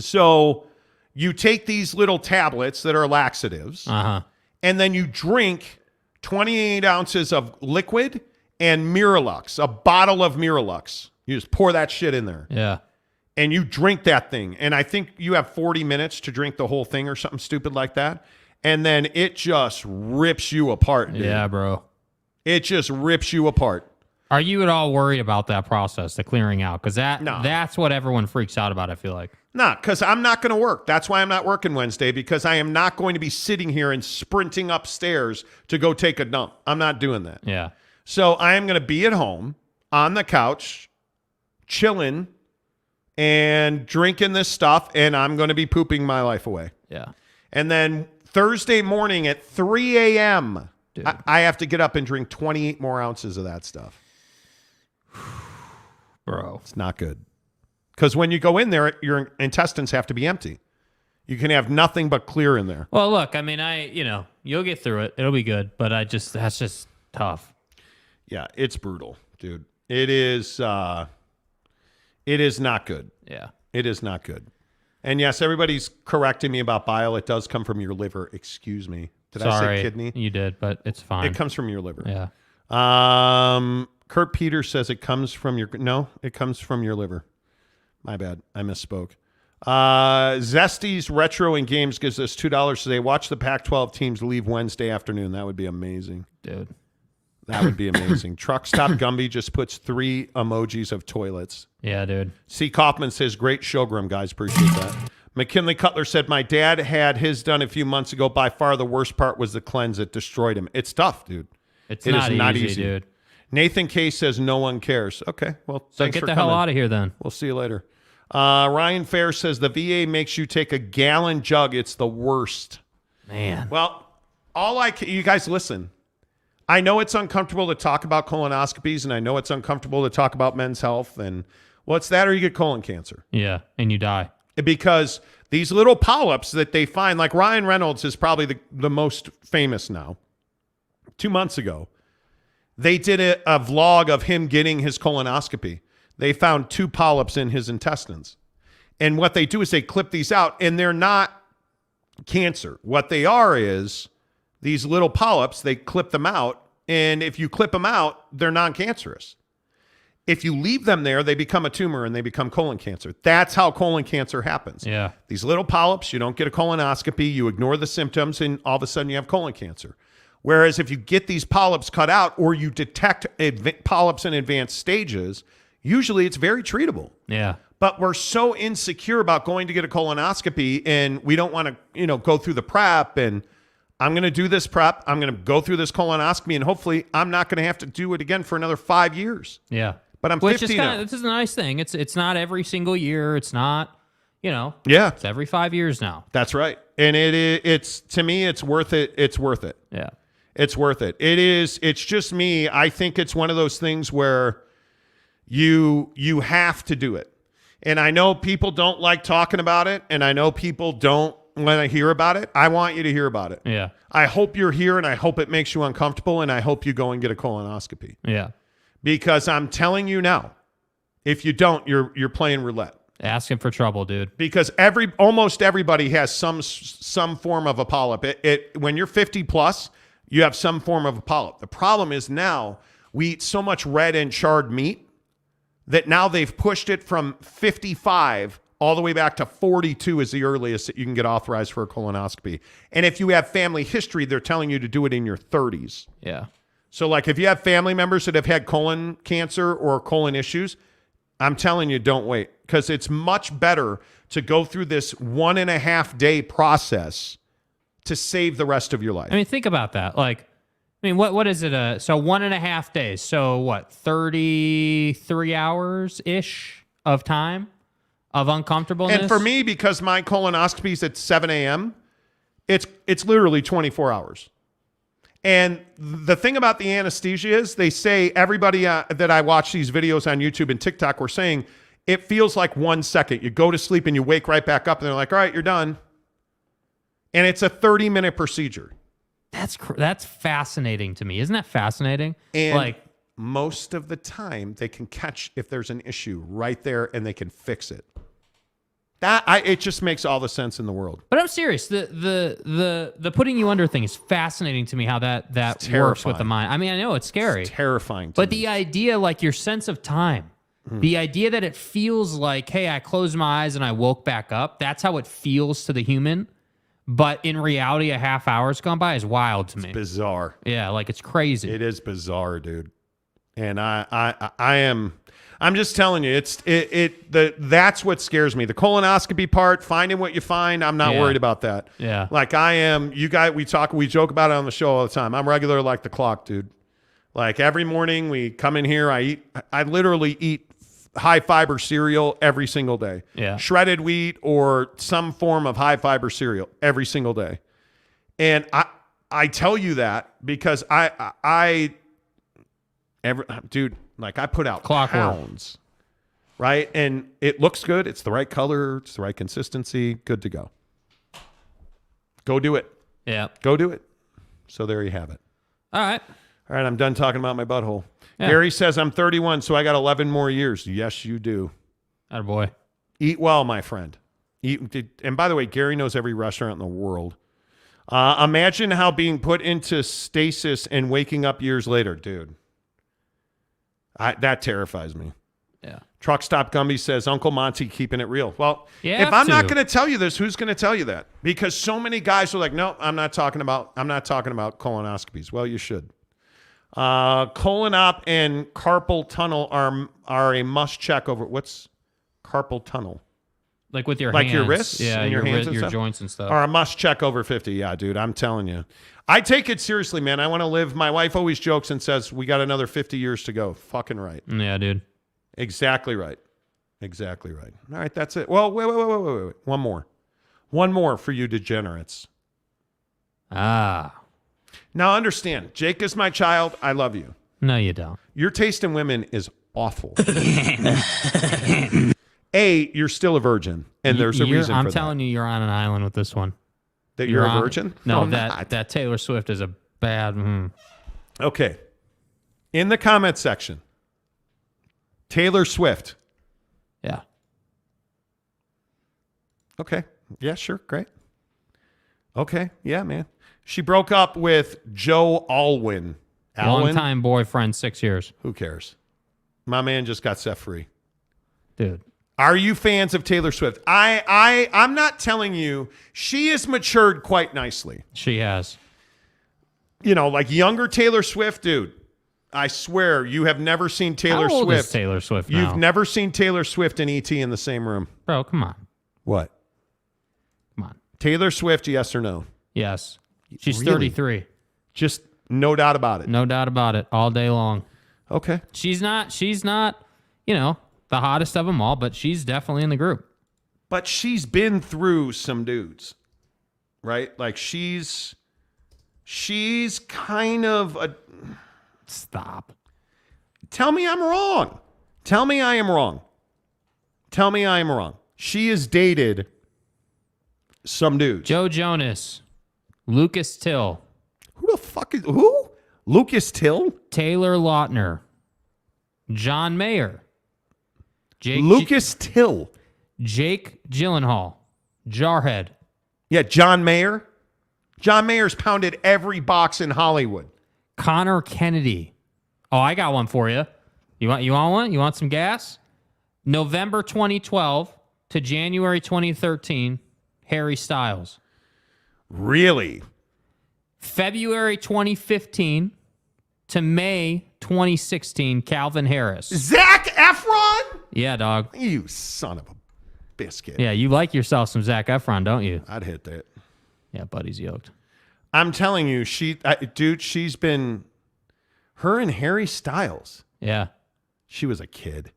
So you take these little tablets that are laxatives, and then you drink 28 ounces of liquid and Miralux, a bottle of Miralux. You just pour that shit in there. Yeah. And you drink that thing. And I think you have 40 minutes to drink the whole thing or something stupid like that. And then it just rips you apart, dude. Yeah, bro. It just rips you apart. Are you at all worried about that process, the clearing out? Because that's what everyone freaks out about, I feel like. No, because I'm not going to work. That's why I'm not working Wednesday, because I am not going to be sitting here and sprinting upstairs to go take a dump. I'm not doing that. Yeah. So I am going to be at home on the couch, chilling and drinking this stuff, and I'm going to be pooping my life away. Yeah. And then Thursday morning at 3 a.m., I have to get up and drink 28 more ounces of that stuff. Bro. It's not good. Because when you go in there, your intestines have to be empty. You can have nothing but clear in there. Well, look, I mean, you'll get through it. It'll be good, but that's just tough. Yeah, it's brutal, dude. It is not good. Yeah. It is not good. And yes, everybody's correcting me about bile. It does come from your liver. Excuse me. Did I say kidney? You did, but it's fine. It comes from your liver. Yeah. Kurt Peters says it comes from your... No, it comes from your liver. My bad. I misspoke. Zesty's Retro and Games gives us $2 today. Watch the Pac-12 teams leave Wednesday afternoon. That would be amazing. Dude. That would be amazing. Truck Stop Gumby just puts 3 emojis of toilets. Yeah, dude. C. Kaufman says, great showgram, guys. Appreciate that. McKinley Cutler said, my dad had his done a few months ago. By far the worst part was the cleanse. It destroyed him. It's tough, dude. It is not easy, dude. Nathan K says, no one cares. Okay, well, so thanks get for the coming. hell out of here then. We'll see you later. Ryan Fair says, the VA makes you take a gallon jug. It's the worst. Man. Well, you guys listen. I know it's uncomfortable to talk about colonoscopies, and I know it's uncomfortable to talk about men's health, and what's that, or you get colon cancer. Yeah, and you die. Because these little polyps that they find, like Ryan Reynolds is probably the most famous now. 2 months ago, they did a vlog of him getting his colonoscopy. They found 2 polyps in his intestines. And what they do is they clip these out, and they're not cancer. What they are is these little polyps, they clip them out, and if you clip them out, they're non-cancerous. If you leave them there, they become a tumor and they become colon cancer. That's how colon cancer happens. Yeah. These little polyps, you don't get a colonoscopy, you ignore the symptoms, and all of a sudden you have colon cancer. Whereas if you get these polyps cut out or you detect polyps in advanced stages, usually it's very treatable. Yeah. But we're so insecure about going to get a colonoscopy, and we don't want to, go through the prep, and I'm going to do this prep. I'm going to go through this colonoscopy, and hopefully I'm not going to have to do it again for another 5 years. Yeah. But I'm Which 50 is now. This is a nice thing. It's not every single year. It's not, Yeah. It's every 5 years now. That's right. And it's to me, it's worth it. It's worth it. Yeah. It's worth it. It is. It's just me. I think it's one of those things where you have to do it. And I know people don't like talking about it, and I know people don't want to hear about it. I want you to hear about it. Yeah. I hope you're here, and I hope it makes you uncomfortable, and I hope you go and get a colonoscopy. Yeah. Because I'm telling you now, if you don't, you're playing roulette. Asking for trouble, dude. Because almost everybody has some form of a polyp. When you're 50 plus, you have some form of a polyp. The problem is now we eat so much red and charred meat that now they've pushed it from 55 all the way back to 42 is the earliest that you can get authorized for a colonoscopy. And if you have family history, they're telling you to do it in your 30s. Yeah. So like if you have family members that have had colon cancer or colon issues, I'm telling you, don't wait, because it's much better to go through this 1.5 day process to save the rest of your life. I mean, think about that. What is it? So 1.5 days. So what, 33 hours-ish of time of uncomfortableness? And for me, because my colonoscopy is at 7 a.m., it's literally 24 hours. And the thing about the anesthesia is they say everybody that I watch these videos on YouTube and TikTok were saying it feels like 1 second. You go to sleep and you wake right back up and they're like, all right, you're done. And it's a 30-minute procedure. That's fascinating to me. Isn't that fascinating? And most of the time they can catch if there's an issue right there and they can fix it. It just makes all the sense in the world. But I'm serious. The putting you under thing is fascinating to me, how that works with the mind. I mean, I know it's scary. It's terrifying. But the idea, like your sense of time, the idea that it feels like, hey, I closed my eyes and I woke back up, that's how it feels to the human. But in reality, a half hour's gone by is wild to me. It's bizarre. Yeah, like it's crazy. It is bizarre, dude. And I'm just telling you, that's what scares me. The colonoscopy part, finding what you find, I'm not worried about that. Yeah. Like I am, you guys, we joke about it on the show all the time. I'm regular like the clock, dude. Like every morning we come in here, I literally eat high fiber cereal every single day. Yeah. Shredded wheat or some form of high fiber cereal every single day. And I tell you that because dude, like I put out pounds, right? And it looks good. It's the right color. It's the right consistency. Good to go. Go do it. Yeah. Go do it. So there you have it. All right. All right. I'm done talking about my butthole. Yeah. Gary says I'm 31, so I got 11 more years. Yes, you do. Attaboy. Eat well, my friend. And by the way, Gary knows every restaurant in the world. Imagine how being put into stasis and waking up years later, dude. That terrifies me. Yeah. Truck Stop Gumby says, Uncle Monty keeping it real. Well, You if have I'm not to. going to tell you this, who's going to tell you that? Because so many guys are like, no, I'm not talking about colonoscopies. Well, you should. Colon-op and carpal tunnel are a must check over. What's carpal tunnel? Like with your like hands. your wrists, yeah, and your hands, and your stuff? joints and stuff. Are a must check over 50. Yeah, dude, I'm telling you, I take it seriously, man. I want to live. My wife always jokes and says, "We got another 50 years to go." Fucking right. Yeah, dude. Exactly right. Exactly right. All right, that's it. Well, wait. One more for you degenerates. Ah. Now understand, Jake is my child. I love you. No, you don't. Your taste in women is awful. You're still a virgin, and there's a reason for I'm that. telling you, you're on an island with this one. That you're a virgin? No, I'm not. that Taylor Swift is a bad. Okay. In the comment section, Taylor Swift. Yeah. Okay. Yeah, sure. Great. Okay. Yeah, man. She broke up with Joe Alwyn. Long-time boyfriend, 6 years. Who cares? My man just got set free. Dude. Are you fans of Taylor Swift? I'm not telling you. She has matured quite nicely. She has. You know, like younger Taylor Swift, dude. I swear, you have never seen Taylor How old Swift. is Taylor Swift now? You've never seen Taylor Swift and E.T. in the same room. Bro, come on. What? Come on. Taylor Swift, yes or no? Yes. She's Really? 33. Just no doubt about it. No doubt about it. All day long. Okay. She's not, you know, the hottest of them all, but she's definitely in the group. But she's been through some dudes, right? Like she's kind of a... Stop. Tell me I'm wrong. Tell me I am wrong. Tell me I am wrong. She has dated some dudes. Joe Jonas. Lucas Till. Who the fuck is... Who? Lucas Till? Taylor Lautner. John Mayer. Lucas Till. Jake Gyllenhaal. Jarhead. Yeah, John Mayer. John Mayer's pounded every box in Hollywood. Connor Kennedy. Oh, I got one for you. You want one? You want some gas? November 2012 to January 2013, Harry Styles. Really? February 2015 to May 2016, Calvin Harris. Zac Efron? Yeah, dog. You son of a biscuit. Yeah, you like yourself some Zac Efron, don't you? I'd hit that. Yeah, buddy's yoked. I'm telling you, she's been... Her and Harry Styles. Yeah. She was a kid.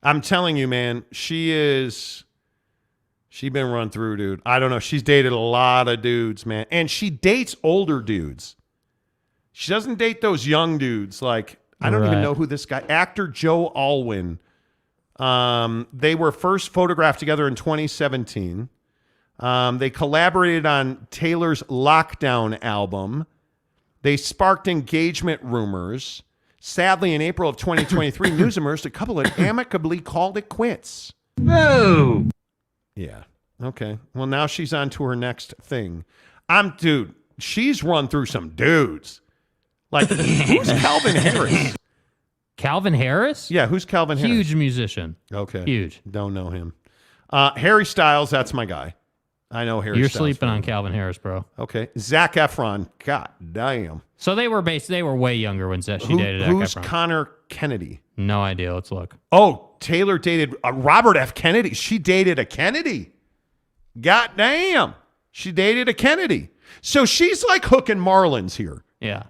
I'm telling you, man, she's been run through, dude. I don't know. She's dated a lot of dudes, man. And she dates older dudes. She doesn't date those young dudes. Like, I don't even know who this guy, actor Joe Alwyn. They were first photographed together in 2017. They collaborated on Taylor's Lockdown album. They sparked engagement rumors. Sadly, in April of 2023, news emerged the couple had amicably called it quits. No. Yeah. Okay. Well, now she's on to her next thing. Dude, she's run through some dudes. Like, who's Calvin Harris? Calvin Harris? Yeah, who's Calvin Harris? Huge musician. Okay. Huge. Don't know him. Harry Styles, that's my guy. I know Harry You're Styles. sleeping on Calvin Harris, bro. Okay. Zac Efron. God damn. So they were way younger when she dated Zac Who's Efron. Connor Kennedy? No idea. Let's look. Oh, Taylor dated Robert F. Kennedy. She dated a Kennedy. Goddamn. She dated a Kennedy. So she's like hooking Marlins here. Yeah.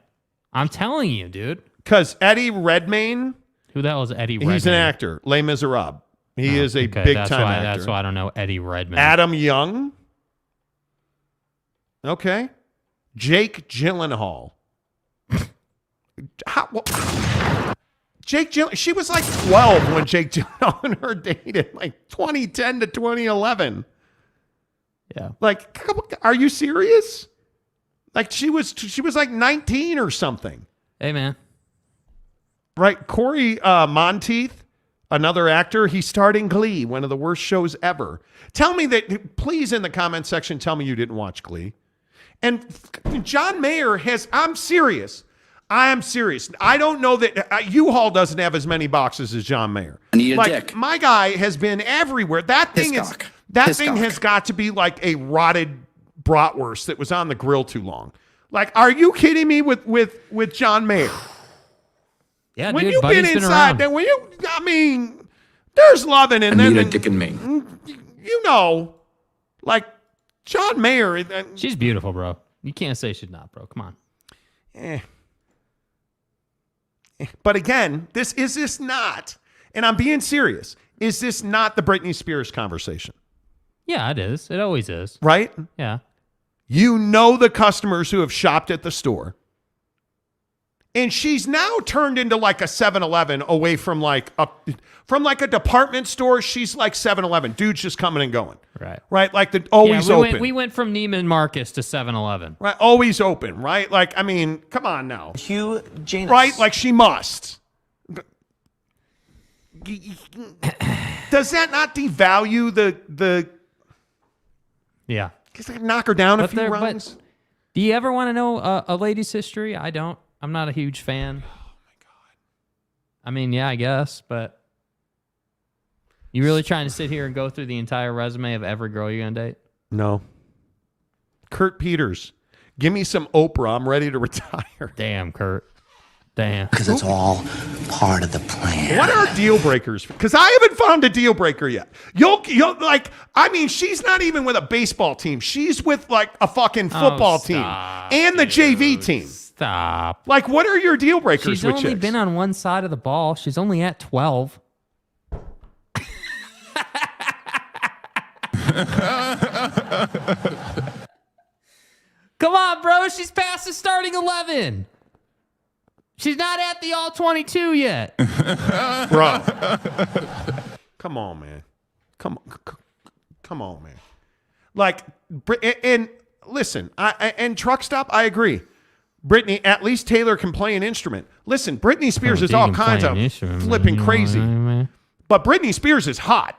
I'm telling you, dude. Because Eddie Redmayne. Who the hell is Eddie Redmayne? He's an actor. Les Miserables. He is a big-time actor. That's why I don't know Eddie Redmayne. Adam Young. Okay. Jake Gyllenhaal. Jake Gyllenhaal. She was like 12 when Jake Gyllenhaal and her dated, like 2010 to 2011. Yeah. Like, are you serious? Like she was like 19 or something. Hey, man. Right. Corey Monteith, another actor, he starred in Glee, one of the worst shows ever. Tell me that, please, in the comment section, tell me you didn't watch Glee. And John Mayer has, I'm serious. I am serious. I don't know that U-Haul doesn't have as many boxes as John Mayer. I need a dick. My guy has been everywhere. That thing has got to be like a rotted bratwurst that was on the grill too long. Like, are you kidding me with John Mayer? Yeah, when dude, you've been inside, then there's loving, and then Dick and Ming. You know, like John Mayer. She's beautiful, bro. You can't say she's not, bro. Come on. But again, is this not? And I'm being serious. Is this not the Britney Spears conversation? Yeah, it is. It always is. Right? Yeah. You know the customers who have shopped at the store. And she's now turned into like a 7-Eleven away from like a department store. She's like 7-Eleven. Dude's just coming and going. Right. Right? Like always open. We went from Neiman Marcus to 7-Eleven. Right. Always open. Right? Like, I mean, come on now. Hugh Janus. Right? Like she must. Does that not devalue the Yeah. Because I knock her down a few rungs. Do you ever want to know a lady's history? I don't. I'm not a huge fan. Oh, my God. I mean, yeah, I guess, but you really trying to sit here and go through the entire resume of every girl you're going to date? No. Kurt Peters. Give me some Oprah. I'm ready to retire. Damn, Kurt. Damn. Because it's all part of the plan. What are deal breakers? Because I haven't found a deal breaker yet. You'll like, I mean, she's not even with a baseball team. She's with like a fucking football team and the JV team. Stop. Like, what are your deal breakers She's with only chicks? been on one side of the ball. She's only at 12. Come on, bro. She's past the starting 11. She's not at the all-22 yet. Bro. Come on, man. Come on, man. Like, and listen, and truck stop, I agree. Brittany, at least Taylor can play an instrument. Listen, Britney Spears is all kinds of flipping crazy. But Britney Spears is hot.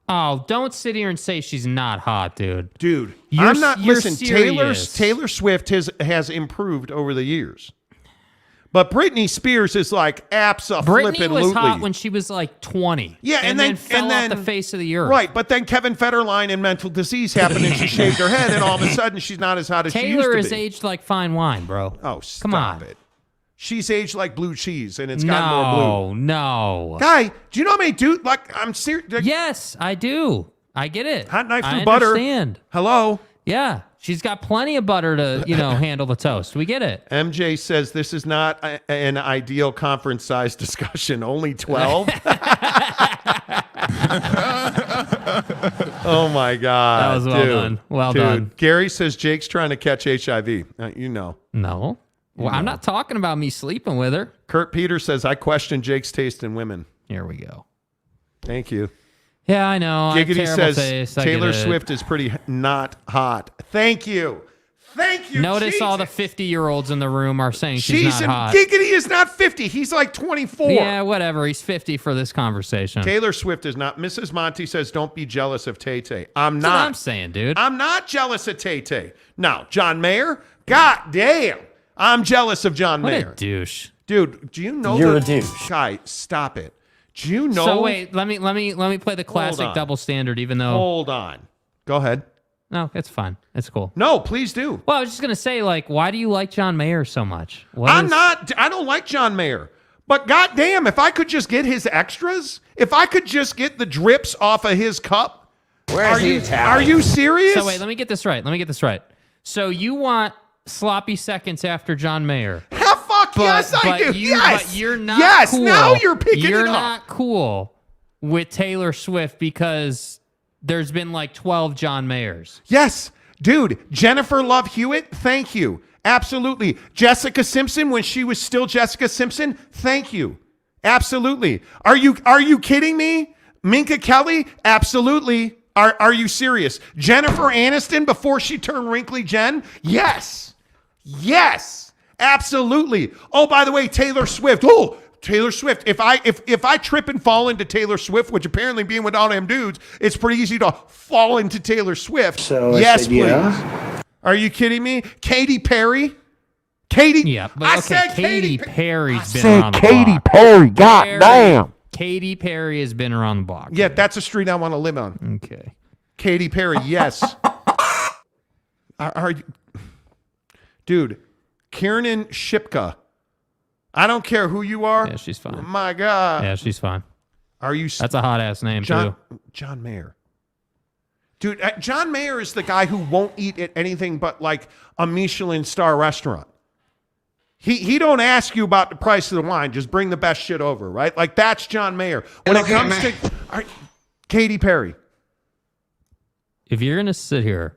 Oh, don't sit here and say she's not hot, dude. Dude, you're listen, serious. Taylor Swift has improved over the years. But Britney Spears is like abso-flippin'-lutely. Britney was hot when she was like 20. Yeah, and then fell off the face of the earth. Right, but then Kevin Federline and mental disease happened and she shaved her head and all of a sudden she's not as hot as she used to be. Taylor is aged like fine wine, bro. Oh, stop Come on. it. She's aged like blue cheese and it's gotten more blue. No. Guy, do you know how many dudes, like, I'm serious. Like, yes, I do. I get it. Hot knife through I butter. understand. Hello? Yeah. She's got plenty of butter to, handle the toast. We get it. MJ says this is not an ideal conference size discussion. Only 12. Oh my God. That was well done. Well done. Gary says Jake's trying to catch HIV. No. Well, I'm not talking about me sleeping with her. Kurt Peters says I question Jake's taste in women. Here we go. Thank you. Yeah, I know. Giggity says taste. Taylor Swift is pretty not hot. Thank you. Thank you. Notice Jesus. all the 50-year-olds in the room are saying she's not hot. Giggity is not 50. He's like 24. Yeah, whatever. He's 50 for this conversation. Taylor Swift is not. Mrs. Monty says don't be jealous of Tay-Tay. I'm not. That's what I'm saying, dude. I'm not jealous of Tay-Tay. Now, John Mayer, God damn. I'm jealous of John Mayer. What a douche. Dude, do you know You're a douche. Guy, stop it. Do you know? So wait, let me play the classic double standard, even though. Hold on. Go ahead. No, it's fine. It's cool. No, please do. Well, I was just gonna say, like, why do you like John Mayer so much? I don't like John Mayer, But goddamn, if I could just get his extras, if I could just get the drips off of his cup, are you serious? So wait, let me get this right. So you want sloppy seconds after John Mayer? Yes, I do. But you're not cool. Yes, now you're picking it up. You're not cool with Taylor Swift because there's been like 12 John Mayers. Yes, dude. Jennifer Love Hewitt, thank you. Absolutely. Jessica Simpson, when she was still Jessica Simpson, thank you. Absolutely. Are you kidding me? Minka Kelly, absolutely. Are you serious? Jennifer Aniston before she turned Wrinkly Jen? Yes. Yes. Absolutely. Oh, by the way, Taylor Swift. Oh, Taylor Swift. If I trip and fall into Taylor Swift, which apparently being with all them dudes, it's pretty easy to fall into Taylor Swift. So yes, please. yeah. Are you kidding me? Katy Perry? Yeah, but I said Katy Perry's been around the block. Katy Perry, goddamn. Katy Perry has been around the block. Yeah, that's a street I want to live on. Okay. Katy Perry, yes. Are you, dude? Kiernan Shipka. I don't care who you are. Yeah, she's fine. My God. Yeah, she's fine. Are you? That's a hot ass name too. John Mayer. Dude, John Mayer is the guy who won't eat at anything but like a Michelin star restaurant. He don't ask you about the price of the wine. Just bring the best shit over, right? Like that's John Mayer. When it comes to Katy Perry. If you're gonna sit here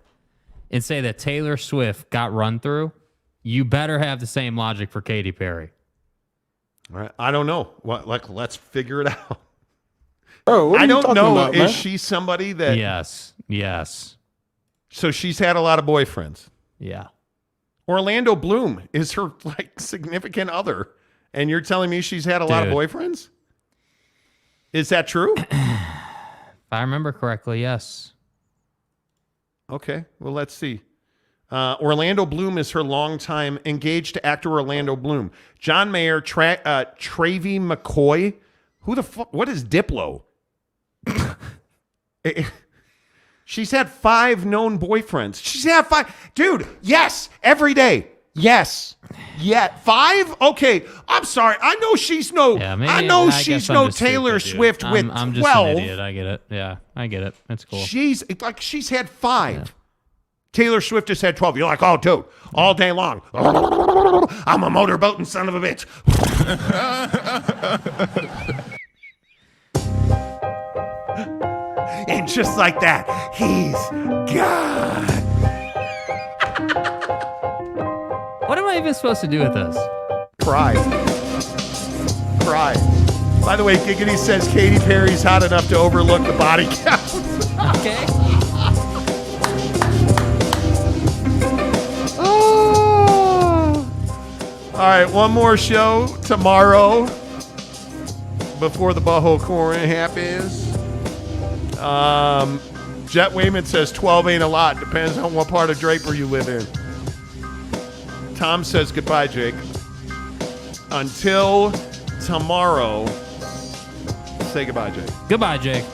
and say that Taylor Swift got run through, you better have the same logic for Katy Perry. All right. I don't know. Let's figure it out. Oh, I don't know. About, is man? she somebody that? Yes. So she's had a lot of boyfriends. Yeah. Orlando Bloom is her like significant other, and you're telling me she's had a lot of boyfriends? Is that true? If I remember correctly, yes. Okay. Well, let's see. Orlando Bloom is her longtime engaged to actor Orlando Bloom. John Mayer, Travie McCoy. Who the fuck? What is Diplo? She's had 5 known boyfriends. She's had 5. Dude, yes, every day. Yes. Yeah, 5? Okay. I'm sorry. I know she's no she's no Taylor Swift with I'm 12. Just an idiot. I get it. Yeah, I get it. It's cool. She's had 5. Yeah. Taylor Swift just had 12. You're like, oh, dude, all day long. I'm a motorboating son of a bitch. And just like that, he's gone. What am I even supposed to do with this? Cry. By the way, Giggity says Katy Perry's hot enough to overlook the body count. Okay. All right, one more show tomorrow before the butthole corn happens. Jet Wayman says 12 ain't a lot. Depends on what part of Draper you live in. Tom says goodbye, Jake. Until tomorrow, say goodbye, Jake. Goodbye, Jake.